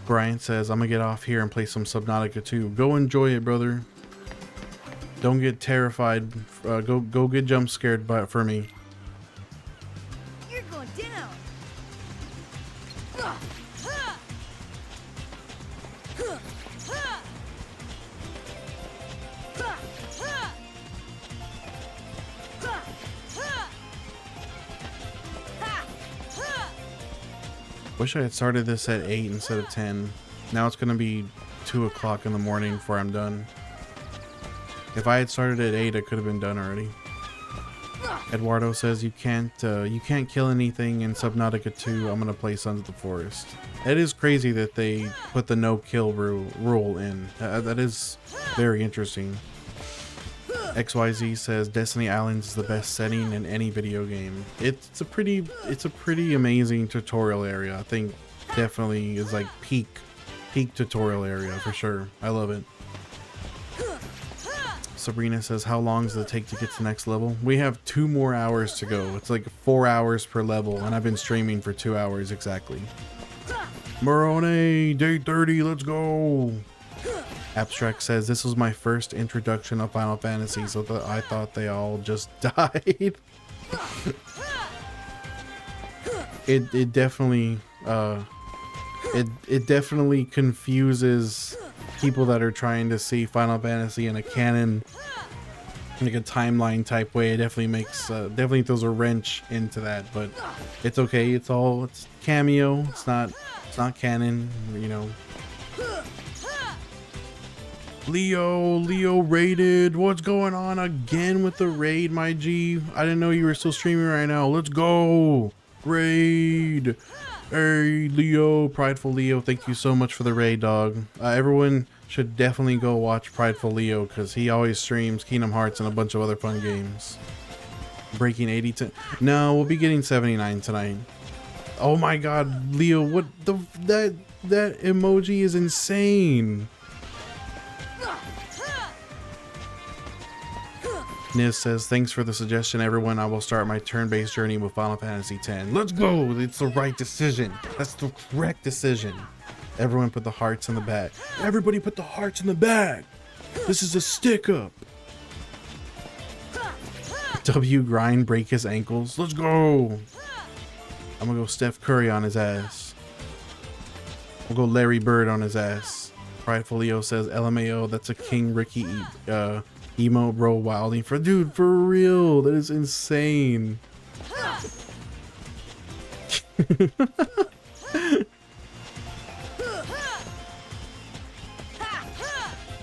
Brian says, I'm gonna get off here and play some Subnautica 2. Go enjoy it, brother. Don't get terrified. Go get jump scared for me. You're going down. Wish I had started this at 8 instead of 10. Now it's gonna be 2 o'clock in the morning before I'm done. If I had started at 8, I could have been done already. Eduardo says, you can't kill anything in Subnautica 2. I'm gonna play Sons of the Forest. It is crazy that they put the no kill rule in. That is very interesting. XYZ says Destiny Islands is the best setting in any video game. It's a pretty amazing tutorial area. I think definitely is like peak tutorial area for sure. I love it. Sabrina says, how long does it take to get to the next level? We have 2 more hours to go. It's like 4 hours per level, and I've been streaming for 2 hours exactly. Moroni, day 30, let's go. Abstract says, this was my first introduction of Final Fantasy, so I thought they all just died. It definitely it definitely confuses people that are trying to see Final Fantasy in a canon, like a timeline type way. It definitely makes definitely throws a wrench into that, but it's okay. It's cameo. It's not canon, you know. Leo raided. What's going on again with the raid, my G? I didn't know you were still streaming right now. Let's go. Raid. Hey, Leo. Prideful Leo. Thank you so much for the raid, dog. Everyone should definitely go watch Prideful Leo because he always streams Kingdom Hearts and a bunch of other fun games. Breaking 80 to... No, we'll be getting 79 tonight. Oh my god, Leo. What the... That emoji is insane. Niz says, thanks for the suggestion, everyone. I will start my turn-based journey with Final Fantasy X. Let's go! It's the right decision. That's the correct decision. Everyone put the hearts in the bag. Everybody put the hearts in the bag. This is a stick-up. W grind, break his ankles. Let's go! I'm gonna go Steph Curry on his ass. We'll go Larry Bird on his ass. Prideful Leo says, LMAO, that's a King Ricky emo bro wilding for dude, for real. That is insane.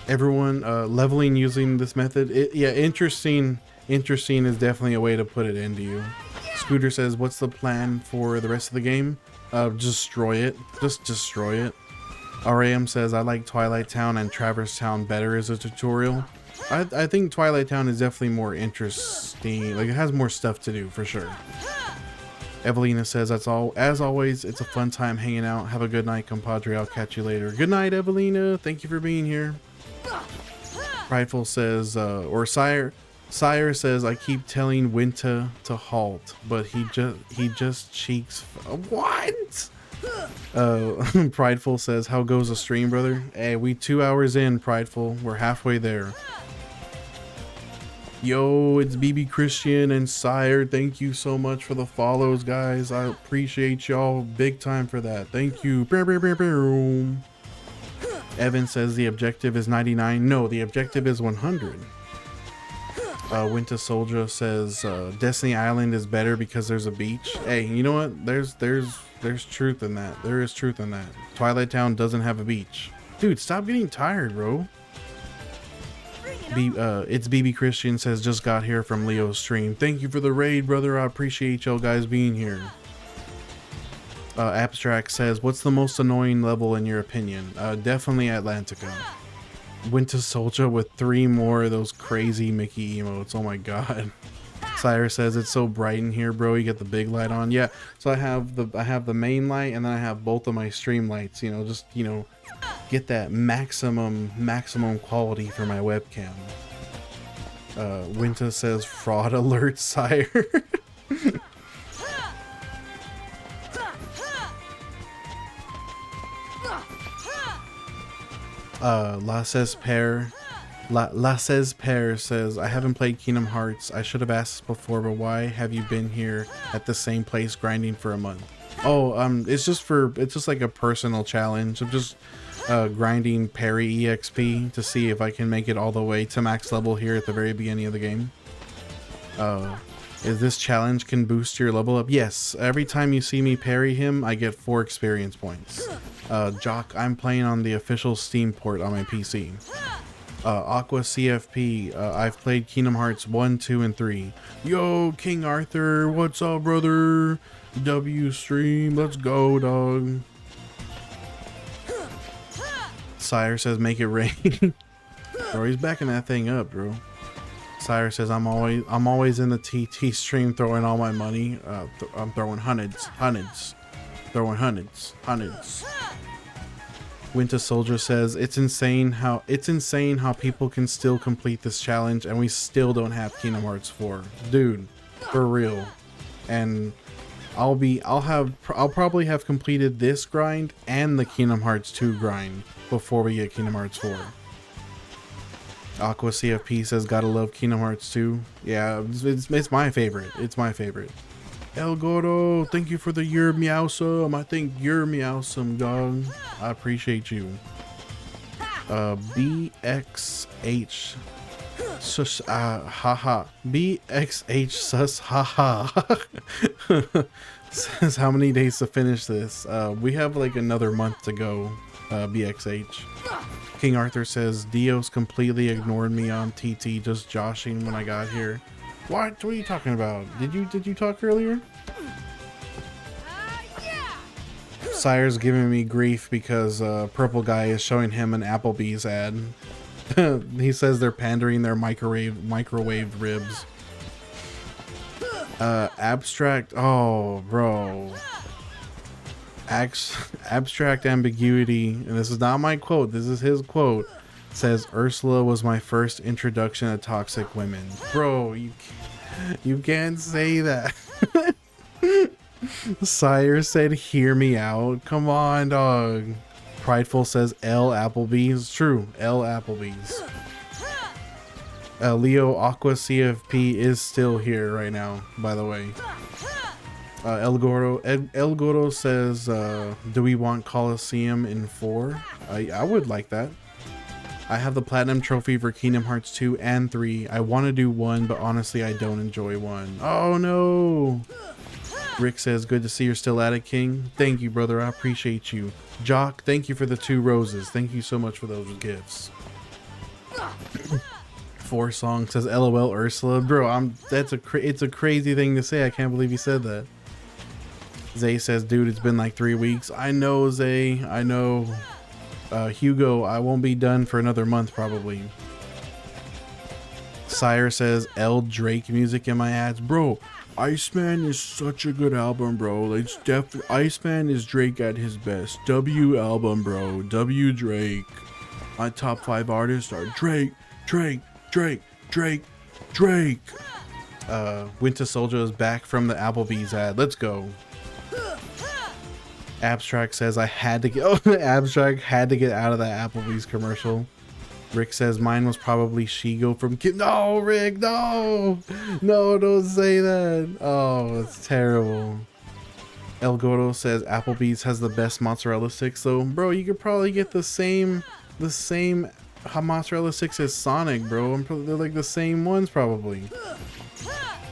Everyone leveling using this method. Yeah, interesting is definitely a way to put it into you. Scooter says, what's the plan for the rest of the game? Destroy it. Just destroy it. RAM says, I like Twilight Town and Traverse Town better as a tutorial. I think Twilight Town is definitely more interesting. Like, it has more stuff to do for sure. Evelina says, that's all. As always, it's a fun time hanging out. Have a good night, compadre. I'll catch you later. Good night, Evelina. Thank you for being here. Prideful says, or Sire says, I keep telling Winta to halt, but he just cheeks. What? Prideful says, how goes the stream, brother? Hey, we 2 hours in, Prideful. We're halfway there. Yo, it's BB Christian and Sire. Thank you so much for the follows, guys. I appreciate y'all big time for that. Thank you. Evan says the objective is 99. No, the objective is 100. Winter Soldier says Destiny Island is better because there's a beach. Hey, you know what? There's truth in that. There is truth in that. Twilight Town doesn't have a beach. Dude, stop getting tired, bro. Bring it on. It's BB Christian says, just got here from Leo's stream. Thank you for the raid, brother. I appreciate y'all guys being here. Abstract says, what's the most annoying level in your opinion? Definitely Atlantica. Winter Soldier with 3 more of those crazy Mickey emotes. Oh my god. Sire says, it's so bright in here, bro. You get the big light on. Yeah, so I have the main light, and then I have both of my stream lights, you know, just, you know, get that maximum quality for my webcam. Winter says, fraud alert, Sire. La Says Pear says, I haven't played Kingdom Hearts. I should have asked this before, but why have you been here at the same place grinding for a month? Oh, it's just like a personal challenge. I'm just grinding parry EXP to see if I can make it all the way to max level here at the very beginning of the game. Is this challenge can boost your level up? Yes, every time you see me parry him, I get 4 experience points. Jock, I'm playing on the official Steam port on my PC. Aqua CFP, I've played Kingdom Hearts 1, 2, and 3. Yo, King Arthur, what's up, brother? W stream, let's go, dog. Sire says, make it rain. Bro, he's backing that thing up, bro. Sire says, I'm always in the TT stream throwing all my money. I'm throwing hundreds. Throwing hundreds. Winter Soldier says, it's insane how people can still complete this challenge and we still don't have Kingdom Hearts 4. Dude, for real. And I'll probably have completed this grind and the Kingdom Hearts 2 grind before we get Kingdom Hearts 4. Aqua CFP says, gotta love Kingdom Hearts 2. Yeah, it's my favorite. It's my favorite. El Gordo, thank you for the you're meowsome. I think you're meowsome, dog. I appreciate you. BXH sus haha. BXH sus haha. Says how many days to finish this? We have like another month to go. BXH. King Arthur says, Dios completely ignored me on TT, just joshing when I got here. What are you talking about? Did you talk earlier? Yeah. Sire's giving me grief because Purple Guy is showing him an Applebee's ad. He says they're pandering their microwave ribs. Abstract, oh bro. Abstract ambiguity, and this is not my quote, this is his quote, says Ursula was my first introduction to toxic women. Bro, you can't say that. Sire said hear me out. Come on, dog. Prideful says L Applebee's. True, L Applebee's. Leo Aqua CFP is still here right now, by the way. El Gordo says, do we want Coliseum in 4? I would like that. I have the platinum trophy for Kingdom Hearts 2 and 3. I want to do 1, but honestly I don't enjoy 1. Oh no! Rick says, good to see you're still at it, King. Thank you, brother. I appreciate you. Jock, thank you for the 2 roses. Thank you so much for those gifts. 4 Song says, LOL Ursula. Bro, it's a crazy thing to say. I can't believe you said that. Zay says, dude, it's been like 3 weeks. I know, Zay. I know. Hugo, I won't be done for another month probably. Sire says, L Drake music in my ads. Bro, Iceman is such a good album, bro. It's definitely Iceman is Drake at his best. W album, bro. W Drake. My top 5 artists are Drake. Winter Soldier is back from the Applebee's ad. Let's go. Abstract says I had to get Abstract had to get out of that Applebee's commercial. Rick says mine was probably Shigo from No, Rick, no, don't say that. Oh, it's terrible. El Gordo says Applebee's has the best mozzarella sticks. So, bro, you could probably get the same mozzarella sticks as Sonic, bro. They're like the same ones probably.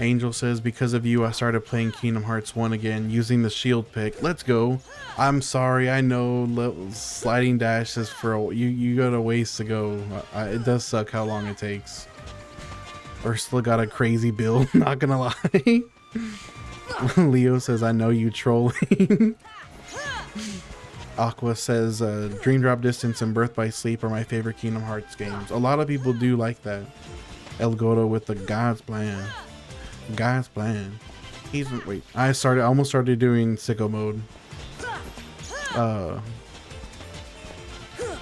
Angel says, because of you, I started playing Kingdom Hearts 1 again, using the shield pick. Let's go. I'm sorry, I know sliding dash is for you got a ways to go. It does suck how long it takes. Ursula got a crazy build, not gonna lie. Leo says, I know you trolling. Aqua says, Dream Drop Distance and Birth by Sleep are my favorite Kingdom Hearts games. A lot of people do like that. El Gordo with the God's Plan. God's Plan. Wait, I almost started doing sicko mode.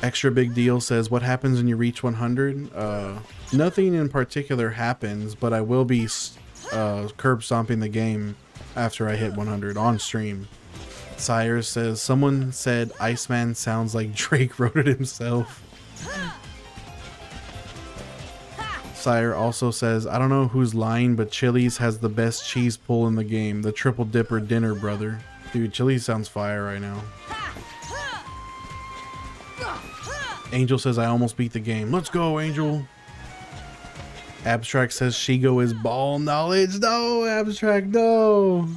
Extra Big Deal says, what happens when you reach 100? Nothing in particular happens, but I will be curb stomping the game after I hit 100 on stream. Sire says, someone said Iceman sounds like Drake wrote it himself. Sire also says, I don't know who's lying, but Chili's has the best cheese pull in the game. The Triple Dipper Dinner, brother. Dude, Chili's sounds fire right now. Angel says, I almost beat the game. Let's go, Angel. Abstract says, Shigo is ball knowledge. No, Abstract, no.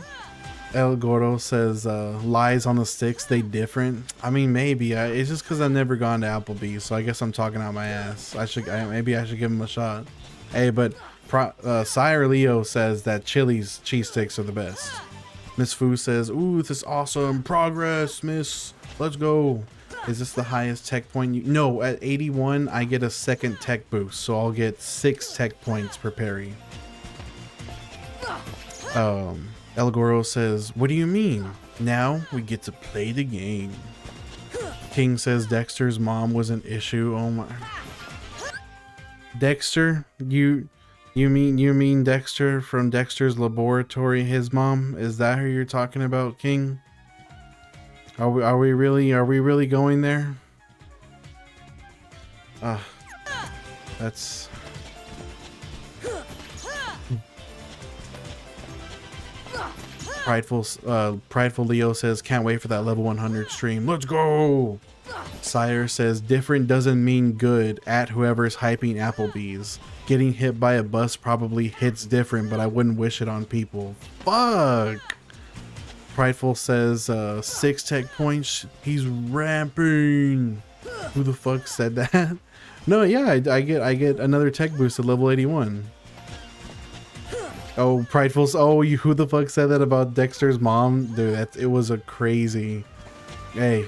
El Gordo says, lies on the sticks, they different. I mean, maybe. It's just because I've never gone to Applebee's, so I guess I'm talking out my ass. Maybe I should give him a shot. Hey, but Sire Leo says that Chili's cheese sticks are the best. Miss Fu says, ooh, this is awesome. Progress, miss. Let's go. Is this the highest tech point? No, at 81, I get a second tech boost, so I'll get 6 tech points per parry. El Goro says, what do you mean? Now we get to play the game. King says Dexter's mom was an issue. Oh my. Dexter? You mean Dexter from Dexter's Laboratory, his mom? Is that who you're talking about, King? Are we really going there? That's Prideful Leo says, can't wait for that level 100 stream. Let's go. Sire says, different doesn't mean good at whoever's hyping Applebee's. Getting hit by a bus probably hits different, but I wouldn't wish it on people. Fuck. Prideful says, 6 tech points. He's ramping. Who the fuck said that? No, yeah, I get another tech boost at level 81. Oh, Prideful's. Oh, who the fuck said that about Dexter's mom? Dude, it was a crazy. Hey.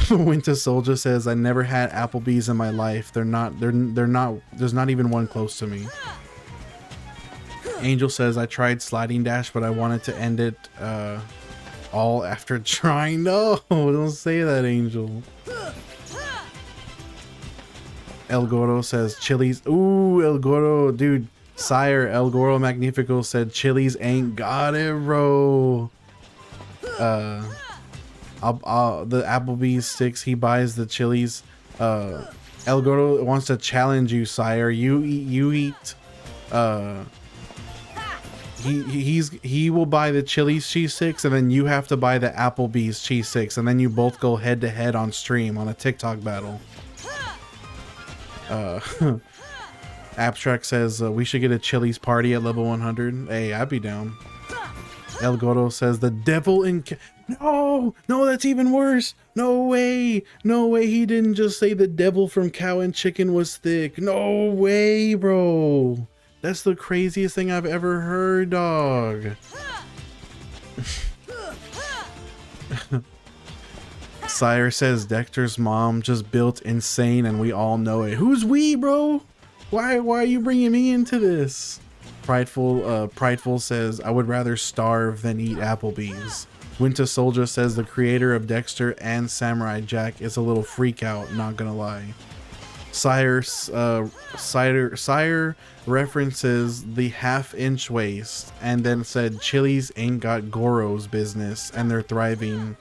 Winter Soldier says, I never had Applebee's in my life. They're not, there's not even one close to me. Angel says, I tried sliding dash, but I wanted to end it all after trying. No, don't say that, Angel. El Gordo says, Chili's. Ooh, El Gordo, dude. Sire El Gordo Magnifico said, Chili's ain't got it, bro. The Applebee's sticks, he buys the Chili's. El Gordo wants to challenge you, Sire. You eat. He will buy the Chili's cheese sticks, and then you have to buy the Applebee's cheese sticks, and then you both go head to head on stream on a TikTok battle. Abstract says, we should get a Chili's party at level 100. Hey, I'd be down. El Gordo says, the devil in... No, that's even worse. No way. He didn't just say the devil from Cow and Chicken was thick. No way, bro. That's the craziest thing I've ever heard, dog. Sire says Dexter's mom just built insane and we all know it. Who's we, bro? Why are you bringing me into this? Prideful says, I would rather starve than eat Applebee's. Winter Soldier says the creator of Dexter and Samurai Jack is a little freak out, not gonna lie. Sire references the half-inch waist and then said Chili's ain't got Goro's business and they're thriving.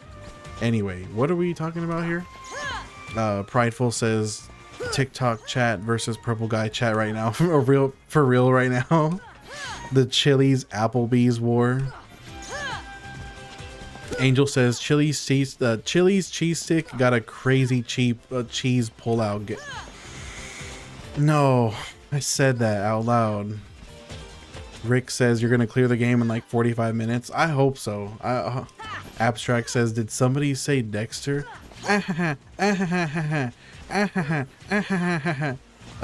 Anyway, what are we talking about here? Prideful says TikTok chat versus Purple Guy chat right now. For real right now. The Chili's Applebee's war. Angel says Chili's cheese stick got a crazy cheap cheese pullout. No, I said that out loud. Rick says you're gonna clear the game in like 45 minutes. I hope so. Abstract says, did somebody say Dexter?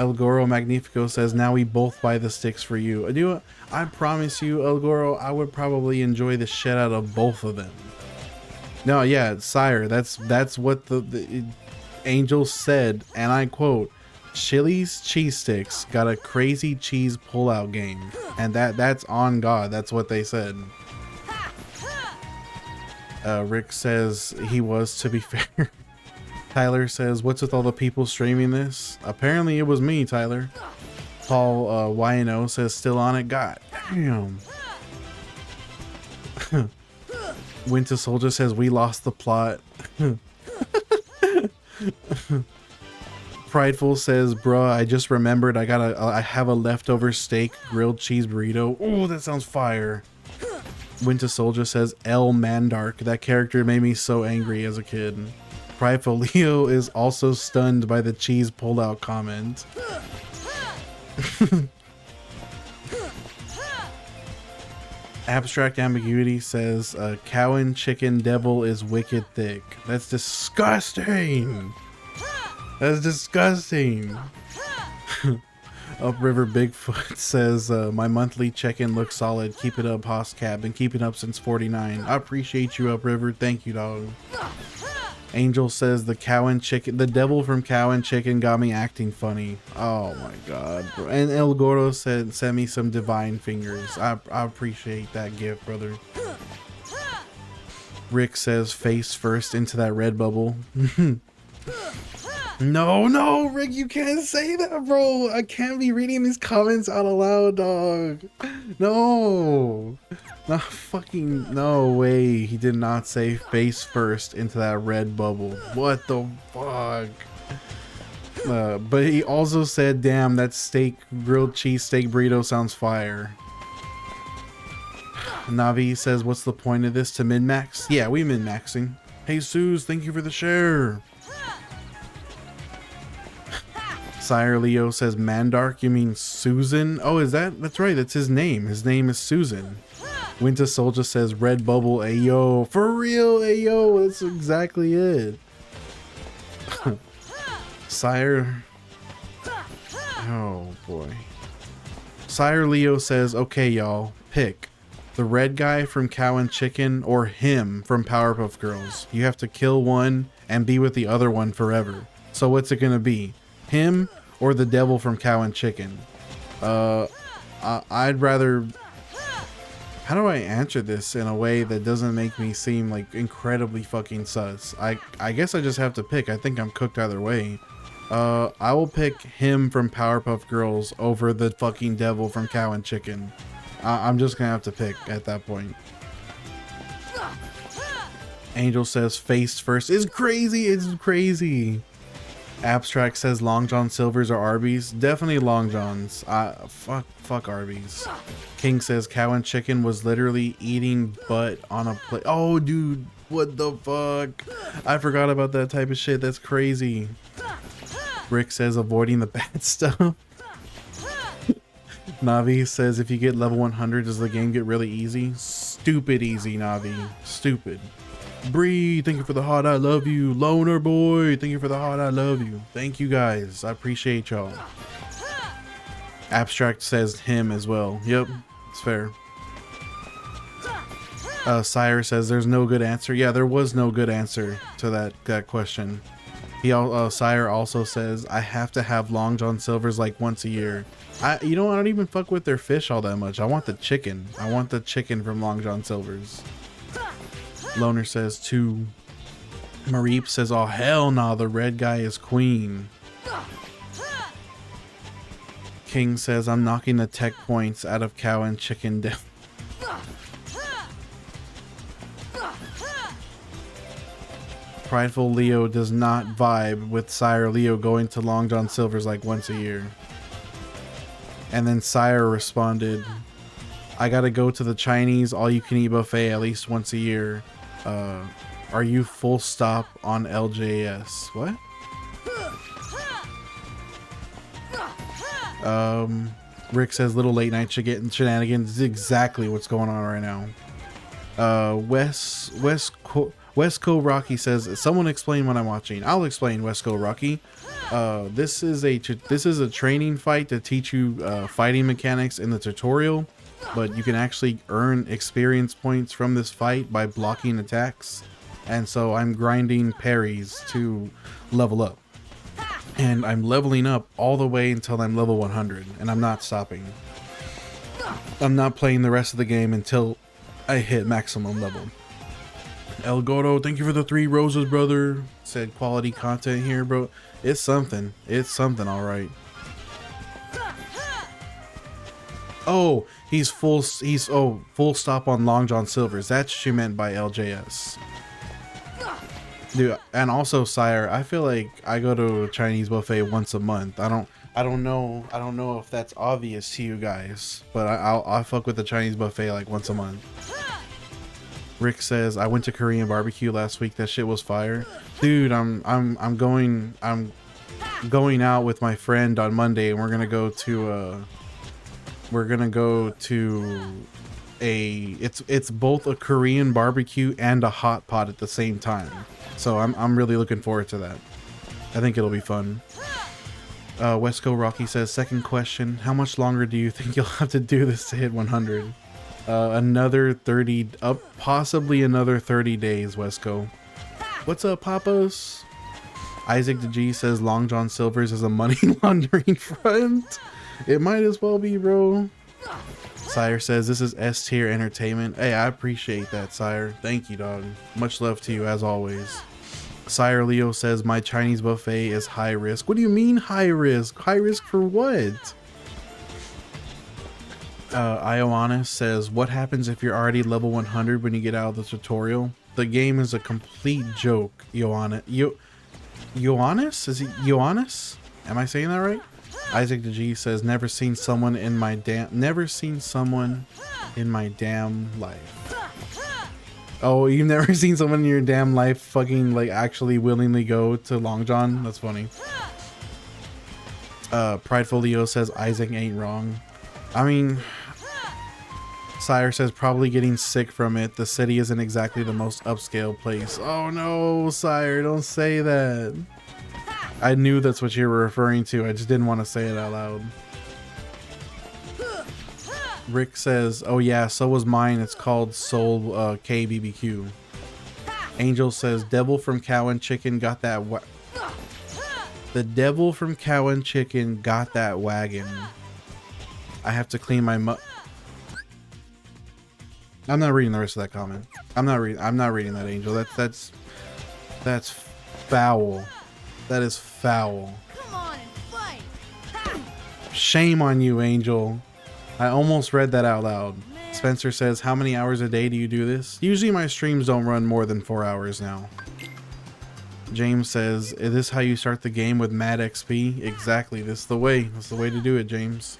El Goro Magnifico says, now we both buy the sticks for you. I promise you, El Goro, I would probably enjoy the shit out of both of them. No, yeah, Sire, that's what the Angel said, and I quote, Chili's cheese sticks got a crazy cheese pullout game, and that's on God. That's what they said. Rick says he was, to be fair. Tyler says, what's with all the people streaming this? Apparently it was me, Tyler. Paul YNO says, still on it. God damn. Winter Soldier says, we lost the plot. Prideful says, bruh, I just remembered I have a leftover steak grilled cheese burrito. Oh, that sounds fire. Winter Soldier says, L Mandark. That character made me so angry as a kid. Prideful Leo is also stunned by the cheese pulled out comment. Abstract Ambiguity says, cow and chicken devil is wicked thick. That's disgusting. That's disgusting. Upriver Bigfoot says, my monthly check-in looks solid. Keep it up, Hoscab. Been keeping up since 49. I appreciate you, Upriver. Thank you, dog. Angel says, the devil from Cow and Chicken got me acting funny. Oh my god, bro. And El Gordo said, send me some divine fingers. I appreciate that gift, brother. Rick says, face first into that red bubble. No, Rick, you can't say that, bro. I can't be reading these comments out aloud, dog. No. Not fucking, no way. He did not say face first into that red bubble. What the fuck? But he also said, damn, that grilled cheese steak burrito sounds fire. Navi says, what's the point of this, to min-max? Yeah, we min-maxing. Hey, Suze, thank you for the share. Sire Leo says, Mandark, you mean Susan? Oh, that's right, that's his name. His name is Susan. Winter Soldier says, red bubble, ayo. For real, ayo, that's exactly it. Sire. Oh, boy. Sire Leo says, okay, y'all, pick. The red guy from Cow and Chicken or him from Powerpuff Girls. You have to kill one and be with the other one forever. So what's it gonna be? Him or the devil from Cow and Chicken? I'd rather... How do I answer this in a way that doesn't make me seem like incredibly fucking sus? I guess I just have to pick. I think I'm cooked either way. I will pick him from Powerpuff Girls over the fucking devil from Cow and Chicken. I'm just gonna have to pick at that point. Angel says face first is crazy. It's crazy. Abstract says Long John Silver's or Arby's. Definitely Long John's. Fuck Arby's. King says Cow and Chicken was literally eating butt on a plate. Oh, dude, what the fuck? I forgot about that type of shit. That's crazy. Rick says avoiding the bad stuff. Navi says if you get level 100, does the game get really easy? Stupid easy, Navi. Stupid. Bree, thank you for the hot I love you. Loner Boy, thank you for the hot I love you. Thank you guys. I appreciate y'all. Abstract says him as well. Yep, it's fair. Sire says there's no good answer. Yeah, there was no good answer to that question. Sire also says I have to have Long John Silver's like once a year. I don't even fuck with their fish all that much. I want the chicken. I want the chicken from Long John Silver's. Loner says 2. Mareep says, oh hell nah, the red guy is queen. King says, I'm knocking the tech points out of Cow and Chicken down. Prideful Leo does not vibe with Sire Leo going to Long John Silver's like once a year. And then Sire responded, I gotta go to the Chinese all-you-can-eat buffet at least once a year. Are you full stop on LJS? What? Rick says little late night shenanigans is exactly what's going on right now. Westco Rocky says, someone explain what I'm watching. I'll explain, Westco Rocky. This is a training fight to teach you fighting mechanics in the tutorial, but you can actually earn experience points from this fight by blocking attacks. And so I'm grinding parries to level up. And I'm leveling up all the way until I'm level 100, and I'm not stopping. I'm not playing the rest of the game until I hit maximum level. El Gordo, thank you for the 3 roses, brother. Said quality content here, bro. It's something. It's something, all right. Oh, he's full stop on Long John Silver's. That's what you meant by LJS. Dude, and also, Sire, I feel like I go to a Chinese buffet once a month. I don't know if that's obvious to you guys, but I'll fuck with the Chinese buffet like once a month. Rick says, I went to Korean barbecue last week. That shit was fire. Dude, I'm going out with my friend on Monday, and we're gonna go to it's both a Korean barbecue and a hot pot at the same time. So I'm really looking forward to that. I think it'll be fun. Westco Rocky says, second question, how much longer do you think you'll have to do this to hit 100? Another 30, possibly another 30 days, Westco. What's up, Papas? Isaac the G says Long John Silver's is a money laundering front. It might as well be, bro. Sire says this is S tier entertainment. Hey, I appreciate that, Sire. Thank you, dog. Much love to you as always. Sire Leo says my Chinese buffet is high risk. What do you mean high risk? High risk for what? Ioannis says, what happens if you're already level 100 when you get out of the tutorial? The game is a complete joke, Ioannis. Ioannis? Is it Ioannis? Am I saying that right? Isaac the G says, never seen someone in my damn life. Oh, you've never seen someone in your damn life fucking like actually willingly go to Long John? That's funny. Prideful Leo says Isaac ain't wrong. I mean, Sire says probably getting sick from it. The city isn't exactly the most upscale place. Oh no, Sire, don't say that. I knew that's what you were referring to. I just didn't want to say it out loud. Rick says, oh yeah, so was mine. It's called Soul KBBQ. Angel says, Devil from Cow and Chicken got that the Devil from Cow and Chicken got that wagon. I have to clean my I'm not reading the rest of that comment. I'm not reading that, Angel. That's foul. That is foul. Come on and fight. Shame on you, Angel. I almost read that out loud. Spencer says, how many hours a day do you do this? Usually my streams don't run more than 4 hours now. James says, is this how you start the game with mad XP? Exactly. This is the way. That's the way to do it, James.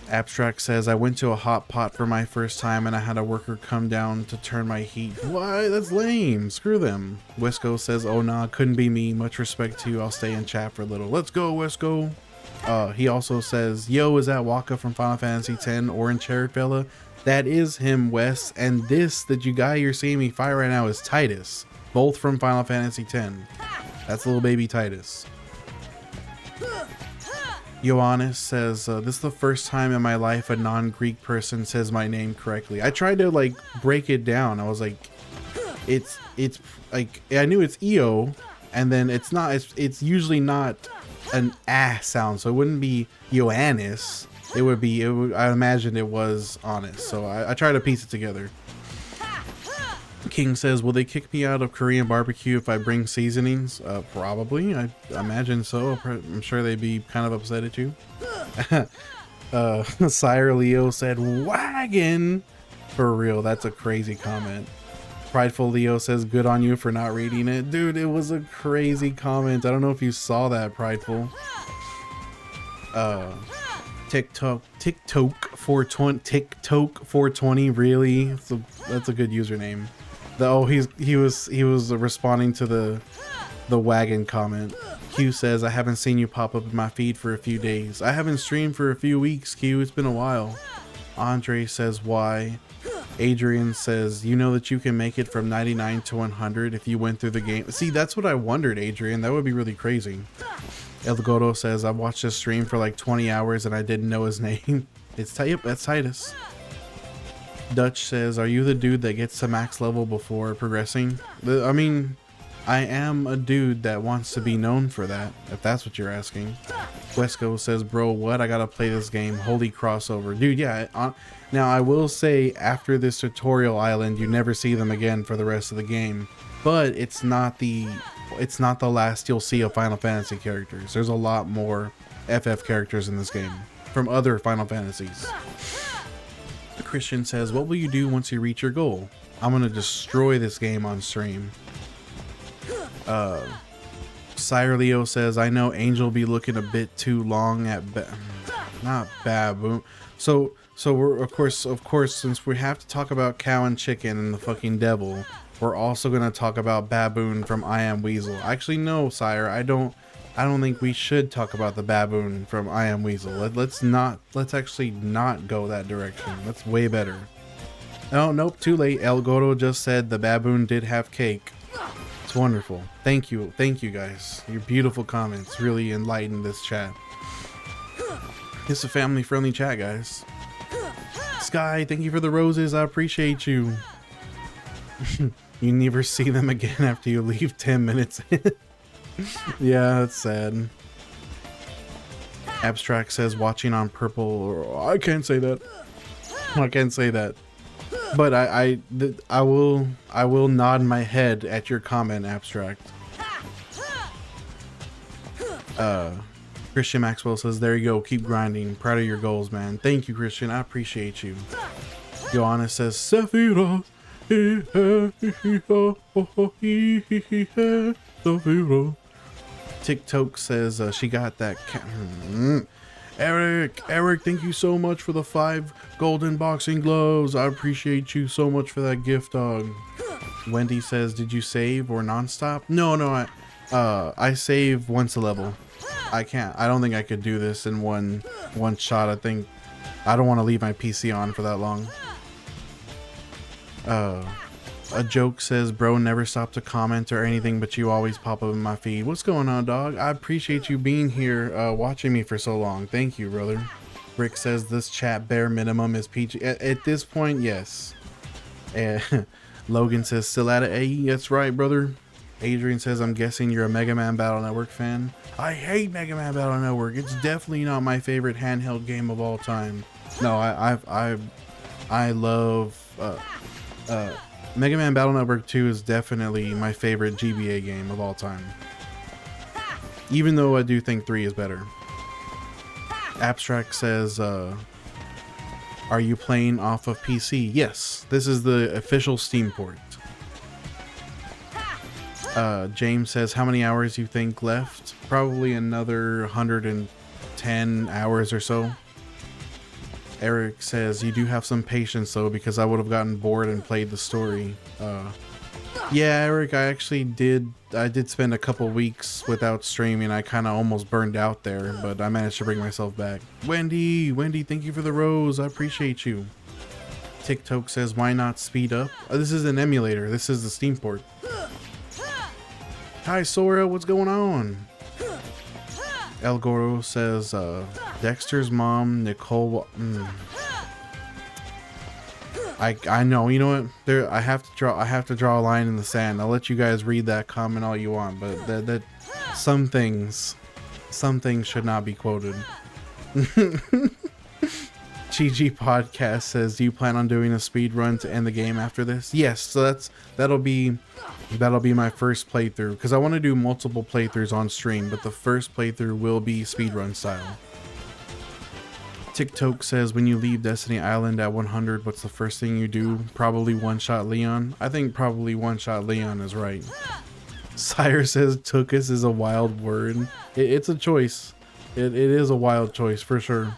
Abstract says, I went to a hot pot for my first time and I had a worker come down to turn my heat. Why? That's lame. Screw them. Wesco says, oh nah, couldn't be me. Much respect to you. I'll stay in chat for a little. Let's go, Wesco. He also says, yo, is that Waka from Final Fantasy X orange-haired fella? That is him, Wes. And this, guy you're seeing me fight right now is Titus. Both from Final Fantasy X. That's little baby Titus. Ioannis says, this is the first time in my life a non-Greek person says my name correctly. I tried to like break it down. I was like, it's like, I knew it's Io, and then it's not, it's usually not an sound, so it wouldn't be Ioannis. It would be, I imagined it was honest, so I tried to piece it together. King says, will they kick me out of Korean barbecue if I bring seasonings? Probably. I imagine so. I'm sure they'd be kind of upset at you. Sire Leo said, wagon! For real, that's a crazy comment. Prideful Leo says, good on you for not reading it. Dude, it was a crazy comment. I don't know if you saw that, Prideful. TikTok 420, really? That's a good username. He was responding to the wagon comment. Q says, I haven't seen you pop up in my feed for a few days. I haven't streamed for a few weeks, Q. It's been a while. Andre says, why? Adrian says, you know that you can make it from 99 to 100 if you went through the game. See, that's what I wondered, Adrian. That would be really crazy. El Gordo says, I watched this stream for like 20 hours and I didn't know his name. Yep, that's Titus. Dutch says, are you the dude that gets to max level before progressing? I mean, I am a dude that wants to be known for that, if that's what you're asking. Wesco says, bro, what? I gotta play this game. Holy crossover. Dude, yeah. Now, I will say, after this tutorial island, you never see them again for the rest of the game. But it's not the last you'll see of Final Fantasy characters. There's a lot more FF characters in this game from other Final Fantasies. Christian says, what will you do once you reach your goal? I'm gonna destroy this game on stream. Sire Leo says, I know Angel be looking a bit too long at not baboon. So we're of course since we have to talk about cow and chicken and the fucking devil, we're also gonna talk about baboon from I Am Weasel. Actually, no, Sire, I don't think we should talk about the baboon from I Am Weasel. Let's actually not go that direction. That's way better. Oh, nope, too late. El Gordo just said the baboon did have cake. It's wonderful. Thank you guys. Your beautiful comments really enlightened this chat. It's a family-friendly chat, guys. Sky, thank you for the roses. I appreciate you. You never see them again after you leave 10 minutes in. Yeah, that's sad. Abstract says watching on purple, or I can't say that. I can't say that. But I will nod my head at your comment, Abstract. Christian Maxwell says, there you go, keep grinding. Proud of your goals, man. Thank you, Christian. I appreciate you. Joanna says, Sephiroth. TikTok says she got that Eric, thank you so much for the 5 golden boxing gloves. I appreciate you so much for that gift, dog. Wendy says, did you save or nonstop? No, I save once a level. I don't think I could do this in one shot. I don't want to leave my PC on for that long. A joke says, bro, never stop to comment or anything, but you always pop up in my feed. What's going on, dog? I appreciate you being here, watching me for so long. Thank you, brother. Rick says, this chat bare minimum is PG. At this point, yes. Logan says, still at it, AE? That's right, brother. Adrian says, I'm guessing you're a Mega Man Battle Network fan. I hate Mega Man Battle Network. It's definitely not my favorite handheld game of all time. No, I love Mega Man Battle Network 2 is definitely my favorite GBA game of all time. Even though I do think 3 is better. Abstract says, are you playing off of PC? Yes, this is the official Steam port. James says, how many hours you think left? Probably another 110 hours or so. Eric says, you do have some patience though, because I would have gotten bored and played the story. Yeah, Eric, I did spend a couple weeks without streaming. I kind of almost burned out there, but I managed to bring myself back. Wendy, thank you for the rose. I appreciate you. TikTok says, why not speed up? This is an emulator. This is the Steam port. Hi, Sora, what's going on? El Goro says, Dexter's mom, Nicole. I know. You know what? I have to draw a line in the sand. I'll let you guys read that comment all you want, but that some things should not be quoted. GG Podcast says, do you plan on doing a speed run to end the game after this? Yes, so that'll be my first playthrough, because I want to do multiple playthroughs on stream, but the first playthrough will be speedrun style. TikTok says, when you leave Destiny Island at 100, what's the first thing you do? Probably one-shot Leon. I think probably one-shot Leon is right. Sire says, Tookus is a wild word. It's a choice. It is a wild choice for sure.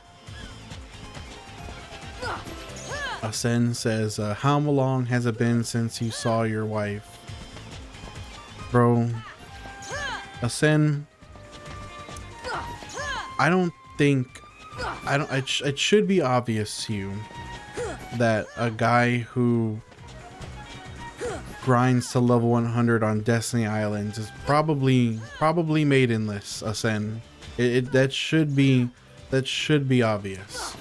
Asen says, how long has it been since you saw your wife? Bro, Asen, I don't think, it should be obvious to you that a guy who grinds to level 100 on Destiny Islands is probably maidenless, Ascend. That should be obvious.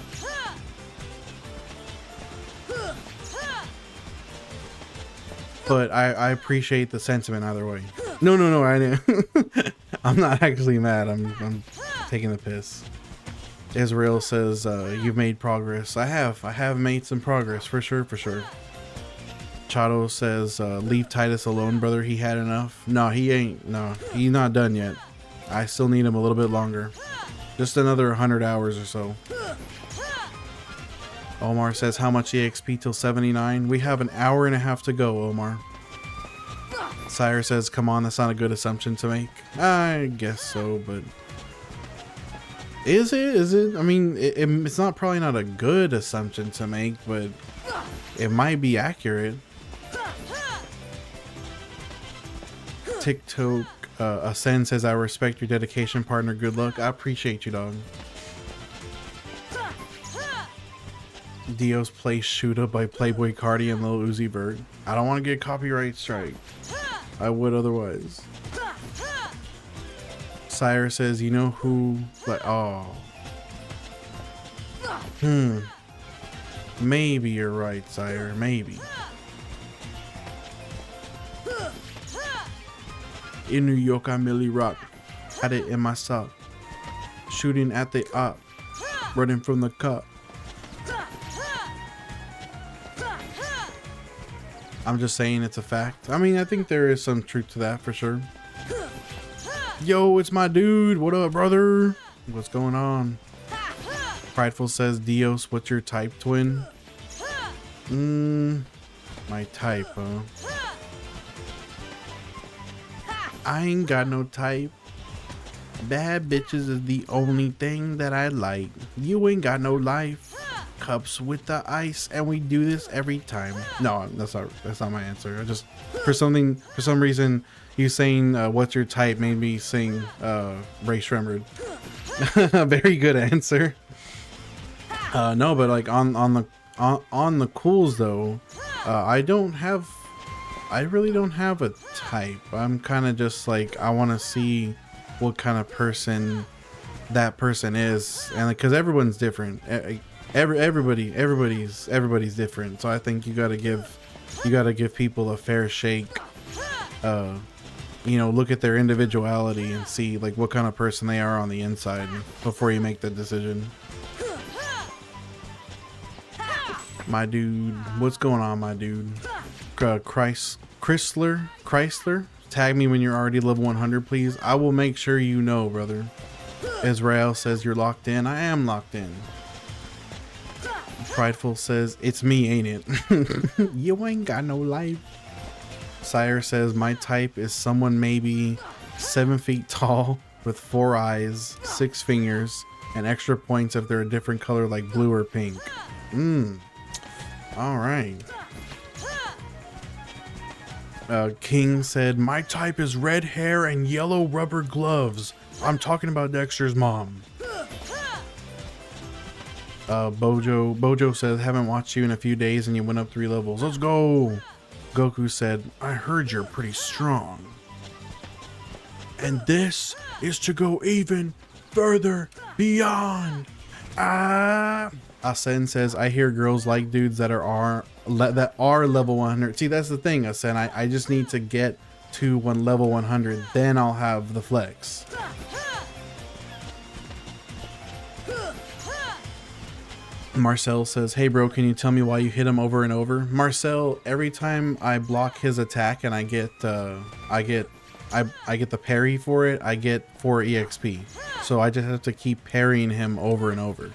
But I appreciate the sentiment either way. No, I didn't. I'm not actually mad. I'm taking the piss. Israel says, you've made progress. I have made some progress for sure. Chato says, leave Titus alone, brother. He had enough. No, he ain't. No, he's not done yet. I still need him a little bit longer. Just another 100 hours or so. Omar says, how much EXP till 79? We have an hour and a half to go, Omar. Sire says, come on, that's not a good assumption to make. I guess so, but... Is it? I mean, it's not probably not a good assumption to make, but it might be accurate. TikTok Ascend says, I respect your dedication, partner. Good luck. I appreciate you, dog. Dio's Play Shoot Up by Playboy Cardi and Lil Uzi Vert. I don't want to get copyright strike. I would otherwise. Sire says, you know who, like, oh. Maybe you're right, Sire, maybe. In New York, I merely rock. Had it in my sock. Shooting at the op. Running from the cop. I'm just saying it's a fact. I mean, I think there is some truth to that for sure. Yo, it's my dude. What up, brother? What's going on? Prideful says, Dios, what's your type, twin? My type, huh? I ain't got no type. Bad bitches is the only thing that I like. You ain't got no life. Cups with the ice, and we do this every time. No, that's not my answer. I just, for some reason, you saying what's your type made me sing Ray Shremmerd. Very good answer. No, but like on the cools though, I really don't have a type. I'm kind of just like, I want to see what kind of person that person is, and because everyone's different. Everybody's different, so I think you gotta give people a fair shake. You know, look at their individuality and see like what kind of person they are on the inside before you make the decision. My dude, what's going on, my dude? Chrysler, tag me when you're already level 100, please. I will make sure you know, brother. Israel says you're locked in. I am locked in. Prideful says, it's me, ain't it? You ain't got no life. Sire says, my type is someone maybe 7 feet tall with 4 eyes, 6 fingers, and extra points if they're a different color like blue or pink. Alright. King said, my type is red hair and yellow rubber gloves. I'm talking about Dexter's mom. Bojo says, haven't watched you in a few days and you went up 3 levels. Let's go. Goku said, I heard you're pretty strong. And this is to go even further beyond. Ascend says, I hear girls like dudes that are level 100. See, that's the thing, Ascend. I just need to get to level 100, then I'll have the flex. Marcel says, hey bro, can you tell me why you hit him over and over? Marcel, every time I block his attack and I get the parry for it, I get 4 EXP. So I just have to keep parrying him over and over.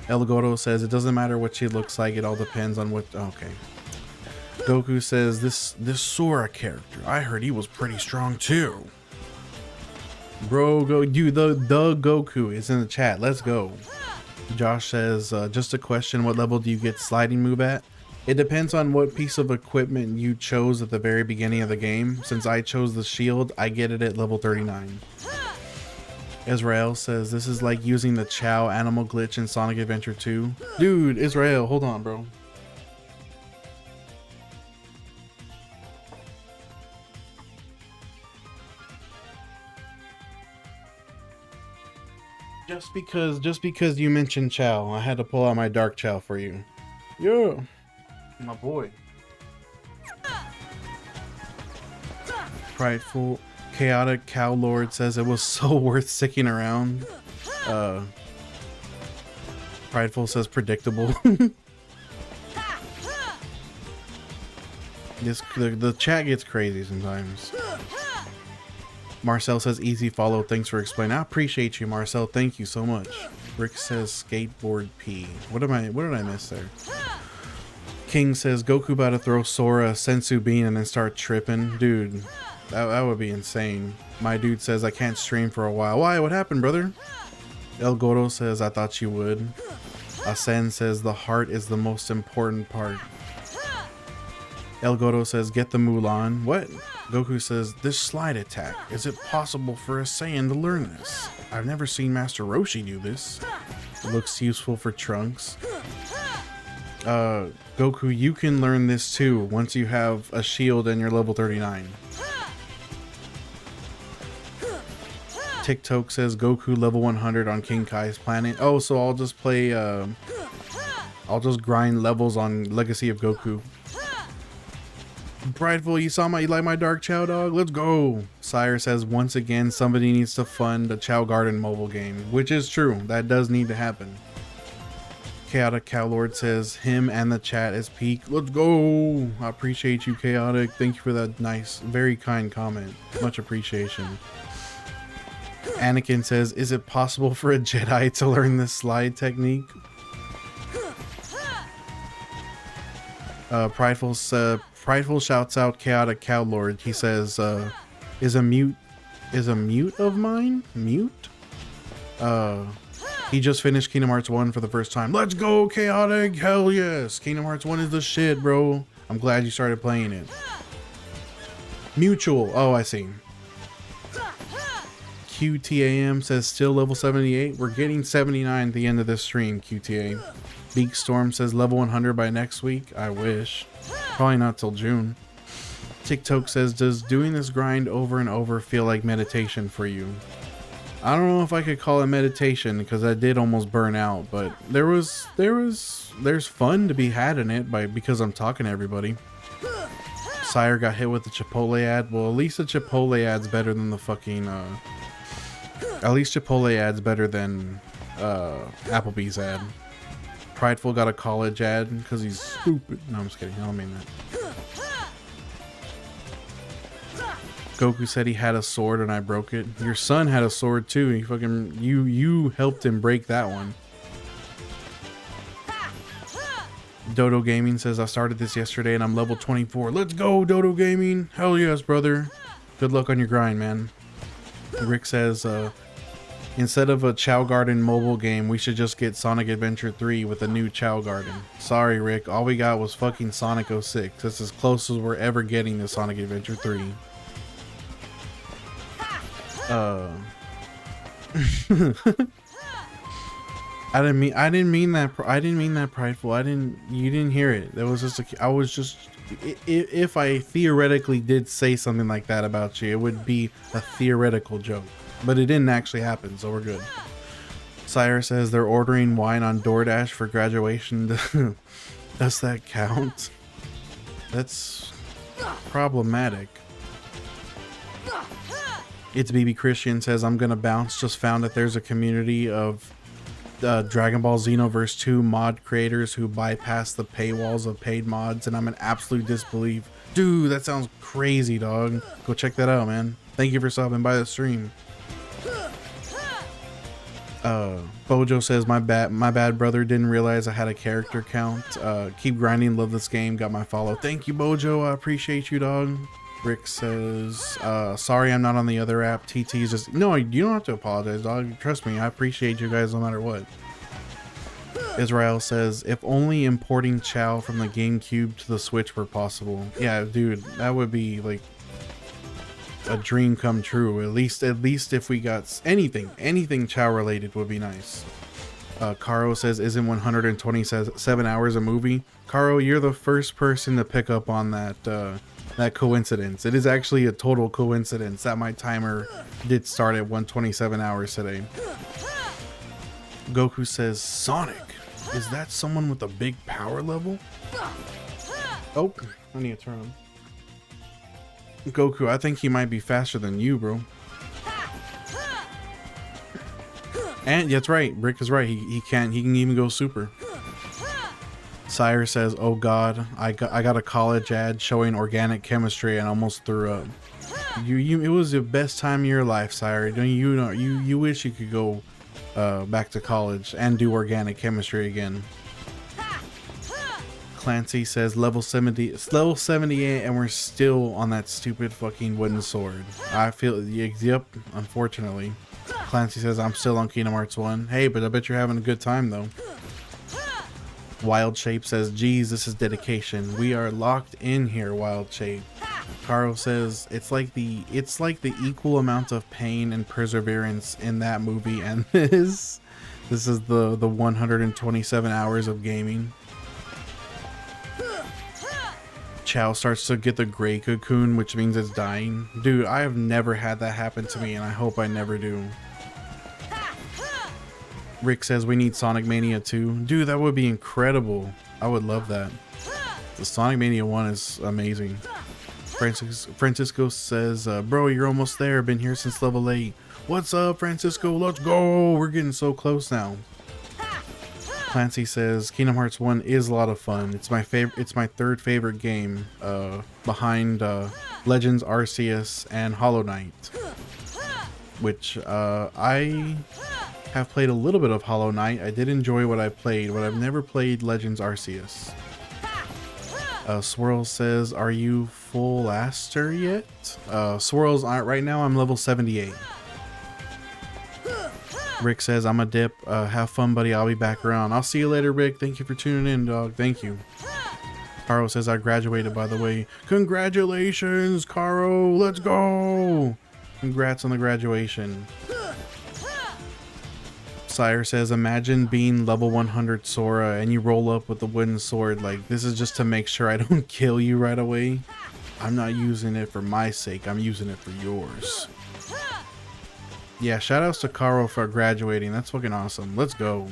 El Gordo says, it doesn't matter what she looks like, it all depends on what... Okay. Goku says, this Sora character, I heard he was pretty strong too. Bro, dude, the Goku is in the chat. Let's go. Josh says, just a question, what level do you get sliding move at? It depends on what piece of equipment you chose at the very beginning of the game. Since I chose the shield, I get it at level 39. Israel says this is like using the Chow animal glitch in Sonic Adventure 2. Dude, Israel, hold on, bro. Just because you mentioned Chow, I had to pull out my dark Chow for you. Yeah, my boy. Prideful, chaotic cow lord says it was so worth sticking around. Prideful says predictable. The chat gets crazy sometimes. Marcel says easy follow, thanks for explaining. I appreciate you, Marcel, thank you so much. Rick says skateboard P. What did I miss there? King says Goku about to throw Sora a sensu bean and then start tripping. Dude, that would be insane. My dude says I can't stream for a while. Why? What happened, brother? El Goro says I thought you would. Asen says the heart is the most important part. El Goro says get the Mulan. What? Goku says this slide attack. Is it possible for a Saiyan to learn this? I've never seen Master Roshi do this. It looks useful for Trunks. Goku, you can learn this too once you have a shield and you're level 39. TikTok says Goku level 100 on King Kai's planet. Oh, so I'll just play, I'll just grind levels on Legacy of Goku. Prideful, you like my Dark Chow dog? Let's go. Sire says once again somebody needs to fund a Chow Garden mobile game, which is true. That does need to happen. Chaotic Cow Lord says him and the chat is peak. Let's go. I appreciate you, Chaotic. Thank you for that nice, very kind comment. Much appreciation. Anakin says, is it possible for a Jedi to learn this slide technique? Prideful shouts out Chaotic Cow Lord. He says, is a mute of mine? Mute? He just finished Kingdom Hearts 1 for the first time. Let's go, Chaotic! Hell yes! Kingdom Hearts 1 is the shit, bro. I'm glad you started playing it. Mutual. Oh, I see. QTAM says still level 78. We're getting 79 at the end of this stream, QTA. Beak Storm says level 100 by next week. I wish. Probably not till June. TikTok says, does doing this grind over and over feel like meditation for you? I don't know if I could call it meditation because I did almost burn out, but there's fun to be had in it because I'm talking to everybody. Sire got hit with the Chipotle ad. Well, at least the Chipotle ad's better than the fucking at least Chipotle ad's better than Applebee's ad. Prideful got a college ad because he's stupid. No, I'm just kidding. I don't mean that. Goku said he had a sword and I broke it. Your son had a sword too. He fucking you helped him break that one. Dodo Gaming says I started this yesterday and I'm level 24. Let's go, Dodo Gaming. Hell yes, brother. Good luck on your grind, man. Rick says instead of a Chow Garden mobile game, we should just get Sonic Adventure 3 with a new Chow Garden. Sorry, Rick. All we got was fucking Sonic 06. That's as close as we're ever getting to Sonic Adventure 3. I didn't mean that prideful. You didn't hear it. That was just if I theoretically did say something like that about you, it would be a theoretical joke, but it didn't actually happen, so we're good. Sire says they're ordering wine on DoorDash for graduation. Does that count? That's problematic. It's BB Christian says I'm gonna bounce. Just found that there's a community of Dragon Ball Xenoverse 2 mod creators who bypass the paywalls of paid mods, and I'm in absolute disbelief. Dude, that sounds crazy, dog. Go check that out, man. Thank you for stopping by the stream. Bojo says my bad brother, didn't realize I had a character count. Keep grinding, love this game, got my follow. Thank you, Bojo, I appreciate you, dog. Rick says, sorry I'm not on the other app. TT's just... No, you don't have to apologize, dog. Trust me, I appreciate you guys no matter what. Israel says, if only importing Chow from the GameCube to the Switch were possible. Yeah, dude, that would be, like... a dream come true. At least if we got anything Chow related would be nice. Caro says, isn't 127 hours a movie? Caro, you're the first person to pick up on that coincidence. It is actually a total coincidence that my timer did start at 127 hours today. Goku says, Sonic, is that someone with a big power level? Oh, I need to turn him. Goku, I think he might be faster than you, bro. And that's right, Brick is right. He can even go super. Sire says, "Oh God, I got a college ad showing organic chemistry and almost threw up." It was the best time of your life, Sire. Don't you know? You wish you could go back to college and do organic chemistry again. Clancy says level 78, and we're still on that stupid fucking wooden sword. I feel, yep, unfortunately. Clancy says, I'm still on Kingdom Hearts 1. Hey, but I bet you're having a good time, though. Wild Shape says, geez, this is dedication. We are locked in here, Wild Shape. Caro says, it's like the equal amount of pain and perseverance in that movie and this. This is the 127 hours of gaming. Chow starts to get the gray cocoon, which means it's dying. Dude, I have never had that happen to me, and I hope I never do. Rick says we need Sonic Mania 2. Dude, that would be incredible. I would love that. The Sonic Mania 1 is amazing. Francisco says, bro, you're almost there. Been here since level 8. What's up, Francisco? Let's go. We're getting so close now. Clancy says Kingdom Hearts 1 is a lot of fun. It's my favorite. It's my third favorite game, behind Legends Arceus and Hollow Knight, which I have played a little bit of Hollow Knight. I did enjoy what I played, but I've never played Legends Arceus. Swirl says, are you full Aster yet? Swirls aren't right now. I'm level 78. Rick says, I'm a dip. Have fun, buddy. I'll be back around. I'll see you later, Rick. Thank you for tuning in, dog. Thank you. Caro says, I graduated, by the way. Congratulations, Caro. Let's go. Congrats on the graduation. Sire says, imagine being level 100 Sora and you roll up with the wooden sword. Like, this is just to make sure I don't kill you right away. I'm not using it for my sake. I'm using it for yours. Yeah, shoutouts to Caro for graduating. That's fucking awesome. Let's go.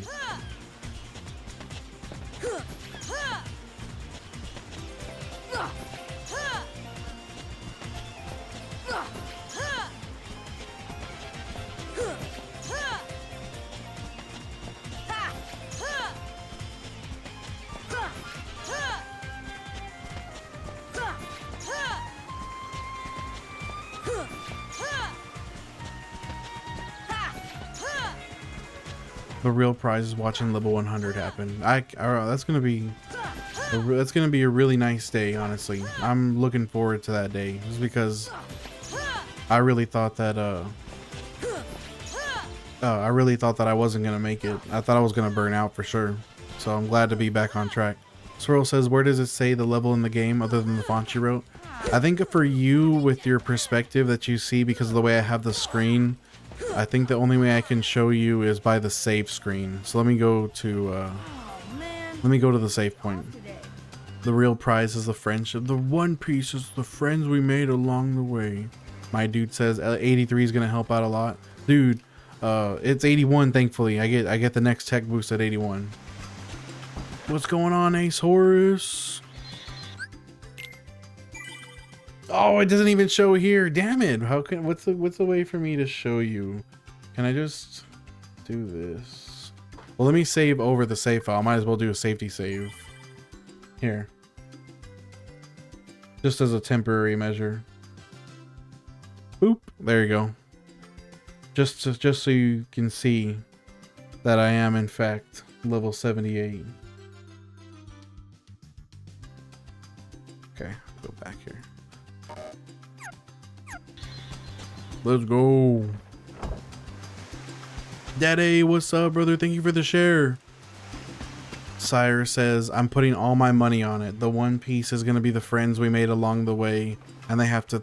The real prize is watching level 100 happen. That's gonna be a really nice day. Honestly, I'm looking forward to that day, just because I really thought that I wasn't gonna make it. I thought I was gonna burn out for sure. So I'm glad to be back on track. Swirl says, where does it say the level in the game other than the font you wrote? I think for you, with your perspective that you see because of the way I have the screen, I think the only way I can show you is by the save screen. So let me go to the save point. The real prize is the friendship. The One Piece is the friends we made along the way. My dude says 83 is gonna help out a lot. Dude, it's 81 thankfully. I get the next tech boost at 81. What's going on, Ace Horus? Oh, it doesn't even show here. Damn it. What's the way for me to show you? Can I just do this? Well, let me save over the save file. Might as well do a safety save. Here. Just as a temporary measure. Boop. There you go. Just so you can see that I am in fact level 78. Okay, go back here. Let's go. Daddy, what's up, brother? Thank you for the share. Sire says, I'm putting all my money on it. The One Piece is going to be the friends we made along the way, and they have to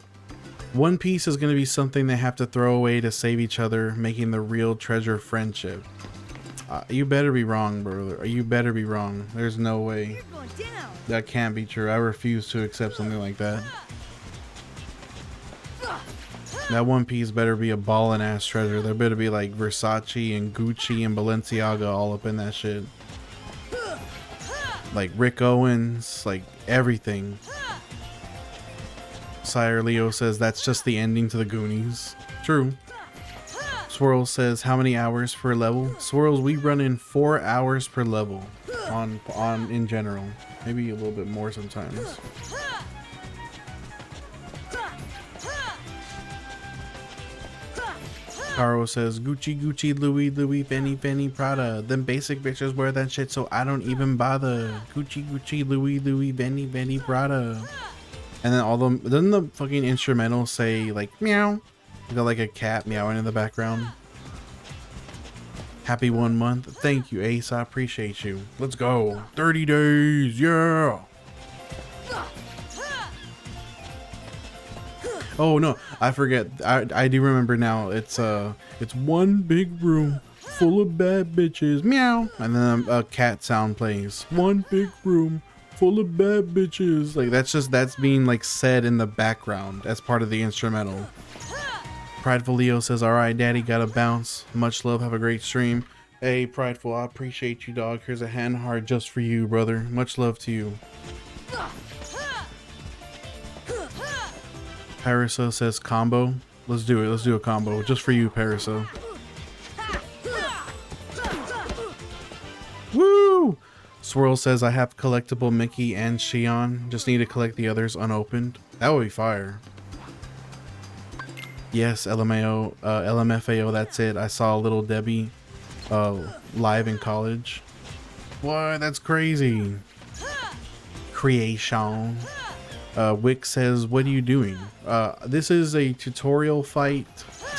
One Piece is going to be something they have to throw away to save each other, making the real treasure friendship. You better be wrong, brother. You better be wrong. There's no way. You're going down. That can't be true. I refuse to accept something like that. That One Piece better be a ballin' ass treasure. There better be like Versace and Gucci and Balenciaga all up in that shit. Like Rick Owens, like everything. Sire Leo says that's just the ending to the Goonies. True. Swirl says how many hours per level? Swirls, we run in 4 hours per level on in general. Maybe a little bit more sometimes. Caro says Gucci, Gucci, Louis, Louis, Benny, Benny, Prada. Them basic bitches wear that shit, so I don't even bother. Gucci, Gucci, Louis, Louis, Benny, Benny, Prada. And then all them, doesn't the fucking instrumental say like meow? You got like a cat meowing in the background. Happy 1 month. Thank you, Ace. I appreciate you. Let's go. 30 days. Yeah. Oh no, I forget. I do remember now. It's one big room full of bad bitches. Meow. And then a cat sound plays. One big room full of bad bitches. Like that's being like said in the background as part of the instrumental. Prideful Leo says, all right, daddy, gotta bounce. Much love. Have a great stream. Hey, Prideful, I appreciate you, dog. Here's a hand heart just for you, brother. Much love to you. Parisa says combo. Let's do it. Let's do a combo just for you, Parisa. Woo! Swirl says I have collectible Mickey and Shion. Just need to collect the others unopened. That would be fire. Yes, LMFAO, that's it. I saw Little Debbie live in college. What? That's crazy. Creation. Wick says, what are you doing? This is a tutorial fight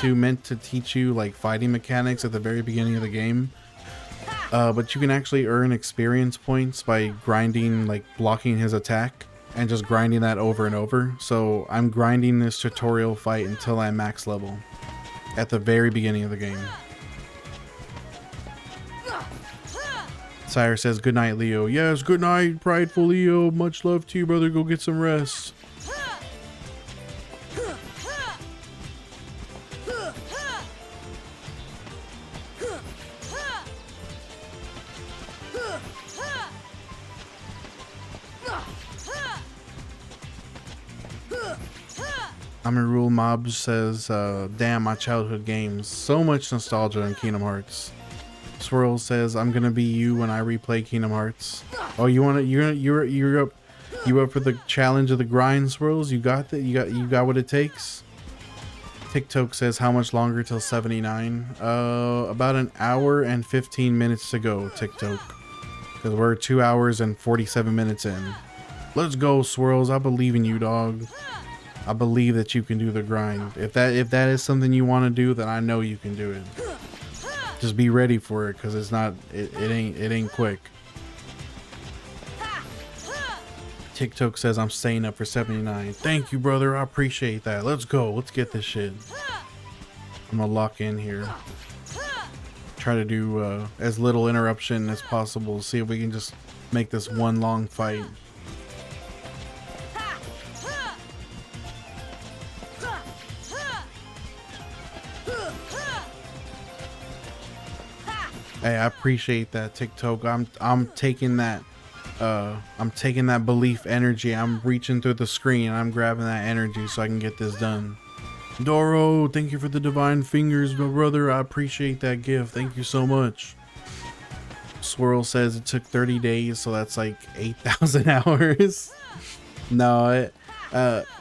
meant to teach you like fighting mechanics at the very beginning of the game. But you can actually earn experience points by grinding, like blocking his attack. And just grinding that over and over. So I'm grinding this tutorial fight until I'm max level at the very beginning of the game. Sire says good night, Leo. Yes, good night, Prideful Leo. Much love to you, brother. Go get some rest. Amirul Mob says, damn, my childhood games. So much nostalgia in Kingdom Hearts. Swirl says, I'm gonna be you when I replay Kingdom Hearts. Oh, you're up for the challenge of the grind, Swirls? You got that? You got what it takes? TikTok says, how much longer till 79? About an hour and 15 minutes to go, TikTok. Because we're 2 hours and 47 minutes in. Let's go, Swirls. I believe in you, dog. I believe that you can do the grind. If that is something you want to do, then I know you can do it. Just be ready for it, because it's not it ain't quick. TikTok says I'm staying up for 79. Thank you, brother. I appreciate that. Let's go. Let's get this shit. I'm gonna lock in here. Try to do as little interruption as possible. See if we can just make this one long fight. Hey, I appreciate that, TikTok. I'm taking that belief energy. I'm reaching through the screen. I'm grabbing that energy so I can get this done. Doro, thank you for the divine fingers, my brother. I appreciate that gift. Thank you so much. Swirl says it took 30 days, so that's like 8,000 hours. No,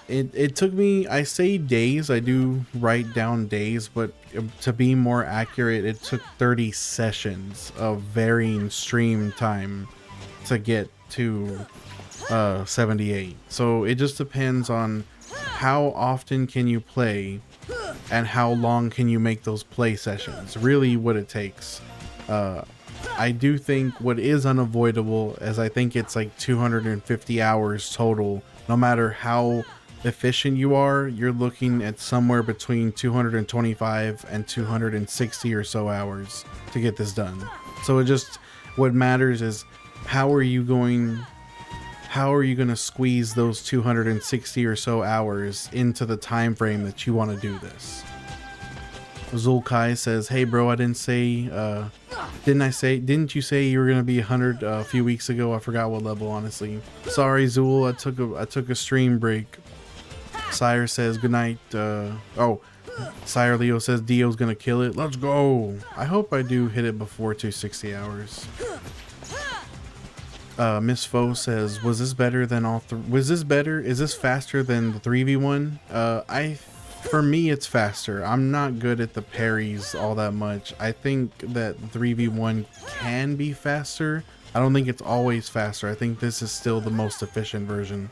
it took me, I say days, I do write down days, but to be more accurate, it took 30 sessions of varying stream time to get to 78. So it just depends on how often can you play and how long can you make those play sessions. Really what it takes. I do think what is unavoidable is I think it's like 250 hours total, no matter how efficient you are, you're looking at somewhere between 225 and 260 or so hours to get this done. So it just, what matters is how are you going to squeeze those 260 or so hours into the time frame that you want to do this. Zulkai says, hey bro, I didn't say, didn't you say you were gonna be 100 a few weeks ago? I forgot what level, honestly. Sorry Zul, I took a stream break. Sire says good night. Oh, Sire Leo says Dio's gonna kill it. Let's go. I hope I do hit it before 260 hours. Miss Foe says, was this better than all was this better? Is this faster than the 3v1? For me, it's faster. I'm not good at the parries all that much. I think that 3v1 can be faster. I don't think it's always faster. I think this is still the most efficient version.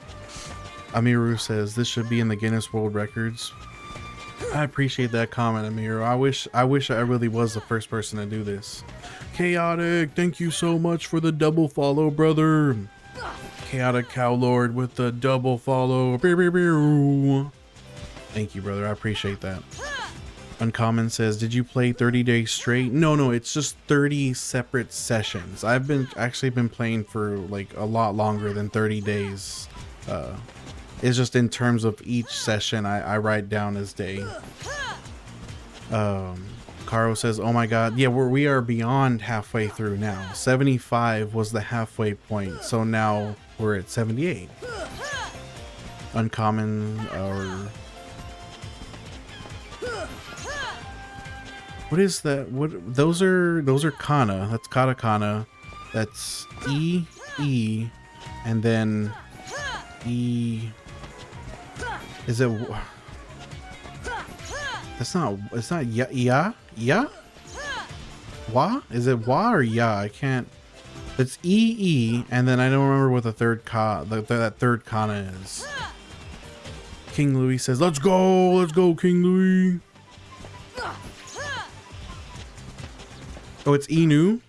Amiru says, this should be in the Guinness World Records. I appreciate that comment, Amiru. I wish I really was the first person to do this. Chaotic, thank you so much for the double follow, brother. Chaotic Cow Lord with the double follow. Thank you, brother. I appreciate that. Uncommon says, did you play 30 days straight? No, it's just 30 separate sessions. I've actually been playing for like a lot longer than 30 days. It's just in terms of each session I write down as day. Caro says, oh my god, yeah, we are beyond halfway through now. 75 was the halfway point, so now we're at 78. Uncommon, or what is that? What those are kana. That's katakana. That's E, and then E. Is it? That's not. It's not ya. Wa? Is it wa or ya? I can't. It's E, and then I don't remember what the third that third kana is. King Louis says, "Let's go, King Louis." Oh, it's Inu.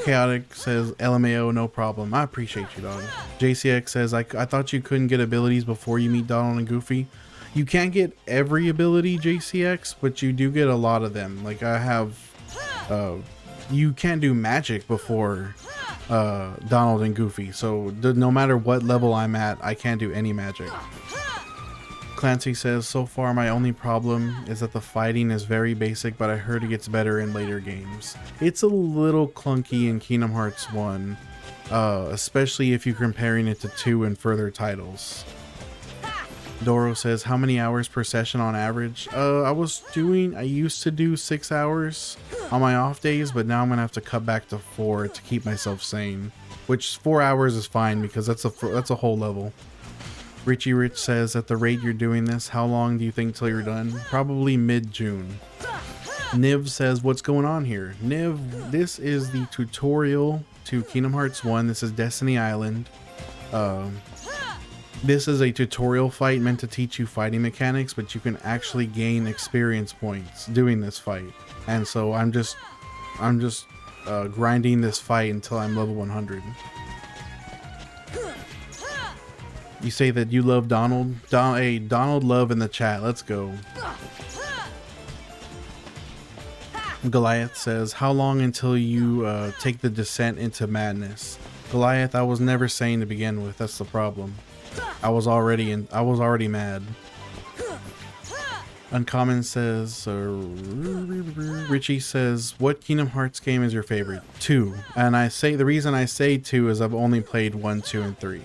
Chaotic says, LMAO, no problem. I appreciate you, dog. JCX says, I thought you couldn't get abilities before you meet Donald and Goofy. You can't get every ability, JCX, but you do get a lot of them. Like I have, you can't do magic before Donald and Goofy. So no matter what level I'm at, I can't do any magic. Clancy says, so far my only problem is that the fighting is very basic, but I heard it gets better in later games. It's a little clunky in Kingdom Hearts 1, especially if you're comparing it to 2 and further titles. Doro says, how many hours per session on average? I used to do 6 hours on my off days, but now I'm gonna have to cut back to 4 to keep myself sane. Which 4 hours is fine because that's a whole level. Richie Rich says, at the rate you're doing this, how long do you think till you're done? Probably mid-June. Niv says, what's going on here? Niv, this is the tutorial to Kingdom Hearts 1. This is Destiny Island. This is a tutorial fight meant to teach you fighting mechanics, but you can actually gain experience points doing this fight. And so I'm just grinding this fight until I'm level 100. You say that you love Donald? Hey, Donald love in the chat. Let's go. Goliath says, how long until you take the descent into madness? Goliath, I was never sane to begin with. That's the problem. I was already mad. Uncommon says, Richie says, what Kingdom Hearts game is your favorite? 2. And the reason I say 2 is I've only played 1, 2, and 3.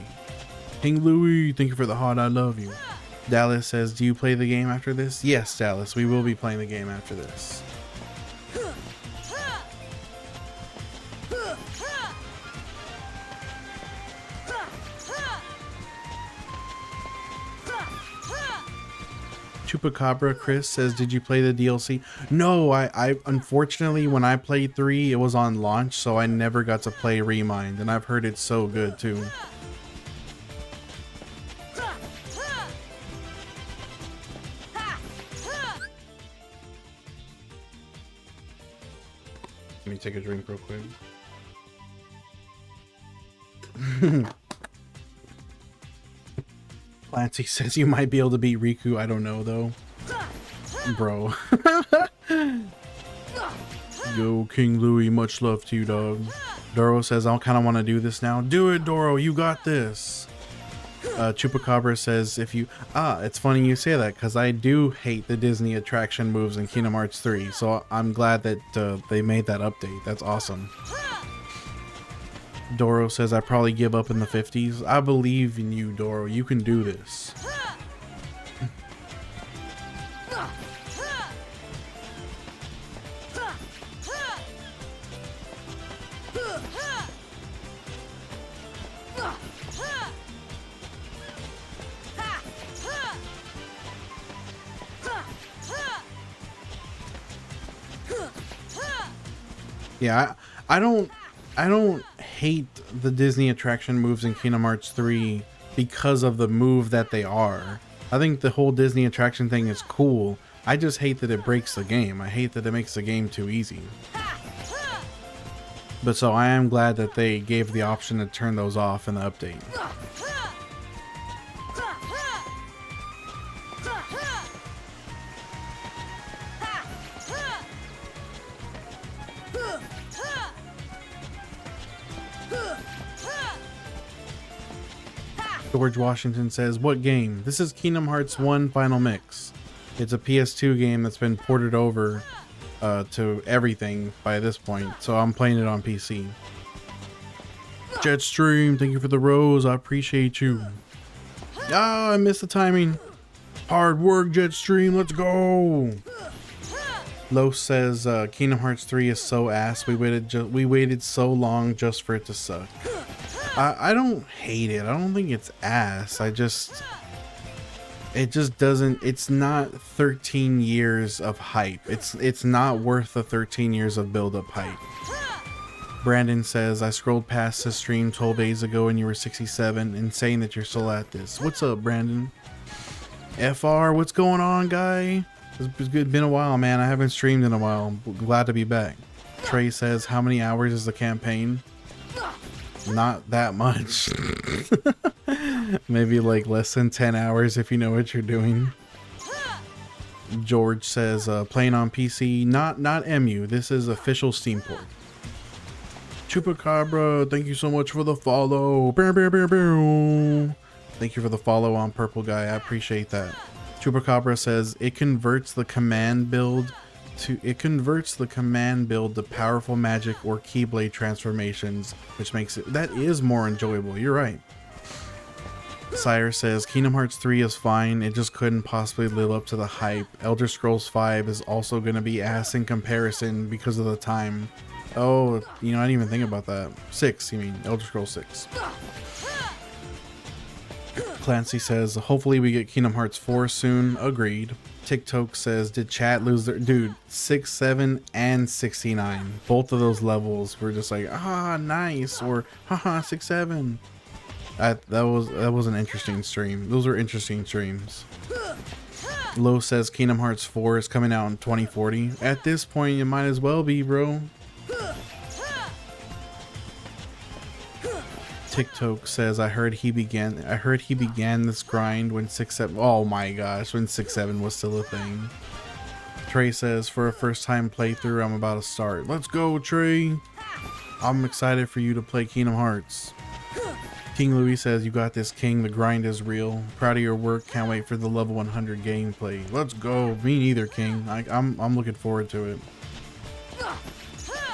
King Louis, thank you for the heart, I love you. Dallas says, do you play the game after this? Yes, Dallas, we will be playing the game after this. Chupacabra Chris says, did you play the DLC? No, I unfortunately, when I played 3, it was on launch, so I never got to play Remind, and I've heard it's so good too. Let me take a drink real quick. Clancy says you might be able to beat Riku. I don't know though. Bro. Yo, King Louis, much love to you, dog. Doro says, I kind of want to do this now. Do it, Doro, you got this. Chupacabra says, if you... it's funny you say that, because I do hate the Disney attraction moves in Kingdom Hearts 3, so I'm glad that they made that update. That's awesome. Doro says, I probably give up in the 50s. I believe in you, Doro. You can do this. Yeah, I don't hate the Disney attraction moves in Kingdom Hearts 3 because of the move that they are. I think the whole Disney attraction thing is cool. I just hate that it breaks the game. I hate that it makes the game too easy. But so I am glad that they gave the option to turn those off in the update. George Washington says, what game? This is Kingdom Hearts 1 Final Mix. It's a PS2 game that's been ported over to everything by this point, so I'm playing it on PC. Jetstream, thank you for the rose. I appreciate you. Ah, I missed the timing. Hard work, Jetstream. Let's go. Los says, Kingdom Hearts 3 is so ass. We waited so long just for it to suck. I don't hate it. I don't think it's ass. It just doesn't. It's not 13 years of hype. It's not worth the 13 years of build-up hype. Brandon says, I scrolled past the stream 12 days ago and you were 67. Insane that you're still at this. What's up, Brandon? FR, what's going on, guy? It's been a while, man. I haven't streamed in a while. I'm glad to be back. Trey says, how many hours is the campaign? Not that much. Maybe like less than 10 hours if you know what you're doing. George says, playing on PC, not MU. This is official Steam port. Chupacabra, thank you so much for the follow. Thank you for the follow on Purple Guy. I appreciate that. Chupacabra says, it converts the command build to powerful magic or keyblade transformations, which makes it that is more enjoyable. You're right. Sire says, Kingdom Hearts 3 is fine, it just couldn't possibly live up to the hype. Elder Scrolls 5 is also going to be ass in comparison because of the time. Oh, you know, I didn't even think about that. 6, you mean, Elder Scrolls 6. Clancy says, hopefully we get Kingdom Hearts 4 soon. Agreed. TikTok says, did chat lose their... Dude, 6, 7, and 69. Both of those levels were just like, ah, nice, or haha, 6, 7. That was an interesting stream. Those were interesting streams. Lo says Kingdom Hearts 4 is coming out in 2040. At this point, it might as well be, bro. TikTok says, I heard he began this grind when 6, 7. Oh my gosh, when 6, 7 was still a thing. Trey says, for a first time playthrough, I'm about to start. Let's go, Trey. I'm excited for you to play Kingdom Hearts. King Louis says, you got this, King. The grind is real. Proud of your work. Can't wait for the level 100 gameplay. Let's go. Me neither, King. I'm looking forward to it.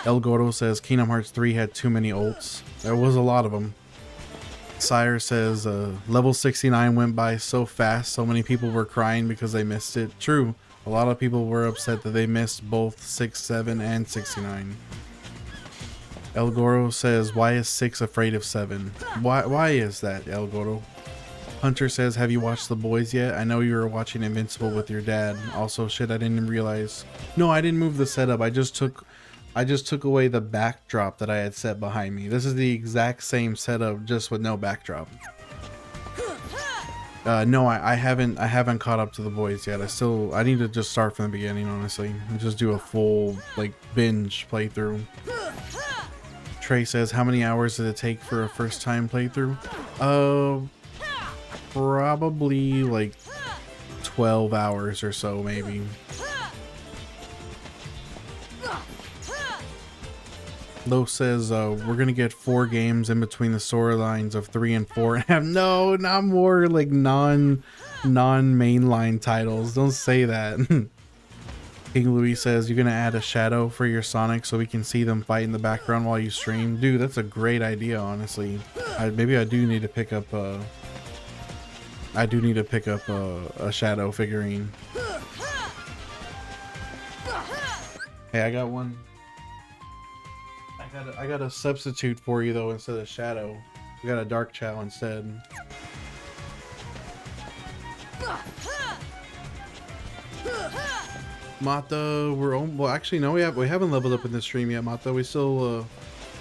El Gordo says, Kingdom Hearts 3 had too many ults. There was a lot of them. Sire says, level 69 went by so fast, so many people were crying because they missed it. True. A lot of people were upset that they missed both 6, 7, and 69. El Goro says, why is 6 afraid of 7? Why is that, El Goro? Hunter says, have you watched The Boys yet? I know you were watching Invincible with your dad. Also, shit, I didn't realize. No, I didn't move the setup. I just took away the backdrop that I had set behind me. This is the exact same setup, just with no backdrop. No, I haven't caught up to The Boys yet. I need to just start from the beginning, honestly, and just do a full like binge playthrough. Trey says, how many hours did it take for a first time playthrough? probably like 12 hours or so, maybe. Lo says we're gonna get 4 games in between the storylines of 3 and 4. No, not more like non-mainline titles. Don't say that. King Louis says you're gonna add a shadow for your Sonic so we can see them fight in the background while you stream. Dude, that's a great idea, honestly. Maybe I do need to pick up a shadow figurine. Hey, I got one. I got a substitute for you though instead of shadow. We got a dark chow instead. Mata, well actually no, we haven't leveled up in this stream yet, Mata. We still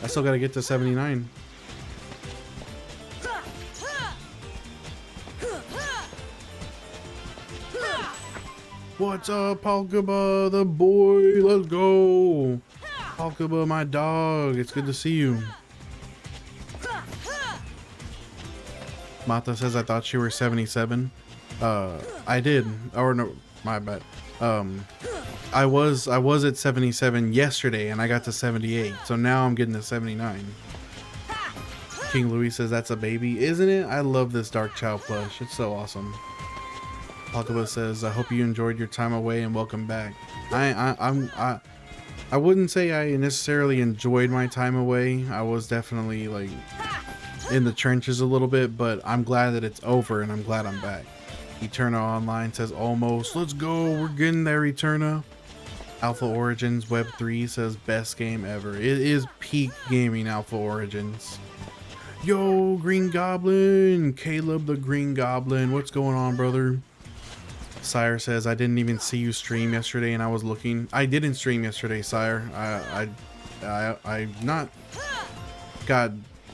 I still gotta get to 79. What's up, Palkaba, the boy? Let's go. Palkaba, my dog. It's good to see you. Mata says I thought you were 77. I did. Or no, my bad. I was at 77 yesterday and I got to 78. So now I'm getting to 79. King Louis says that's a baby, isn't it? I love this Dark Chow plush. It's so awesome. Palkaba says I hope you enjoyed your time away and welcome back. I wouldn't say I necessarily enjoyed my time away. I was definitely like in the trenches a little bit, but I'm glad that it's over and I'm glad I'm back. Eterna Online says almost. Let's go. We're getting there, Eterna. Alpha Origins Web 3 says best game ever. It is peak gaming, Alpha Origins. Yo, Green Goblin. Caleb the Green Goblin. What's going on, brother? Sire says I didn't even see you stream yesterday and I was looking. I didn't stream yesterday, Sire. I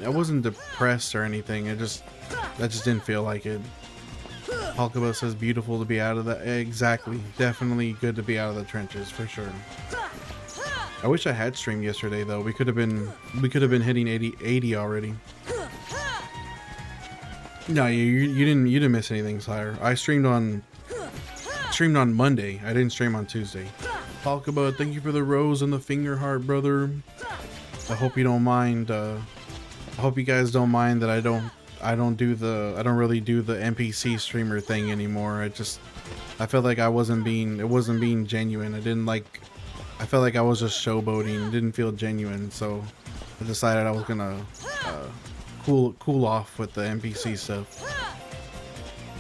wasn't depressed or anything. I just didn't feel like it. Palkaba says beautiful to be out of that. Exactly. Definitely good to be out of the trenches for sure. I wish I had streamed yesterday though. We could have been hitting 80 already. No, you didn't miss anything, Sire. I streamed on Monday. I didn't stream on Tuesday. Palkaba, thank you for the rose and the finger heart, brother. I hope you don't mind. I hope you guys don't mind that I don't really do the NPC streamer thing anymore. I felt like it wasn't being genuine. I felt like I was just showboating. It didn't feel genuine, so I decided I was gonna cool off with the NPC stuff.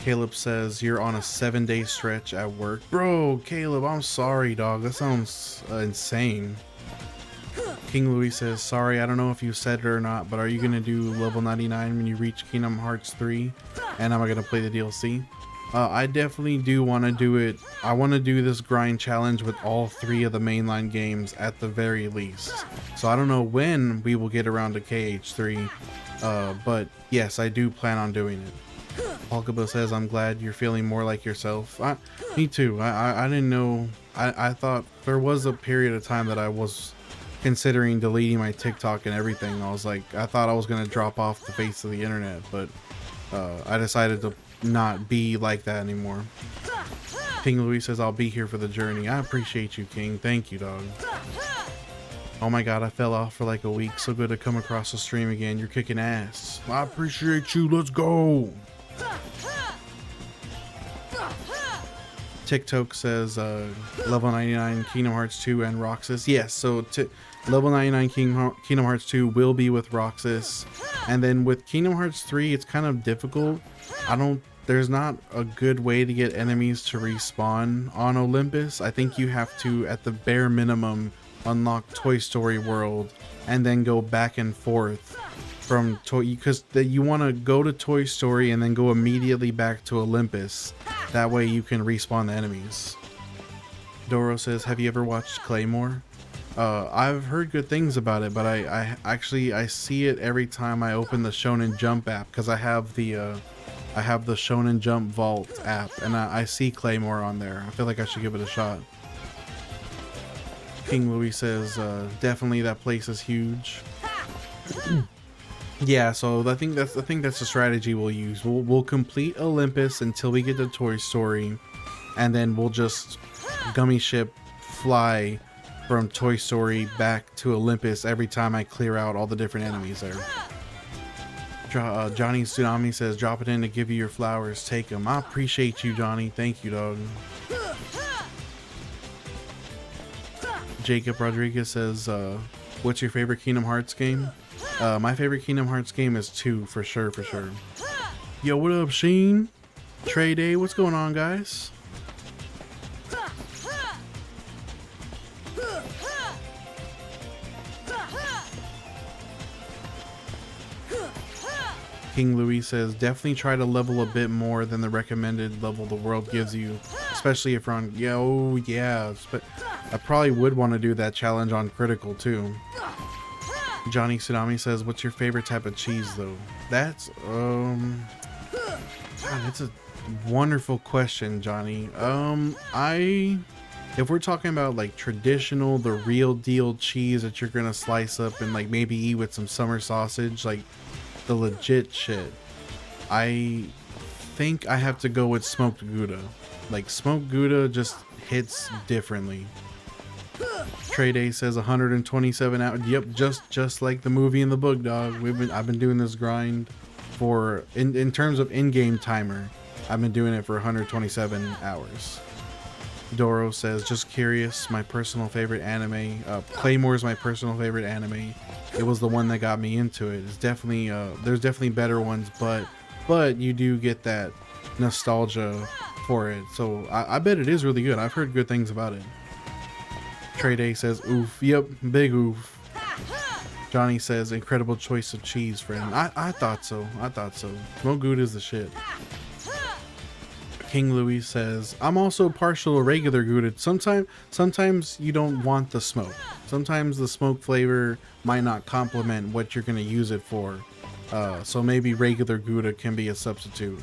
Caleb says you're on a 7-day stretch at work. Bro, Caleb, I'm sorry, dog. That sounds insane. King Louis says, sorry, I don't know if you said it or not, but are you gonna do level 99 when you reach Kingdom Hearts 3? And am I gonna play the DLC? I definitely do want to do it. I want to do this grind challenge with all 3 of the mainline games at the very least. So I don't know when we will get around to KH3, but yes, I do plan on doing it. Palkaba says, I'm glad you're feeling more like yourself. Me too. I didn't know. I thought there was a period of time that I was considering deleting my TikTok and everything. I thought I was going to drop off the face of the internet, but I decided to not be like that anymore. King Louis says, I'll be here for the journey. I appreciate you, King. Thank you, dog. Oh my god, I fell off for like a week. So good to come across the stream again. You're kicking ass. I appreciate you. Let's go. TikTok says level 99 Kingdom Hearts 2 and Roxas. Yes, so level 99 Kingdom Hearts 2 will be with Roxas. And then with Kingdom Hearts 3, it's kind of difficult. There's not a good way to get enemies to respawn on Olympus. I think you have to, at the bare minimum, unlock Toy Story World and then go back and forth from because you want to go to Toy Story and then go immediately back to Olympus. That way you can respawn the enemies. Doro says, have you ever watched Claymore? I've heard good things about it, but I see it every time I open the Shonen Jump app, because I have the Shonen Jump Vault app, and I see Claymore on there. I feel like I should give it a shot. King Louis says, definitely that place is huge. Yeah, so I think that's the strategy we'll use. We'll complete Olympus until we get to Toy Story, and then we'll just gummy ship fly from Toy Story back to Olympus every time I clear out all the different enemies there. Johnny Tsunami says, drop it in to give you your flowers. Take them. I appreciate you, Johnny. Thank you, dog. Jacob Rodriguez says, what's your favorite Kingdom Hearts game? My favorite Kingdom Hearts game is 2, for sure, for sure. Yo, what up, Sheen? Trey Day, what's going on, guys? King Louis says, definitely try to level a bit more than the recommended level the world gives you, especially if you're on, yeah, but I probably would want to do that challenge on critical too. Johnny Tsunami says, what's your favorite type of cheese though? That's, God, that's a wonderful question, Johnny. If we're talking about like traditional, the real deal cheese that you're gonna slice up and like maybe eat with some summer sausage, like the legit shit, I think I have to go with smoked Gouda. Like smoked Gouda just hits differently. Trey Day says 127 hours. Yep, just like the movie and the book, dog. I've been doing this grind for in terms of in-game timer. I've been doing it for 127 hours. Doro says, just curious, my personal favorite anime. Claymore is my personal favorite anime. It was the one that got me into it. It's definitely there's definitely better ones, but you do get that nostalgia for it. So I bet it is really good. I've heard good things about it. Trey Day says, oof. Yep, big oof. Johnny says, incredible choice of cheese, friend. I thought so. I thought so. Smoked Gouda is the shit. King Louis says, I'm also partial to regular Gouda. Sometimes you don't want the smoke. Sometimes the smoke flavor might not complement what you're going to use it for. So maybe regular Gouda can be a substitute.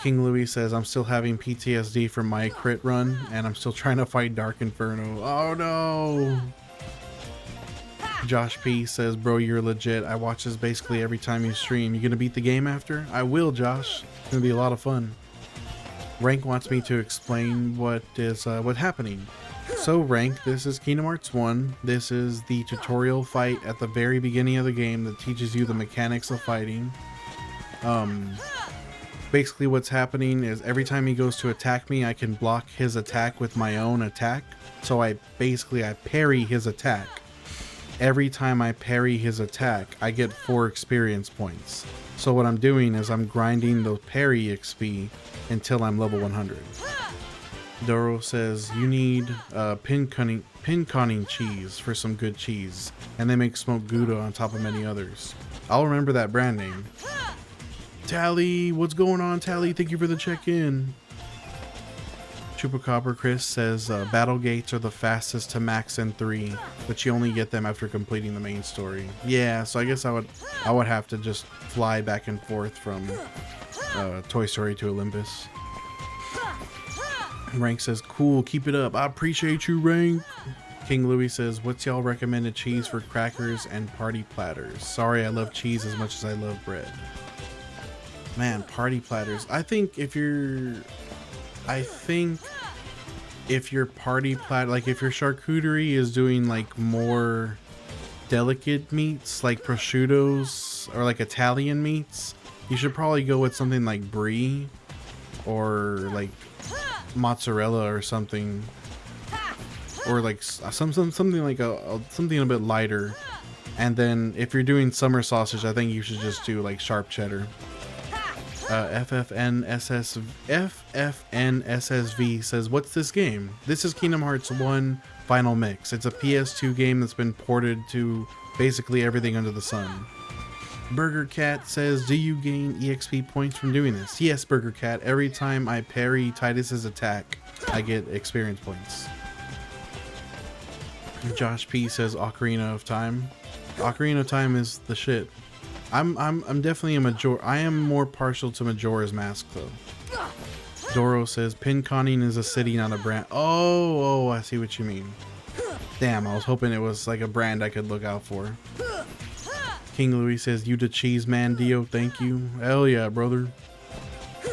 King Louis says, I'm still having PTSD from my crit run, and I'm still trying to fight Dark Inferno. Oh no! Josh P says, bro, you're legit. I watch this basically every time you stream. You gonna beat the game after? I will, Josh. It's gonna be a lot of fun. Rank wants me to explain what's happening. So Rank, this is Kingdom Hearts 1. This is the tutorial fight at the very beginning of the game that teaches you the mechanics of fighting. Basically what's happening is every time he goes to attack me, I can block his attack with my own attack. So I parry his attack. Every time I parry his attack, I get 4 experience points. So what I'm doing is I'm grinding the parry XP until I'm level 100. Doro says, you need pin conning cheese for some good cheese. And they make smoked Gouda on top of many others. I'll remember that brand name. Tally, what's going on, Tally? Thank you for the check-in. Chupacabra Chris says, battle gates are the fastest to max in 3, but you only get them after completing the main story. Yeah, so I guess I would have to just fly back and forth from Toy Story to Olympus. Rank says, cool, keep it up. I appreciate you, Rank. King Louis says, what's y'all recommended cheese for crackers and party platters? Sorry, I love cheese as much as I love bread. Man, party platters. I think if your party platter, like if your charcuterie is doing like more delicate meats like prosciuttos or like Italian meats, you should probably go with something like brie or like mozzarella or something, or like something like something a bit lighter. And then if you're doing summer sausage, I think you should just do like sharp cheddar. FFNSSV says, what's this game? This is Kingdom Hearts 1 Final Mix. It's a PS2 game that's been ported to basically everything under the sun. Burger Cat says, do you gain EXP points from doing this? Yes, Burger Cat. Every time I parry Titus's attack, I get experience points. Josh P says, Ocarina of Time. Ocarina of Time is the shit. I'm definitely a Majora. I am more partial to Majora's Mask though. Doro says, pin conning is a city, not a brand. Oh, I see what you mean. Damn, I was hoping it was like a brand I could look out for. King Louis says, "You the cheese man, Dio. Thank you." Hell yeah, brother.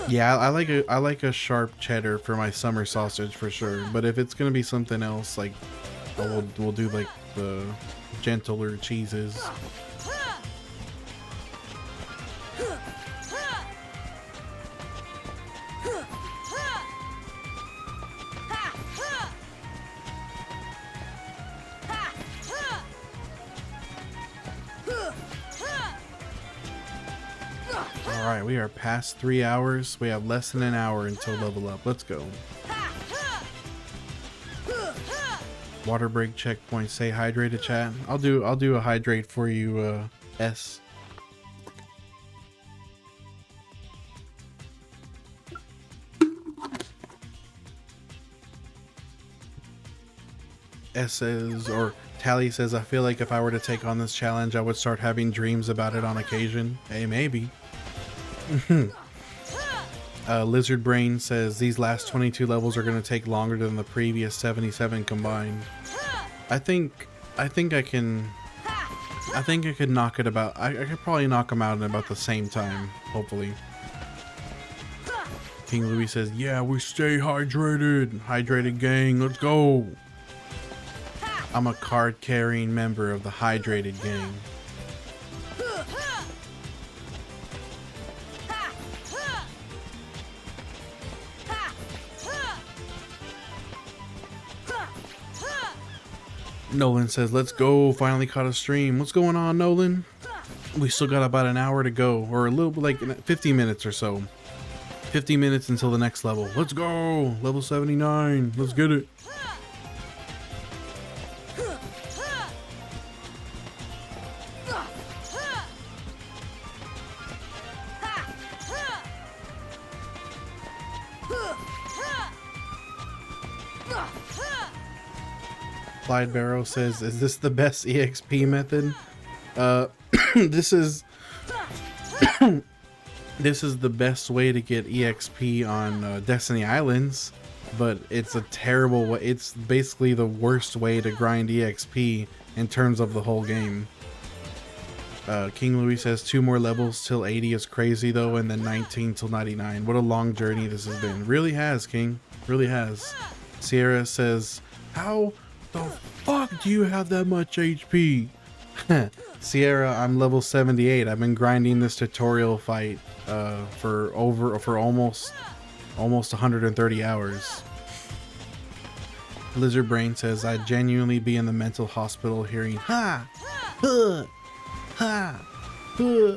Yeah, I like a sharp cheddar for my summer sausage for sure. But if it's gonna be something else, like we'll do like the gentler cheeses. Alright, we are past 3 hours. We have less than an hour until level up. Let's go. Water break checkpoint. Stay hydrated, chat. I'll do a hydrate for you, S. S says, or Tally says, I feel like if I were to take on this challenge, I would start having dreams about it on occasion. Hey, maybe. Lizard Brain says these last 22 levels are going to take longer than the previous 77 combined. I think I could knock it about. I could probably knock them out in about the same time, hopefully. King Louis says, "Yeah, we stay hydrated, hydrated gang. Let's go." I'm a card-carrying member of the hydrated gang. Nolan says, "Let's go. Finally caught a stream." What's going on, Nolan? We still got about an hour to go, or a little bit, like 50 minutes or so. 50 minutes until the next level. Let's go. Level 79. Let's get it. Clyde Barrow says, "Is this the best EXP method?" This is this is the best way to get EXP on Destiny Islands, but it's a terrible way. It's basically the worst way to grind EXP in terms of the whole game. King Louis says 2 more levels till 80 is crazy though, and then 19 till 99. What a long journey this has been. Really has, King. Really has. Sierra says, "How the fuck do you have that much HP?" Sierra, I'm level 78. I've been grinding this tutorial fight for almost 130 hours. Lizard Brain says, "I'd genuinely be in the mental hospital hearing ha, huh, ha, huh.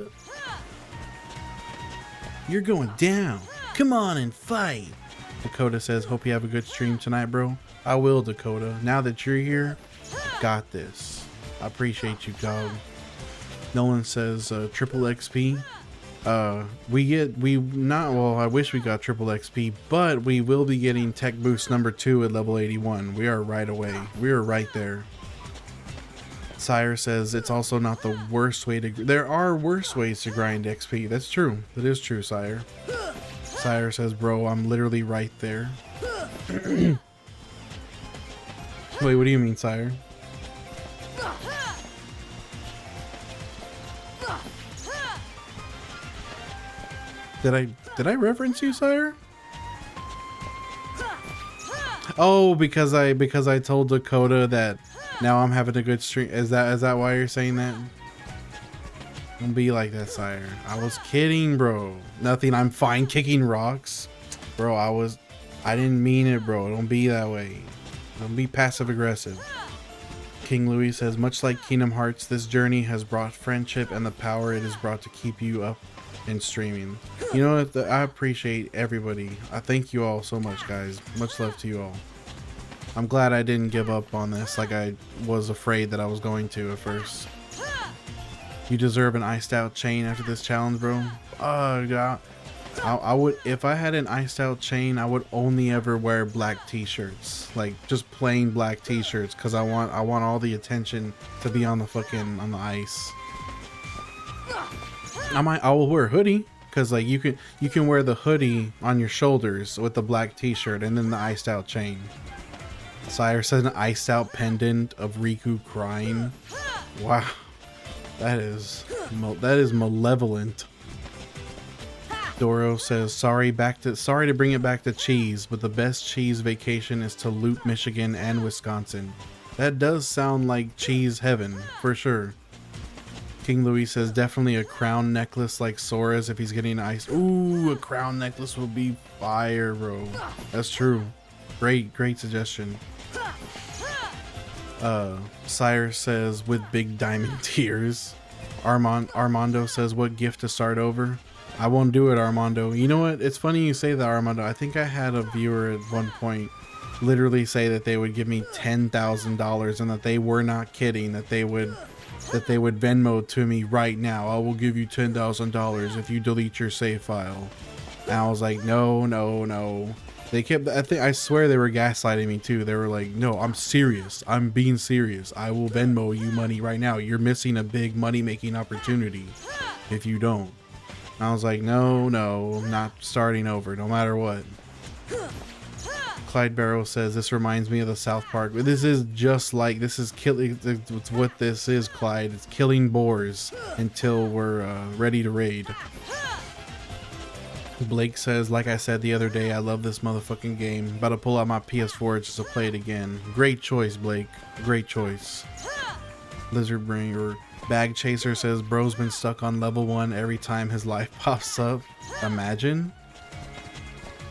You're going down. Come on and fight." Dakota says, "Hope you have a good stream tonight, bro." I will, Dakota. Now that you're here, got this. I appreciate you, dog. Nolan says, triple XP. I wish we got triple XP, but we will be getting tech boost number 2 at level 81. We are right away. We are right there. Sire says, "It's also not the worst way to... There are worse ways to grind XP." That's true. That is true, Sire. Sire says, "Bro, I'm literally right there." Wait, what do you mean, Sire? Did I reference you, Sire? Oh, because I told Dakota that now I'm having a good stream. Is that why you're saying that? Don't be like that, Sire. I was kidding, bro. Nothing. I'm fine kicking rocks, bro. I didn't mean it, bro. Don't be that way. Don't be passive aggressive. King Louis says, "Much like Kingdom Hearts, this journey has brought friendship and the power it has brought to keep you up and streaming." You know what? I appreciate everybody. I thank you all so much, guys. Much love to you all. I'm glad I didn't give up on this like I was afraid that I was going to at first. You deserve an iced out chain after this challenge, bro. God. I would, if I had an iced out chain, I would only ever wear black t-shirts, like just plain black t-shirts, because I want all the attention to be on the ice. I will wear a hoodie, because like you can wear the hoodie on your shoulders with the black t-shirt and then the iced out chain. Sire said an iced out pendant of Riku crying. Wow. That is malevolent. Doro says, sorry to bring it back to cheese, but the best cheese vacation is to Loop, Michigan and Wisconsin. That does sound like cheese heaven, for sure. King Louis says, definitely a crown necklace like Sora's if he's getting ice. Ooh, a crown necklace would be fire, bro. That's true. Great suggestion. Sire says, with big diamond tears. Armando says, what gift to start over? I won't do it, Armando. You know what? It's funny you say that, Armando. I think I had a viewer at one point literally say that they would give me $10,000 and that they were not kidding, that they would Venmo to me right now. I will give you $10,000 if you delete your save file. And I was like, no. They kept, I swear they were gaslighting me too. They were like, no, I'm serious. I'm being serious. I will Venmo you money right now. You're missing a big money making opportunity if you don't. And I was like, no, I'm not starting over, no matter what. Clyde Barrow says, this reminds me of the South Park. This is just like, this is killing, it's what this is, Clyde. It's killing boars until we're ready to raid. Blake says, like I said the other day, I love this motherfucking game. About to pull out my PS4 just to play it again. Great choice, Blake. Great choice. Lizard Brain or Bag Chaser says, bro's been stuck on level 1 every time his life pops up. Imagine.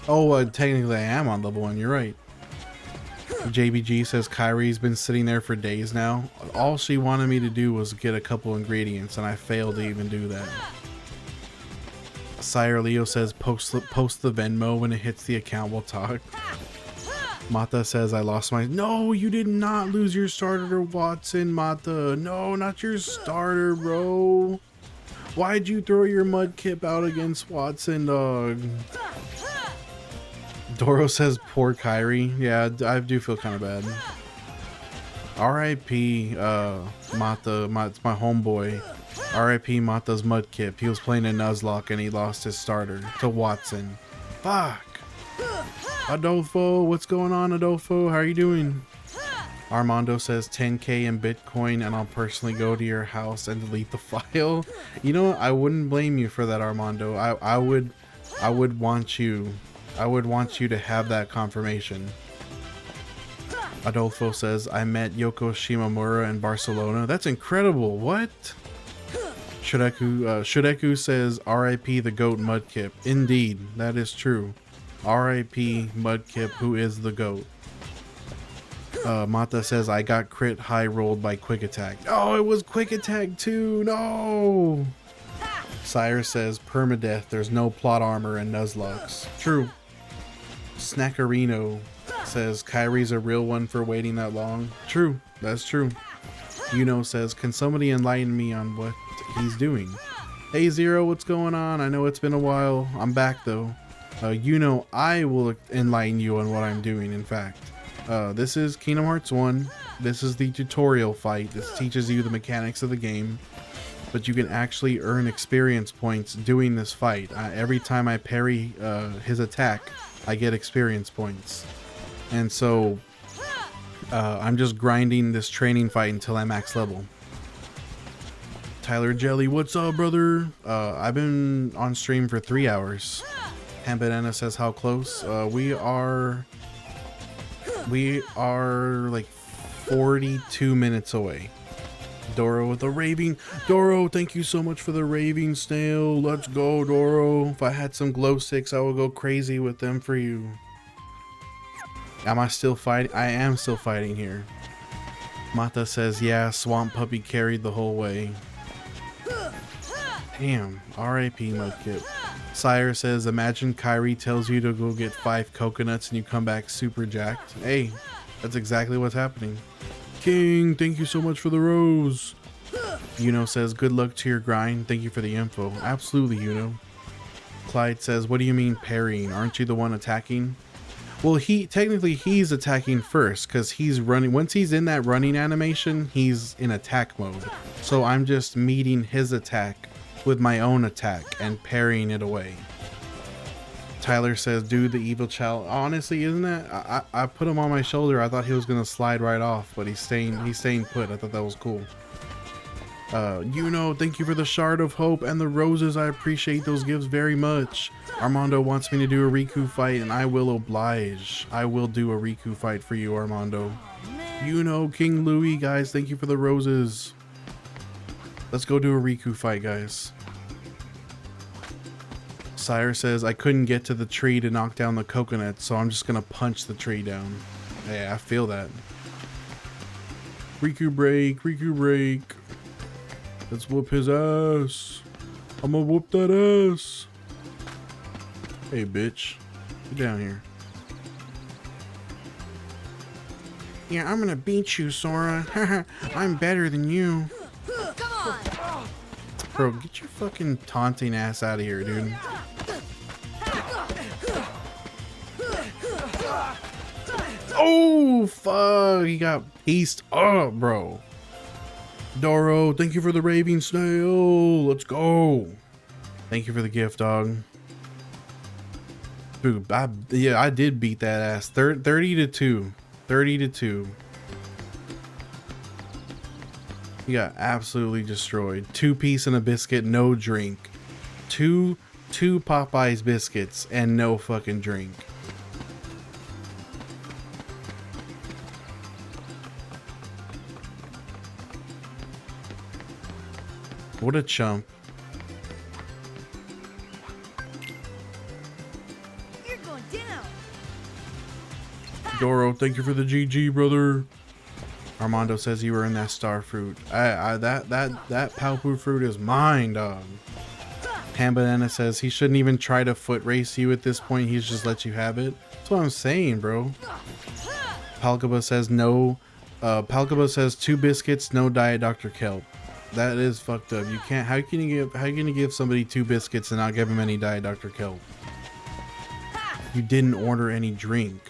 Oh, technically I am on level 1, you're right. JBG says, Kyrie's been sitting there for days now. All she wanted me to do was get a couple ingredients and I failed to even do that. Sire Leo says, post the Venmo when it hits the account, we'll talk. Mata says, I lost my... No, you did not lose your starter, Watson, Mata. No, not your starter, bro. Why'd you throw your Mudkip out against Watson, dog? Doro says, poor Kyrie. Yeah, I do feel kind of bad. R.I.P. Mata, it's my homeboy. R.I.P. Mata's Mudkip. He was playing a Nuzlocke and he lost his starter to Watson. Fuck. Adolfo, what's going on, Adolfo? How are you doing? Armando says 10K in Bitcoin and I'll personally go to your house and delete the file. You know what? I wouldn't blame you for that, Armando. I would want you to have that confirmation. Adolfo says, I met Yoko Shimomura in Barcelona. That's incredible. What? Shudeku says, R.I.P. the GOAT Mudkip. Indeed, that is true. R.I.P. Mudkip, who is the GOAT. Mata says, I got crit high rolled by Quick Attack. Oh, it was Quick Attack too. No. Sire says, permadeath. There's no plot armor in Nuzlocks. True. Snackerino says, Kyrie's a real one for waiting that long. True. That's true. Yuno says, can somebody enlighten me on what he's doing? Hey Zero, what's going on? I know it's been a while. I'm back though. I will enlighten you on what I'm doing, in fact. This is Kingdom Hearts 1. This is the tutorial fight. This teaches you the mechanics of the game. But you can actually earn experience points doing this fight. Every time I parry his attack, I get experience points. And so I'm just grinding this training fight until I'm max level. Tyler Jelly, what's up, brother? I've been on stream for 3 hours. Hambanana says, how close? We are like 42 minutes away. Doro with the raving. Doro, thank you so much for the raving snail. Let's go, Doro. If I had some glow sticks, I would go crazy with them for you. Am I still fighting? I am still fighting here. Mata says, yeah, Swamp Puppy carried the whole way. Damn, R.I.P. Mudkip. Sire says, imagine Kyrie tells you to go get 5 coconuts and you come back super jacked. Hey, that's exactly what's happening. King, thank you so much for the rose. Yuno says, good luck to your grind. Thank you for the info. Absolutely, Yuno. Clyde says, what do you mean parrying? Aren't you the one attacking? Well, technically he's attacking first because he's running. Once he's in that running animation, he's in attack mode. So I'm just meeting his attack with my own attack and parrying it away. Tyler says, dude, the evil child. Honestly, isn't that? I put him on my shoulder. I thought he was gonna slide right off, but he's staying put. I thought that was cool. Thank you for the shard of hope and the roses. I appreciate those gifts very much. Armando wants me to do a Riku fight, and I will oblige. I will do a Riku fight for you, Armando. King Louis, guys, thank you for the roses. Let's go do a Riku fight, guys. Sire says, I couldn't get to the tree to knock down the coconut, so I'm just gonna punch the tree down. Hey, I feel that. Riku break, Riku break. Let's whoop his ass. I'm gonna whoop that ass. Hey, bitch. Get down here. Yeah, I'm gonna beat you, Sora. I'm better than you. Come on. Bro, get your fucking taunting ass out of here, dude. Oh, fuck. He got pieced up, bro. Doro, thank you for the raving snail. Let's go. Thank you for the gift, dog. Dude, I did beat that ass. 30 to 2. 30 to 2. He got absolutely destroyed. 2-piece and a biscuit, no drink. Two Popeyes biscuits and no fucking drink. What a chump. You're going down. Doro, thank you for the GG, brother. Armando says you were in that star fruit. That Palpu fruit is mine, dog. Ham Banana says he shouldn't even try to foot race you at this point. He's just let you have it. That's what I'm saying, bro. Palkaba says no. Palkaba says 2 biscuits, no Diet Dr. Kelp. That is fucked up. You can't. How can you give somebody 2 biscuits and not give them any Diet Dr. Kelp? You didn't order any drink.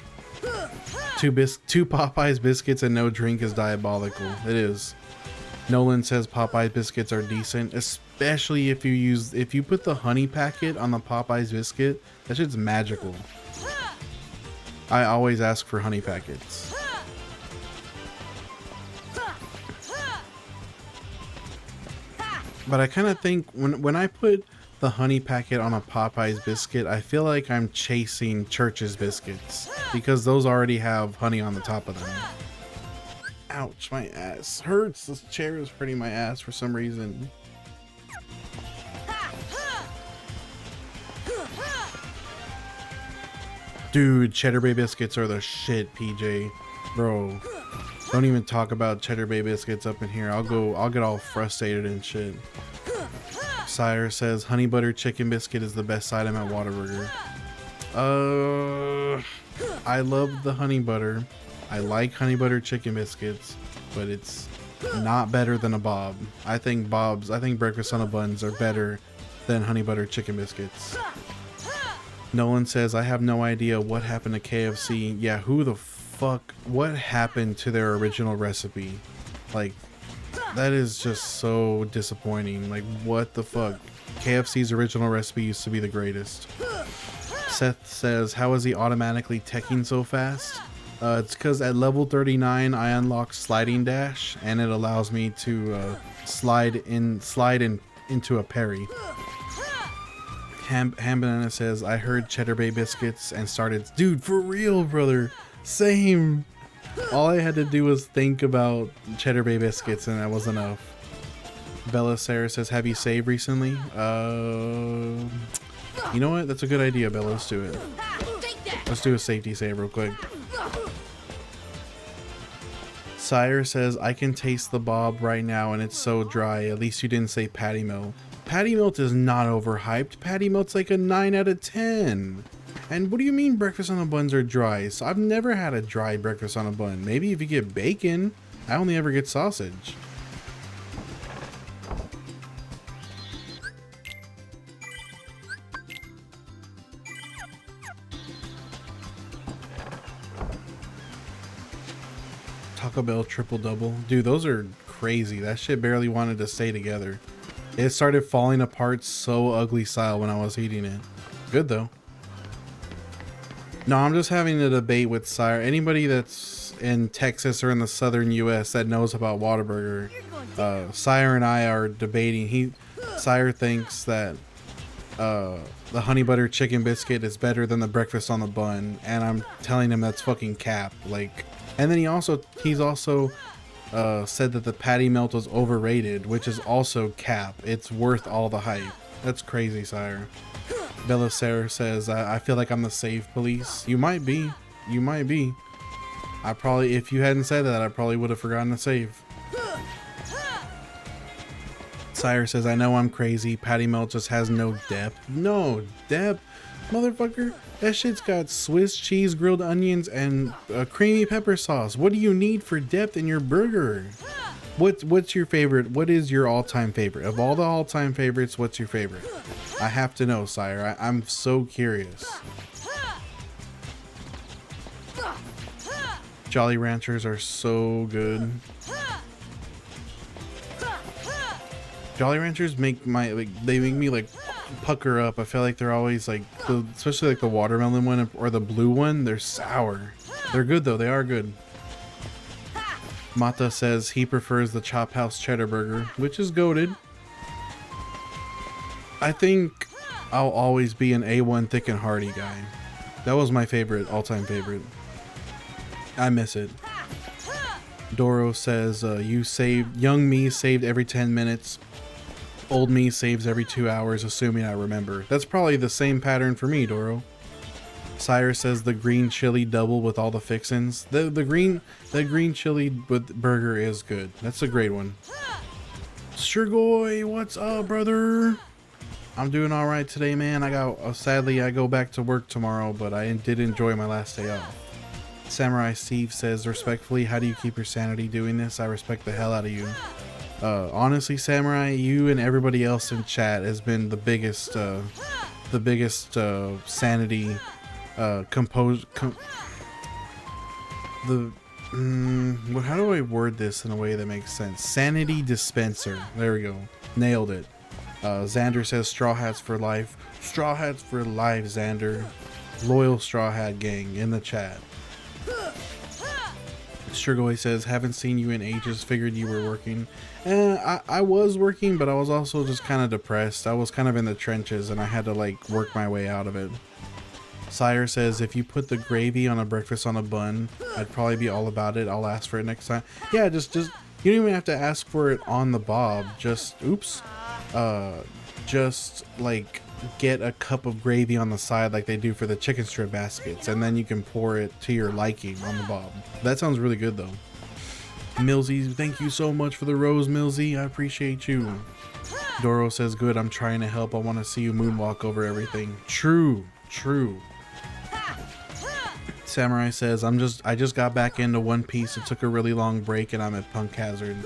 2 Popeyes biscuits and no drink is diabolical. It is. Nolan says Popeyes biscuits are decent, especially if you put the honey packet on the Popeyes biscuit. That shit's magical. I always ask for honey packets. But I kind of think when I put the honey packet on a Popeyes biscuit, I feel like I'm chasing Church's biscuits because those already have honey on the top of them. Ouch, my ass hurts. This chair is hurting my ass for some reason. Dude, Cheddar Bay biscuits are the shit, PJ. Bro, don't even talk about Cheddar Bay biscuits up in here. I'll get all frustrated and shit. Sire says honey butter chicken biscuit is the best item at Whataburger. I love the honey butter. I like honey butter chicken biscuits, but it's not better than a Bob. I think breakfast on a buns are better than honey butter chicken biscuits. Nolan says I have no idea what happened to KFC. Yeah, who the fuck? What happened to their original recipe? Like, that is just so disappointing. Like, what the fuck? KFC's original recipe used to be the greatest. Seth says, how is he automatically teching so fast? It's because at level 39 I unlock sliding dash and it allows me to slide into a parry. Ham Banana says, I heard Cheddar Bay biscuits and started. Dude, for real, brother. Same. All I had to do was think about Cheddar Bay biscuits and that was enough. Bella Sarah says, have you saved recently? You know what? That's a good idea, Bella. Let's do it. Let's do a safety save real quick. Sire says, I can taste the Bob right now and it's so dry. At least you didn't say patty melt. Patty melt is not overhyped. Patty melt's like a 9 out of 10. And what do you mean breakfast on a buns are dry? So I've never had a dry breakfast on a bun. Maybe if you get bacon. I only ever get sausage. Taco Bell triple double. Dude, those are crazy. That shit barely wanted to stay together. It started falling apart so ugly style when I was eating it. Good though. No, I'm just having a debate with Sire. Anybody that's in Texas or in the southern U.S. that knows about Whataburger. Sire and I are debating. Sire thinks that the honey butter chicken biscuit is better than the breakfast on the bun, and I'm telling him that's fucking cap. Like, and then he's also said that the patty melt was overrated, which is also cap. It's worth all the hype. That's crazy, Sire. Belisar says, I feel like I'm the save police. You might be. You might be. I probably, if you hadn't said that, I probably would have forgotten to save. Sire says, I know I'm crazy. Patty melt just has no depth. No depth? Motherfucker, that shit's got Swiss cheese, grilled onions, and a creamy pepper sauce. What do you need for depth in your burger? What's your favorite? What is your all-time favorite? Of all the all-time favorites, what's your favorite? I have to know, Sire. I'm so curious. Jolly Ranchers are so good. Jolly Ranchers make they make me like pucker up. I feel like they're always like, especially like the watermelon one or the blue one, they're sour. They're good though, they are good. Mata says he prefers the Chop House Cheddar Burger, which is goated. I think I'll always be an A1 thick and hearty guy. That was my favorite, all-time favorite. I miss it. Doro says young me saved every 10 minutes. Old me saves every 2 hours, assuming I remember. That's probably the same pattern for me, Doro. Sire says the green chili double with all the fixins. The green chili with burger is good. That's a great one. Strigoi, what's up, brother? I'm doing all right today, man. Sadly I go back to work tomorrow, but I did enjoy my last day off. Samurai Steve says, respectfully, how do you keep your sanity doing this? I respect the hell out of you. Honestly, Samurai, you and everybody else in chat has been the biggest sanity how do I word this in a way that makes sense? Sanity dispenser. There we go. Nailed it. Xander says straw hats for life. Straw hats for life, Xander. Loyal straw hat gang in the chat. Strigoi says, haven't seen you in ages, figured you were working. I was working, but I was also just kind of depressed. I was kind of in the trenches and I had to like work my way out of it. Sire says, if you put the gravy on a breakfast on a bun, I'd probably be all about it. I'll ask for it next time. Yeah, just you don't even have to ask for it on the bob. Just like get a cup of gravy on the side like they do for the chicken strip baskets, and then you can pour it to your liking on the bob. That sounds really good though. Millsy, thank you so much for the rose, Millsy. I appreciate you. Doro says, good, I'm trying to help. I want to see you moonwalk over everything. True. Samurai says, I just got back into One Piece. It took a really long break and I'm at Punk Hazard.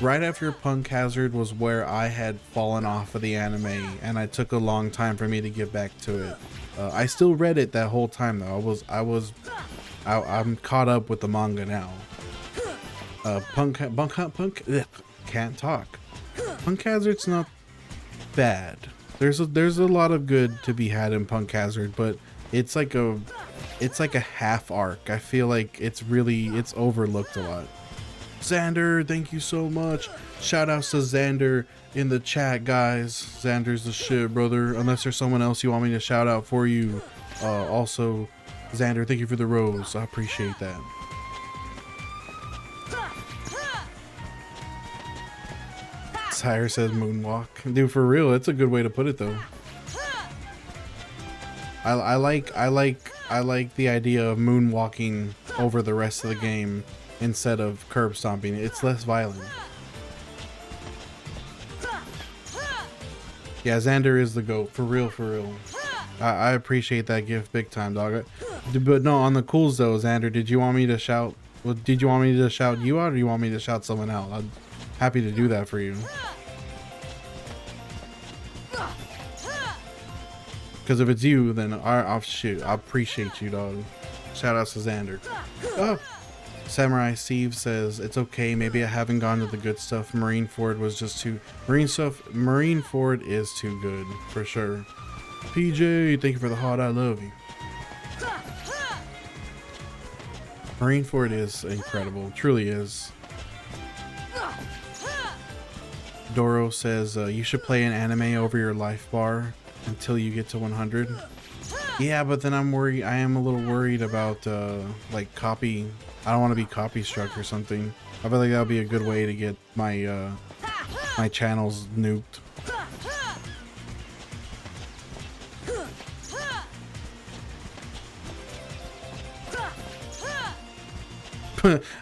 Right after Punk Hazard was where I had fallen off of the anime, and it took a long time for me to get back to it. I still read it that whole time though. I'm caught up with the manga now. Can't talk. Punk Hazard's not bad. There's a lot of good to be had in Punk Hazard, but it's like a half arc. I feel like it's overlooked a lot. Xander, thank you so much. Shout outs to Xander in the chat, guys. Xander's the shit, brother. Unless there's someone else you want me to shout out for you. Also, Xander, thank you for the rose. I appreciate that. Sire says moonwalk. Dude, for real, it's a good way to put it though. I like the idea of moonwalking over the rest of the game instead of curb stomping. It's less violent. Yeah, Xander is the GOAT. For real. I appreciate that gift big time, dog. But no, on the cools though, Xander, did you want me to shout? Well, did you want me to shout you out, or do you want me to shout someone out? I'm happy to do that for you. Because if it's you, then I'll shoot. I appreciate you, dog. Shout out to Xander. Oh. Samurai Steve says, it's okay. Maybe I haven't gone to the good stuff. Marine Ford was just too... Marine Ford is too good, for sure. PJ, thank you for the heart. I love you. Marineford is incredible, truly is. Doro says you should play an anime over your life bar until you get to 100. Yeah, but then I'm worried. I am a little worried about like copy. I don't want to be copy struck or something. I feel like that would be a good way to get my my channels nuked.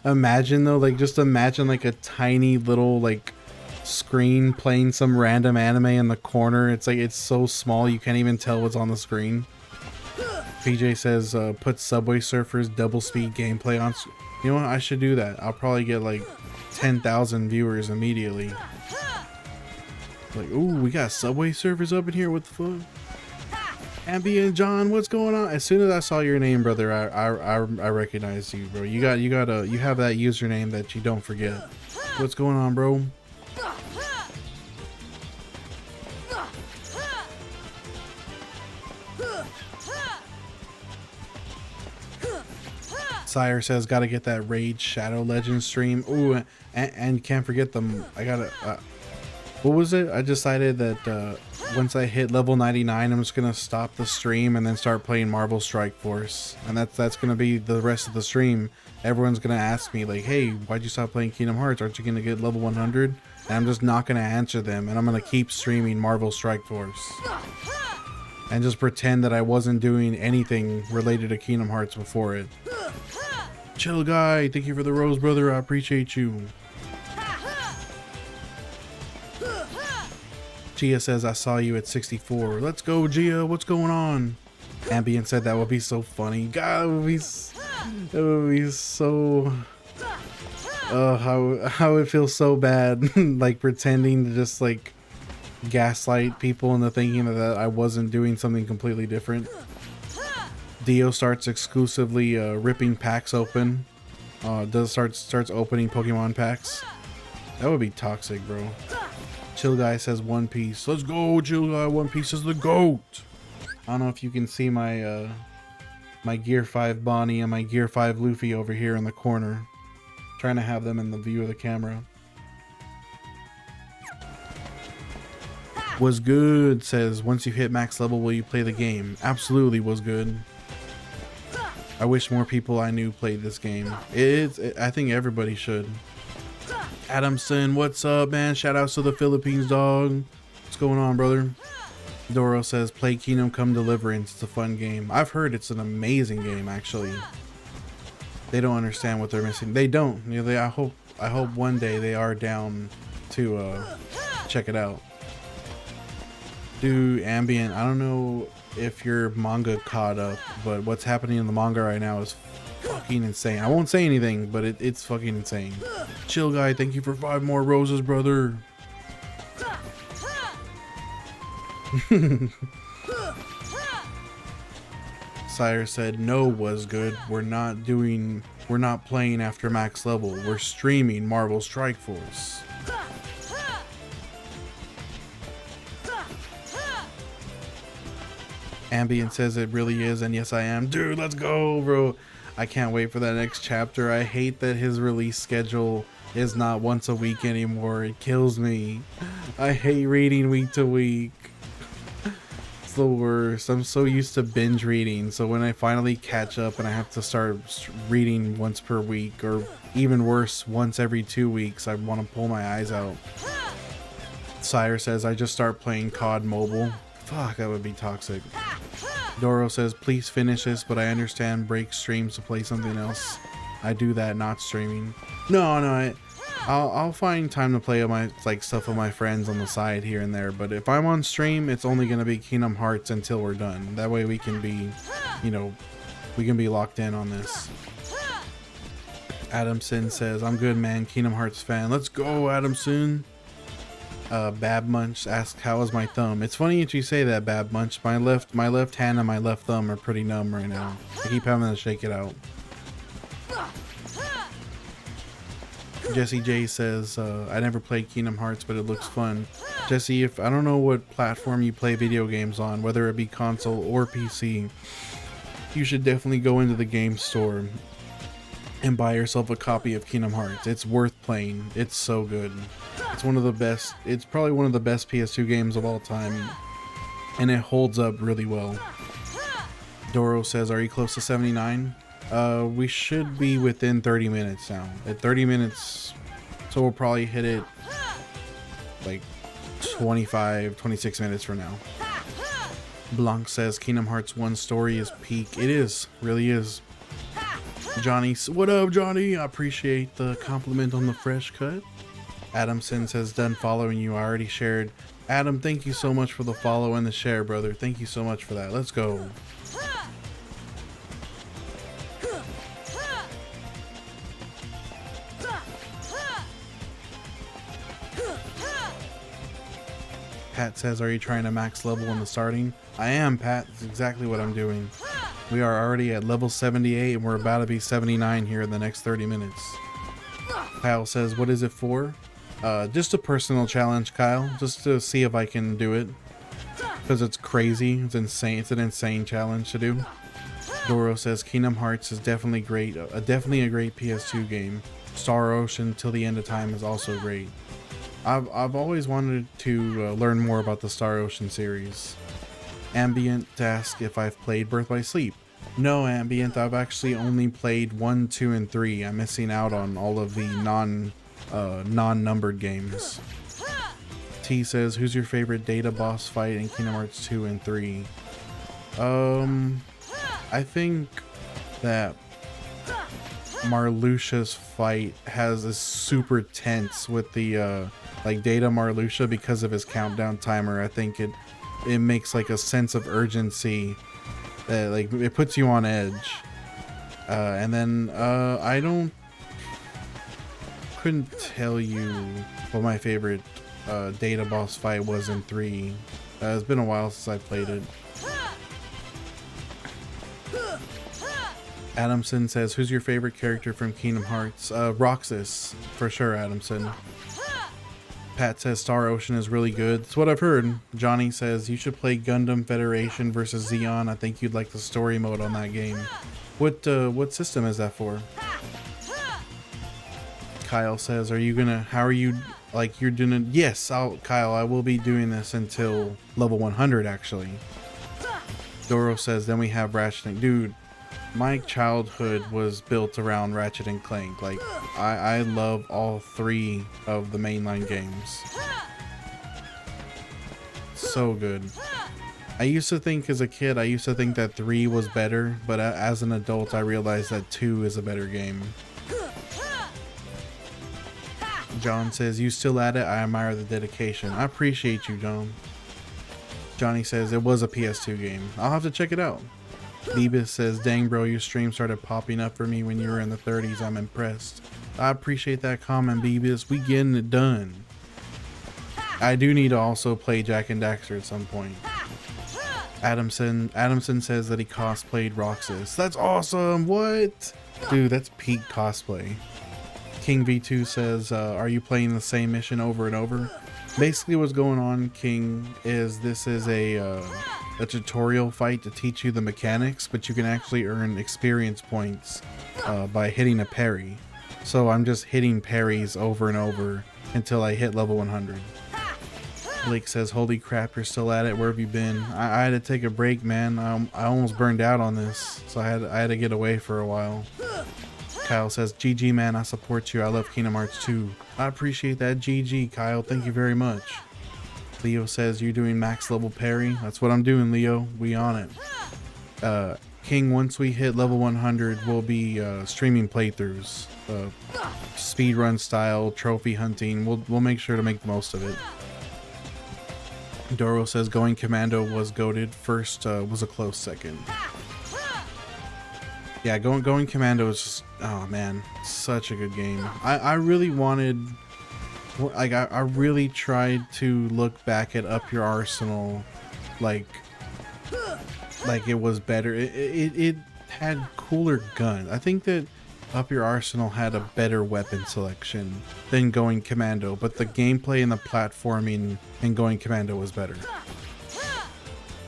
Imagine though, like just imagine like a tiny little like screen playing some random anime in the corner. It's like it's so small you can't even tell what's on the screen. PJ says put Subway Surfers double speed gameplay on. You know what? I should do that. I'll probably get like 10,000 viewers immediately. Like, ooh, we got Subway Surfers up in here. What the fuck? Ambient John, what's going on? As soon as I saw your name, brother, I recognized you, bro. You have that username that you don't forget. What's going on, bro? Sire says, gotta get that Raid Shadow Legends stream. Ooh, and can't forget them. I gotta, what was it? I decided that once I hit level 99, I'm just gonna stop the stream and then start playing Marvel Strike Force. And that's gonna be the rest of the stream. Everyone's gonna ask me like, hey, why'd you stop playing Kingdom Hearts? Aren't you gonna get level 100? And I'm just not gonna answer them, and I'm gonna keep streaming Marvel Strike Force. And just pretend that I wasn't doing anything related to Kingdom Hearts before it. Chill guy, thank you for the rose, brother. I appreciate you. Gia says, I saw you at 64. Let's go, Gia. What's going on? Ambient said that would be so funny. God, it would be so... how it feels so bad. Like pretending to just like gaslight people into thinking that I wasn't doing something completely different. Dio starts exclusively ripping packs open. Starts opening Pokemon packs. That would be toxic, bro. Chill Guy says One Piece. Let's go, Chill Guy. One Piece is the GOAT. I don't know if you can see my my Gear 5 Bonnie and my Gear 5 Luffy over here in the corner. Trying to have them in the view of the camera. Was good says, once you hit max level, will you play the game? Absolutely was good. I wish more people I knew played this game. I think everybody should. Adamson, what's up, man? Shout outs to the Philippines, dog. What's going on, brother? Doro says, play Kingdom Come Deliverance. It's a fun game. I've heard it's an amazing game, actually. They don't understand what they're missing. They don't. You know, I hope one day they are down to check it out. Dude, Ambient, I don't know if your manga caught up, but what's happening in the manga right now is fucking insane. I won't say anything, but it's fucking insane. Chill Guy, thank you for 5 more roses, brother. Sire said no was good. We're not playing after max level. We're streaming Marvel Strike Force. Ambient says it really is, and yes I am. Dude, let's go, bro. I can't wait for that next chapter. I hate that his release schedule is not once a week anymore. It kills me. I hate reading week to week. It's the worst. I'm so used to binge reading, so when I finally catch up and I have to start reading once per week, or even worse, once every 2 weeks, I want to pull my eyes out. Sire says I just start playing COD Mobile. Fuck, that would be toxic. Doro says, please finish this, but I understand break streams to play something else. I do that, not streaming. No, I'll find time to play my stuff with my friends on the side here and there, but if I'm on stream, it's only gonna be Kingdom Hearts until we're done. That way we can be, you know, we can be locked in on this. Adamson says, I'm good, man. Kingdom Hearts fan. Let's go, Adamson. Bab Munch asks, how is my thumb? It's funny that you say that, Bab Munch. My left hand and my left thumb are pretty numb right now. I keep having to shake it out. Jesse J says, I never played Kingdom Hearts, but it looks fun. Jesse, I don't know what platform you play video games on, whether it be console or PC, you should definitely go into the game store and buy yourself a copy of Kingdom Hearts. It's worth playing. It's so good. It's one of the best. It's probably one of the best PS2 games of all time, and it holds up really well. Doro says, are you close to 79? We should be within 30 minutes now. At 30 minutes, so we'll probably hit it like 26 minutes from now. Blanc says, Kingdom Hearts 1 story is peak. It is, really is. Johnny, what up, Johnny? I appreciate the compliment on the fresh cut. Adamson says, done following you. I already shared. Adam, thank you so much for the follow and the share, brother. Thank you so much for that. Let's go. Pat says, are you trying to max level in the starting? I am, Pat. That's exactly what I'm doing. We are already at level 78 and we're about to be 79 here in the next 30 minutes. Kyle says, what is it for? Just a personal challenge, Kyle. Just to see if I can do it. Because it's crazy. It's insane. It's an insane challenge to do. Doro says, Kingdom Hearts is definitely great. Definitely a great PS2 game. Star Ocean Till the End of Time is also great. I've always wanted to learn more about the Star Ocean series. Ambient to ask if I've played Birth by Sleep. No, Ambient, I've actually only played 1, 2, and 3. I'm missing out on all of the non-numbered games. T says, who's your favorite data boss fight in Kingdom Hearts 2 and 3? I think that Marluxia's fight is super tense with the like Data Marluxia because of his countdown timer. I think it makes like a sense of urgency that like it puts you on edge. And then I couldn't tell you what my favorite Data boss fight was in 3. It's been a while since I played it. Adamson says, who's your favorite character from Kingdom Hearts? Roxas, for sure, Adamson. Pat says Star Ocean is really good. That's what I've heard. Johnny says, you should play Gundam Federation versus Xeon. I think you'd like the story mode on that game. What system is that for? Kyle says, how are you, like, you're doing it? Yes, Kyle, I will be doing this until level 100, actually. Doro says, then we have Ratchet. Dude, my childhood was built around Ratchet and Clank. Like, I love all 3 of the mainline games. So good. I used to think as a kid, that 3 was better, but as an adult, I realized that 2 is a better game. John says, you still at it? I admire the dedication. I appreciate you, John. Johnny says, it was a PS2 game. I'll have to check it out. Beavis says, dang bro, your stream started popping up for me when you were in the 30s. I'm impressed. I appreciate that comment, Beavis. We getting it done. I do need to also play Jak and Daxter at some point. Adamson says that he cosplayed Roxas. That's awesome. What? Dude, that's peak cosplay. King V2 says, are you playing the same mission over and over? Basically what's going on, King, is this is a tutorial fight to teach you the mechanics, but you can actually earn experience points by hitting a parry. So I'm just hitting parries over and over until I hit level 100. Blake says, holy crap, you're still at it. Where have you been? I had to take a break, man. I almost burned out on this, so I had to get away for a while. Kyle says, GG man, I support you. I love Kingdom Hearts 2. I appreciate that, GG, Kyle. Thank you very much. Leo says, you're doing max level parry. That's what I'm doing, Leo. We on it. King, once we hit level 100, we'll be streaming playthroughs. Speedrun style, trophy hunting. We'll make sure to make the most of it. Doro says, going commando was goated. First was a close second. Yeah, going commando is just, oh man, such a good game. I really wanted, like, I really tried to look back at Up Your Arsenal like it was better. It had cooler guns. I think that Up Your Arsenal had a better weapon selection than Going Commando, but the gameplay and the platforming in Going Commando was better.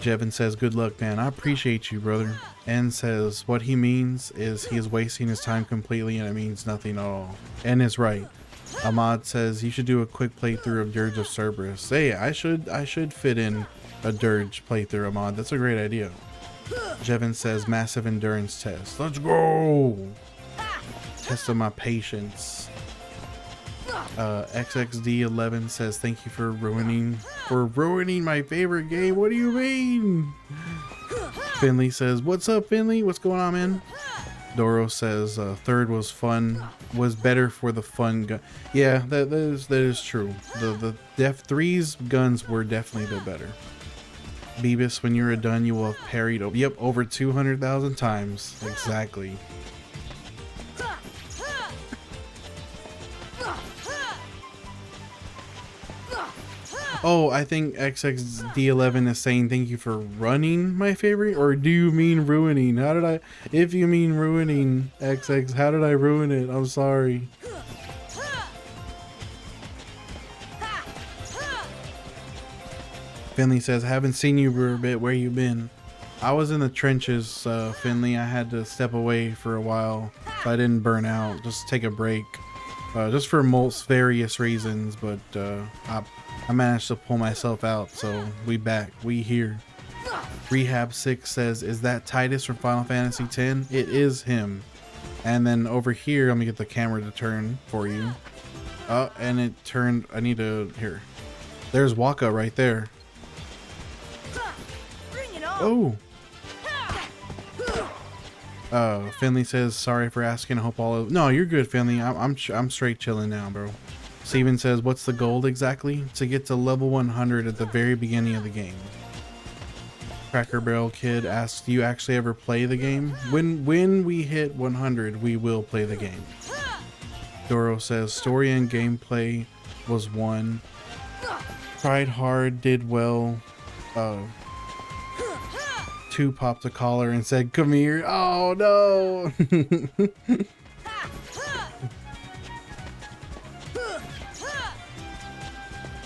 Jevin says, good luck, man. I appreciate you, brother. N says what he means is he is wasting his time completely and it means nothing at all. N is right. Ahmad says you should do a quick playthrough of Dirge of Cerberus. Hey, I should fit in a Dirge playthrough, Ahmad. That's a great idea. Jevin says massive endurance test. Let's go. Test of my patience. XXD11 says thank you for ruining my favorite game. What do you mean? Finley says what's up, Finley? What's going on, man? Doro says third was fun, was better for the fun gun. Yeah, that is true. The Def 3's guns were definitely a bit better. Beavis, when you're done, you will have parried. Yep, over 200,000 times. Exactly. Oh, I think XXD11 is saying thank you for running my favorite, or do you mean ruining? How did I, if you mean ruining, XX, how did I ruin it? I'm sorry. Finley says, haven't seen you for a bit, where you been? I was in the trenches, Finley. I had to step away for a while, so I didn't burn out, just take a break. Just for most various reasons, but I managed to pull myself out, so we here. Rehab 6 says, is that Titus from Final Fantasy X? It is him. And then over here, let me get the camera to turn for you. Oh, and it turned, I need to, here. There's Waka right there. Oh! Finley says, sorry for asking, I hope all of, no, you're good, Finley. I'm straight chilling now, bro. Steven says, what's the goal exactly? To get to level 100 at the very beginning of the game. Cracker Barrel Kid asks, do you actually ever play the game? When we hit 100, we will play the game. Doro says, story and gameplay was 1. Tried hard, did well. 2 popped a collar and said, come here. Oh no!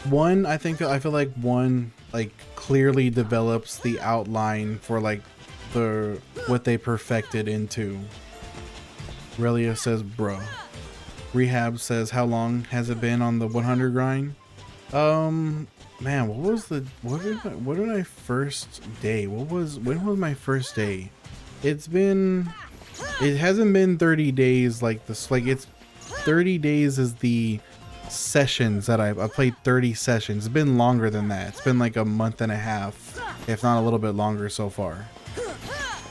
I feel like 1 like clearly develops the outline for like what they perfected into. Relia says, bro. Rehab says, how long has it been on the 100 grind? Man, what did I first day? When was my first day? It hasn't been 30 days like this. Like, it's 30 days is the sessions that I played 30 sessions. It's been longer than that. It's been like a month and a half, if not a little bit longer so far.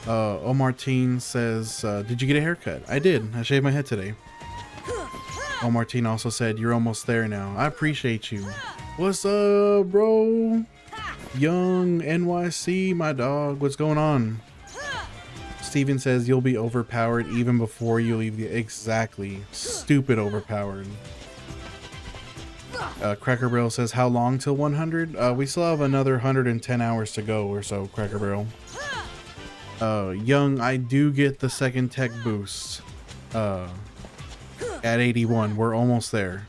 Omartine says, did you get a haircut? I did. I shaved my head today. Omartine also said, you're almost there now. I appreciate you. What's up, bro? Young NYC, my dog. What's going on? Steven says, you'll be overpowered even before you leave the... Exactly. Stupid overpowered. Cracker Barrel says, how long till 100? We still have another 110 hours to go or so, Cracker Barrel. Young, I do get the second tech boost. At 81. We're almost there.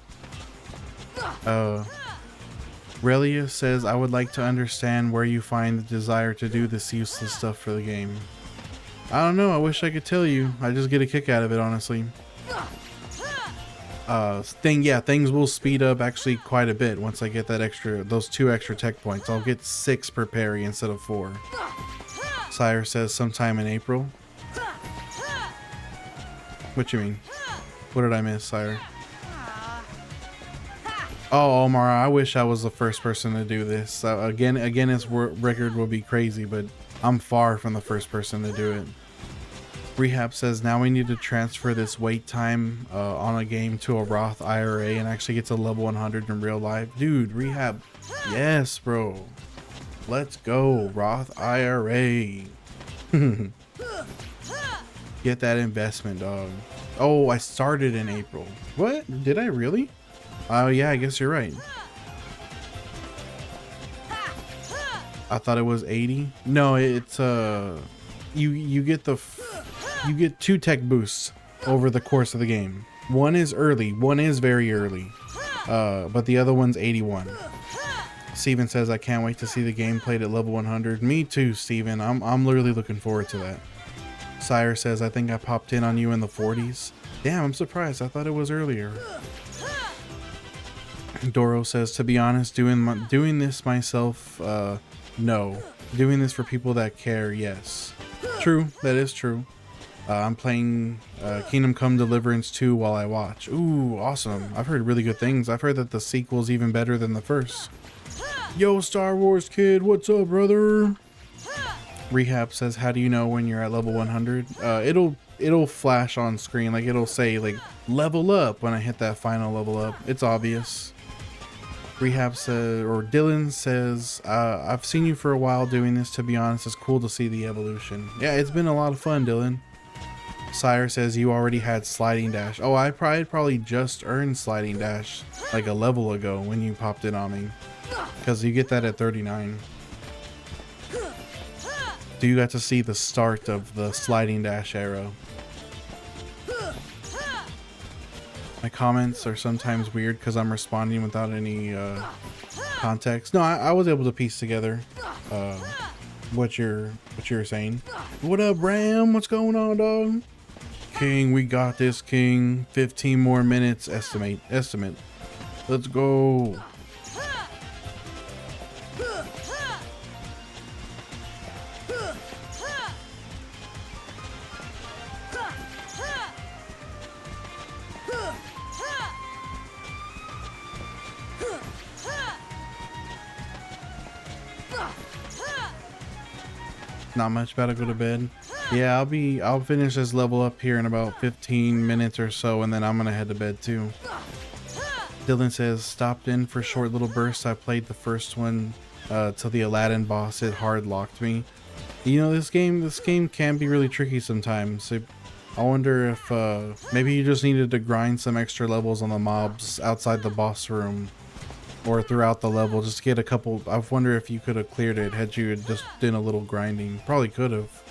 Relia says, I would like to understand where you find the desire to do this useless stuff for the game. I don't know. I wish I could tell you. I just get a kick out of it, honestly. Things will speed up actually quite a bit once I get those 2 extra tech points. I'll get 6 per parry instead of 4. Sire says sometime in April. What you mean? What did I miss, Sire? Oh, Omar, I wish I was the first person to do this. Again, his record will be crazy, but I'm far from the first person to do it. Rehab says, now we need to transfer this wait time on a game to a Roth IRA and actually get to level 100 in real life. Dude, Rehab, yes, bro. Let's go, Roth IRA. Get that investment, dog. Oh, I started in April. What? Did I really? Oh, yeah, I guess you're right. I thought it was 80. No, it's you get 2 tech boosts over the course of the game. One is early, one is very early. But the other one's 81. Steven says, I can't wait to see the game played at level 100. Me too, Steven. I'm literally looking forward to that. Sire says, I think I popped in on you in the 40s. Damn, I'm surprised. I thought it was earlier. Doro says, to be honest, doing this myself, no. Doing this for people that care, yes. True, that is true. I'm playing Kingdom Come Deliverance 2 while I watch. Ooh, awesome. I've heard really good things. I've heard that the sequel's even better than the first. Yo, Star Wars kid, what's up, brother? Rehab says, how do you know when you're at level 100? It'll flash on screen, like it'll say like level up when I hit that final level up. It's obvious. Rehab says, or Dylan says, I've seen you for a while doing this. To be honest, it's cool to see the evolution. Yeah, it's been a lot of fun, Dylan. Sire says you already had sliding dash. Oh, I probably just earned sliding dash like a level ago when you popped in on me, because you get that at 39. So you got to see the start of the sliding dash arrow. My comments are sometimes weird because I'm responding without any context. No, I was able to piece together what you're saying. What up, Ram? What's going on, dog? King, we got this, King. 15 more minutes. Estimate. Let's go. Not much, about to go to bed. Yeah, I'll finish this level up here in about 15 minutes or so, and then I'm gonna head to bed too. Dylan says, stopped in for short little bursts. I played the first one till the Aladdin boss. It hard locked me. You know, this game can be really tricky sometimes. I wonder if maybe you just needed to grind some extra levels on the mobs outside the boss room or throughout the level, just to get a couple. I wonder if you could have cleared it had you just done a little grinding. Probably could have.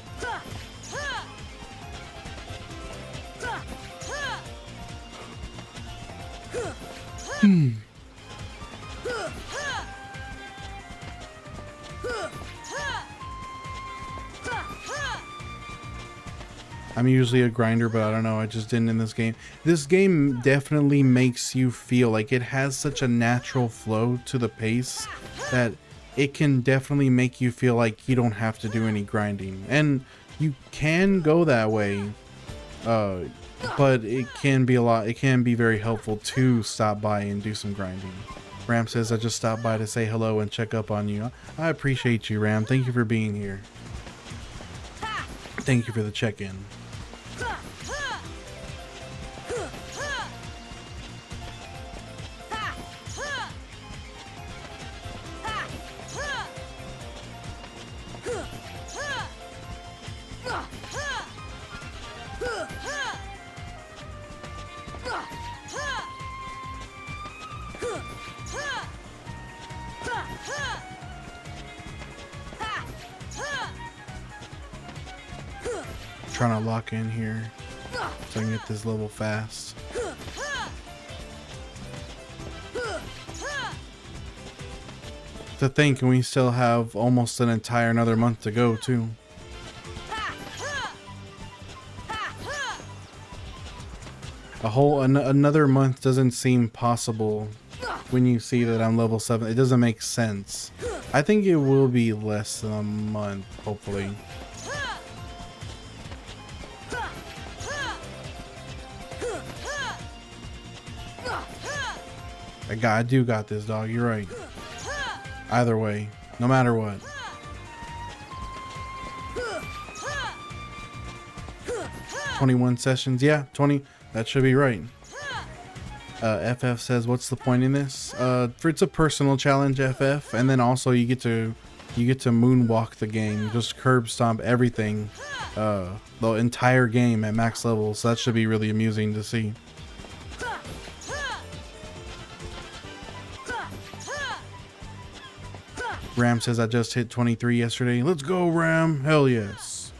I'm usually a grinder, but I don't know, I just didn't in this game. This game definitely makes you feel like it has such a natural flow to the pace that it can definitely make you feel like you don't have to do any grinding. And you can go that way, but it can be very helpful to stop by and do some grinding. Ram says, I just stopped by to say hello and check up on you. I appreciate you, Ram. Thank you for being here. Thank you for the check-in. Trying to lock in here so I can get this level fast. To think, and we still have almost an entire another month to go too. Another month doesn't seem possible when you see that I'm level 7. It doesn't make sense. I think it will be less than a month, hopefully. I do got this, dog. You're right. Either way, no matter what. "21 sessions, yeah, 20. That should be right." FF says, "What's the point in this?" It's a personal challenge, FF, and then also you get to moonwalk the game, just curb stomp everything, the entire game at max level. So that should be really amusing to see. Ram says, "I just hit 23 yesterday." Let's go, Ram. Hell yes.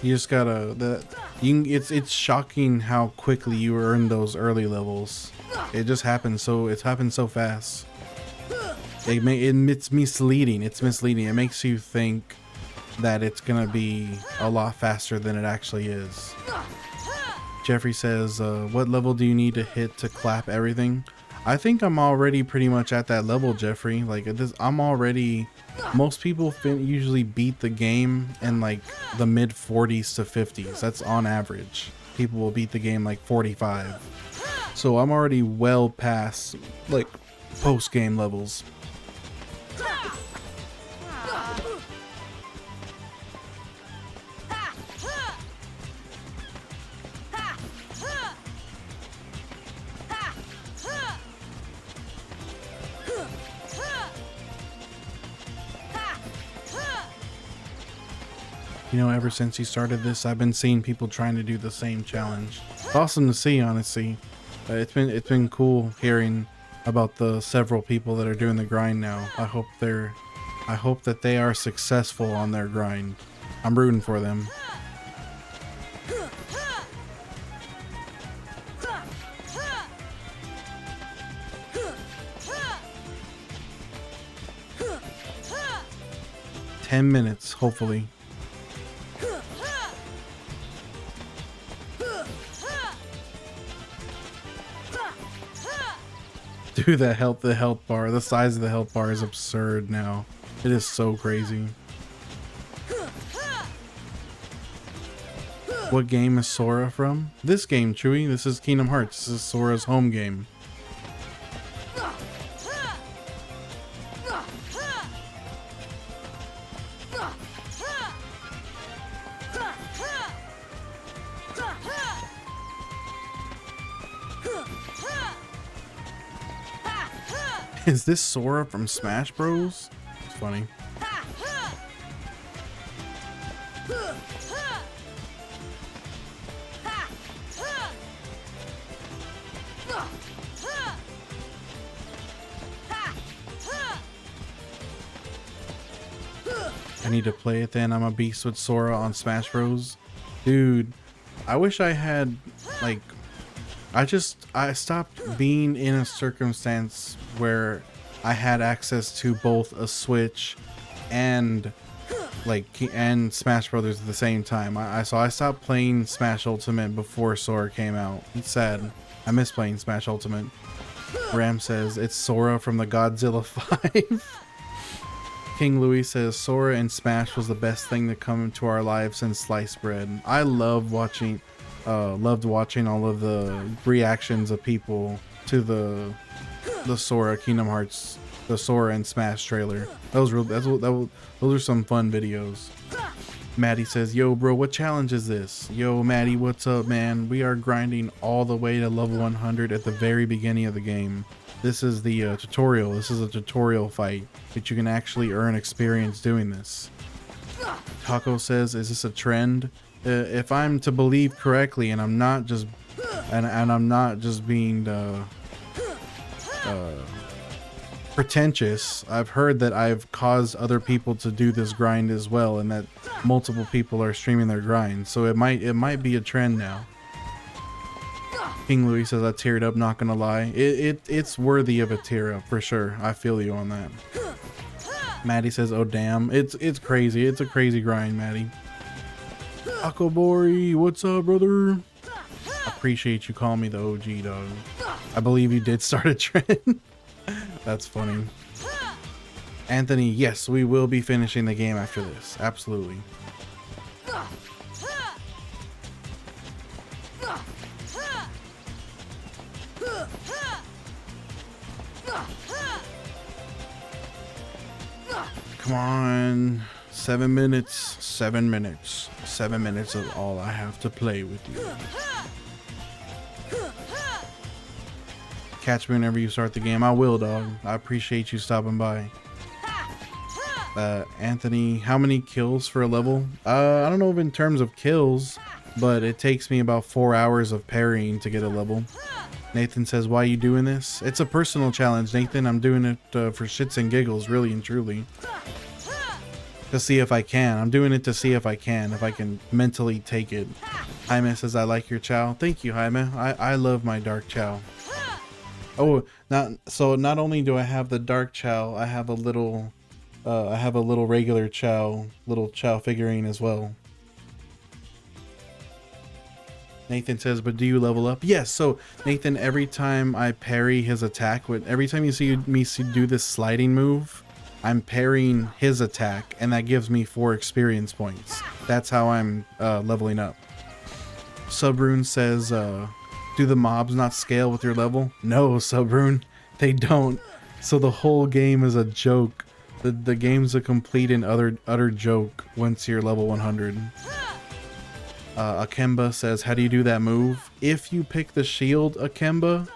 You just gotta it's shocking how quickly you earn those early levels. It just happens so fast. It's misleading. It makes you think that it's gonna be a lot faster than it actually is. Jeffrey says, what level do you need to hit to clap everything? I think I'm already pretty much at that level, Jeffrey. Like this, I'm already, most people usually beat the game in like the mid 40s to 50s. That's on average. People will beat the game like 45. So I'm already well past like post game levels. You know, ever since he started this, I've been seeing people trying to do the same challenge. It's awesome to see, honestly. It's been cool hearing about the several people that are doing the grind now. I hope that they are successful on their grind. I'm rooting for them. "10 minutes, hopefully." Dude, the health bar, the size of the health bar is absurd now. It is so crazy. What game is Sora from? This game, Chewy. This is Kingdom Hearts. This is Sora's home game. Is this Sora from Smash Bros? It's funny. I need to play it then. I'm a beast with Sora on Smash Bros. Dude, I wish I had, like, I stopped being in a circumstance where I had access to both a Switch and Smash Brothers at the same time. So I stopped playing Smash Ultimate before Sora came out. It's sad. I miss playing Smash Ultimate. Ram says it's Sora from the Godzilla 5. King Louis says Sora and Smash was the best thing to come into our lives since sliced bread. I loved watching all of the reactions of people to the Sora Kingdom Hearts, the Sora and Smash trailer. Those are some fun videos. Maddie says, yo bro, what challenge is this? Yo Maddie, what's up man? We are grinding all the way to level 100 at the very beginning of the game. This is the tutorial. This is a tutorial fight, but you can actually earn experience doing this. Taco says, is this a trend? If I'm to believe correctly, and I'm not just being pretentious, I've heard that I've caused other people to do this grind as well, and that multiple people are streaming their grind. So it might be a trend now. King Louis says, I teared up, not gonna lie. It's worthy of a tear up for sure. I feel you on that. Maddie says, oh damn, it's crazy. It's a crazy grind, Maddie. Akobori, what's up, brother? Appreciate you calling me the OG, dog. I believe you did start a trend. That's funny. Anthony, yes, we will be finishing the game after this. Absolutely. Come on. 7 minutes. 7 minutes. 7 minutes is all I have to play with you. Catch me whenever you start the game. I will, dog. I appreciate you stopping by. Anthony, how many kills for a level? I don't know if in terms of kills, but it takes me about 4 hours of parrying to get a level. Nathan says, why are you doing this? It's a personal challenge, Nathan. I'm doing it for shits and giggles, really and truly. To see if I can. I'm doing it to see if I can mentally take it. Jaime says, I like your chow. Thank you, Jaime. I love my dark chow. Oh, not only do I have the dark chow, I have a little I have a little regular little Chow figurine as well. Nathan says, but do you level up? Yes. So Nathan, every time I parry his attack, every time you see me do this sliding move, I'm parrying his attack, and that gives me 4 experience points. That's how I'm leveling up. Subrune says, do the mobs not scale with your level? No, Subrune, they don't. So the whole game is a joke. The game's a complete and utter joke once you're level 100. Akemba says, how do you do that move? If you pick the shield Akemba,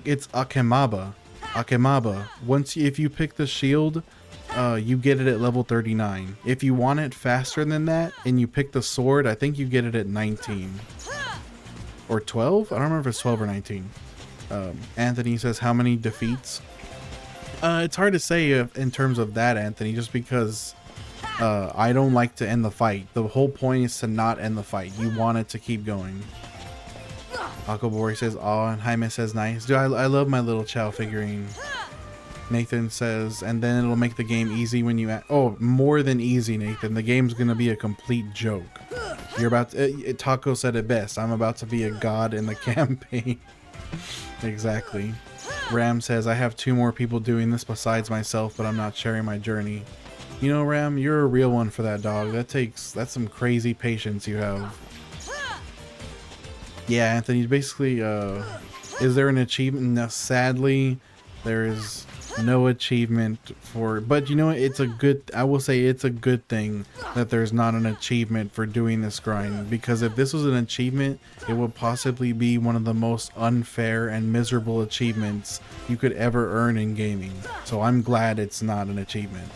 it's Akemaba. Akemaba. If you pick the shield, you get it at level 39. If you want it faster than that and you pick the sword, I think you get it at 19. Or 12? I don't remember if it's 12 or 19. Anthony says, how many defeats? It's hard to say in terms of that, Anthony, just because I don't like to end the fight. The whole point is to not end the fight. You want it to keep going. Akabori says, aw, and Jaime says, nice. Dude, I love my little Chow figurine. Nathan says, and then it'll make the game easy when you... Oh, more than easy, Nathan. The game's gonna be a complete joke. You're about to... Taco said it best. I'm about to be a god in the campaign. Exactly. Ram says, I have 2 more people doing this besides myself, but I'm not sharing my journey. You know, Ram, you're a real one for that, dog. That's some crazy patience you have. Yeah, Anthony, basically, is there an achievement? No, sadly, there is no achievement for, but you know what, I will say it's a good thing that there's not an achievement for doing this grind, because if this was an achievement, it would possibly be one of the most unfair and miserable achievements you could ever earn in gaming. So I'm glad it's not an achievement.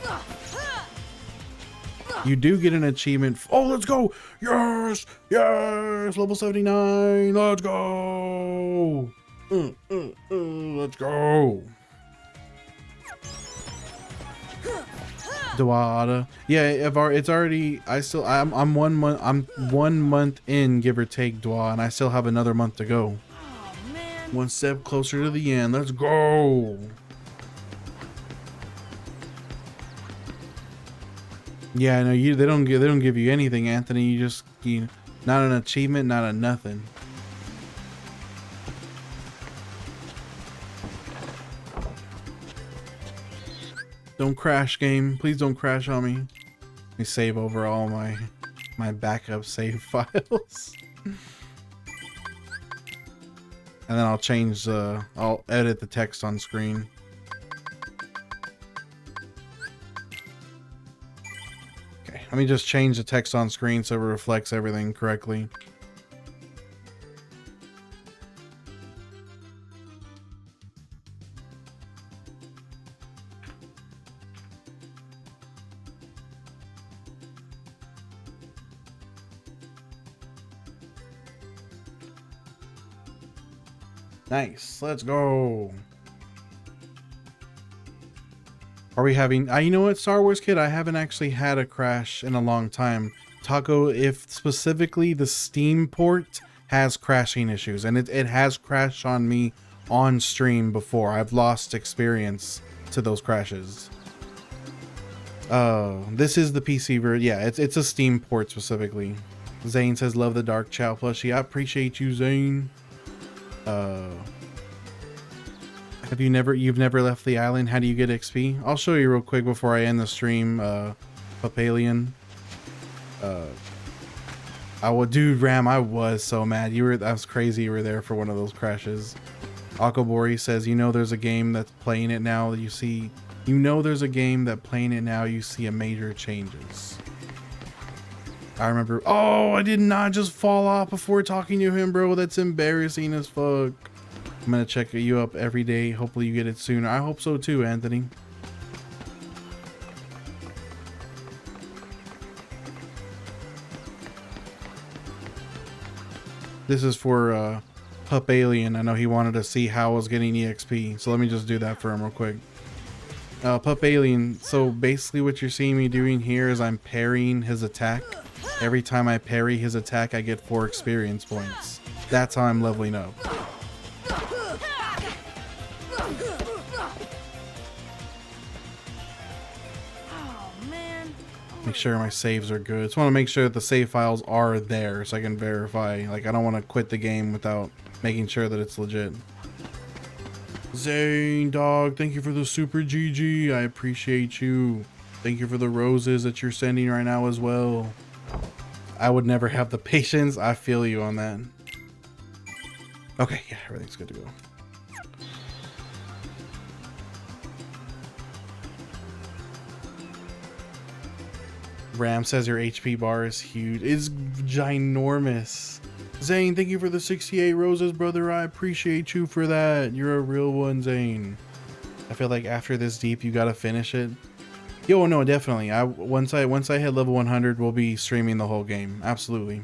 You do get an achievement. Oh, let's go. Yes, yes, level 79. Let's go. Let's go. Dwada. Yeah, it's already, I'm 1 month, I'm 1 month in, give or take, Dwa, and I still have another month to go. Oh, man. 1 step closer to the end. Let's go. Yeah, no, they don't give you anything, Anthony. Not an achievement, not a nothing. Don't crash, game. Please don't crash on me. Let me save over all my backup save files. And then I'll edit the text on screen. Okay, let me just change the text on screen so it reflects everything correctly. Nice, let's go. Are we having, you know what, Star Wars Kid, I haven't actually had a crash in a long time. Taco, if specifically the Steam port has crashing issues, and it has crashed on me on stream before. I've lost experience to those crashes. This is the PC version. Yeah, it's a Steam port specifically. Zane says, love the Dark Chow plushie. I appreciate you, Zane. You've never left the island? How do you get XP? I'll show you real quick before I end the stream. Papalian. Dude, Ram, I was so mad. That was crazy. You were there for one of those crashes. Akabori says, you know, there's a game that's playing it now. You see a major changes. I remember. Oh, I did not just fall off before talking to him, bro. That's embarrassing as fuck. I'm gonna check you up every day. Hopefully you get it sooner. I hope so too, Anthony. This is for Pup Alien. I know he wanted to see how I was getting EXP, so let me just do that for him real quick. Pup Alien, so basically what you're seeing me doing here is I'm parrying his attack. Every time I parry his attack, I get 4 experience points. That's how I'm leveling up. Make sure my saves are good. Just want to make sure that the save files are there so I can verify. Like, I don't want to quit the game without making sure that it's legit. Zane, dog, thank you for the super GG. I appreciate you. Thank you for the roses that you're sending right now as well. I would never have the patience. I feel you on that. Okay, yeah, everything's good to go. Ram says your HP bar is huge. It's ginormous. Zane, thank you for the 68 roses, brother. I appreciate you for that. You're a real one, Zane. I feel like after this deep, you gotta finish it. Yo, no, definitely. Once I hit level 100, we'll be streaming the whole game. Absolutely.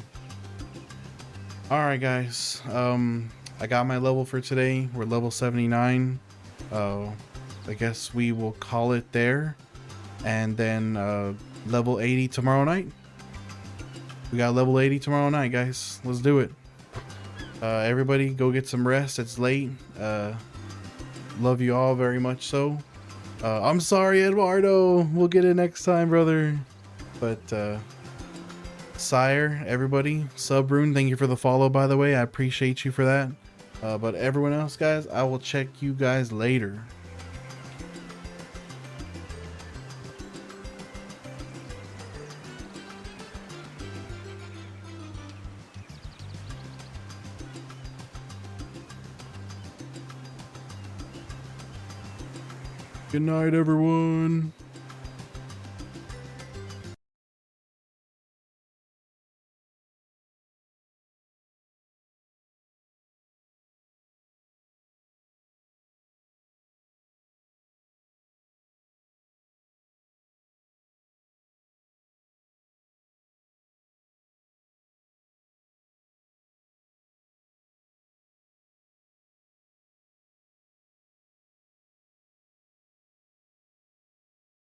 All right, guys. I got my level for today. We're level 79. I guess we will call it there, and then level 80 tomorrow night. We got level 80 tomorrow night, guys. Let's do it. Everybody go get some rest. It's late. Love you all very much so. I'm sorry, Eduardo. We'll get it next time, brother. But Sire, everybody, Subrune, thank you for the follow, by the way. I appreciate you for that. But everyone else, guys, I will check you guys later. Good night, everyone.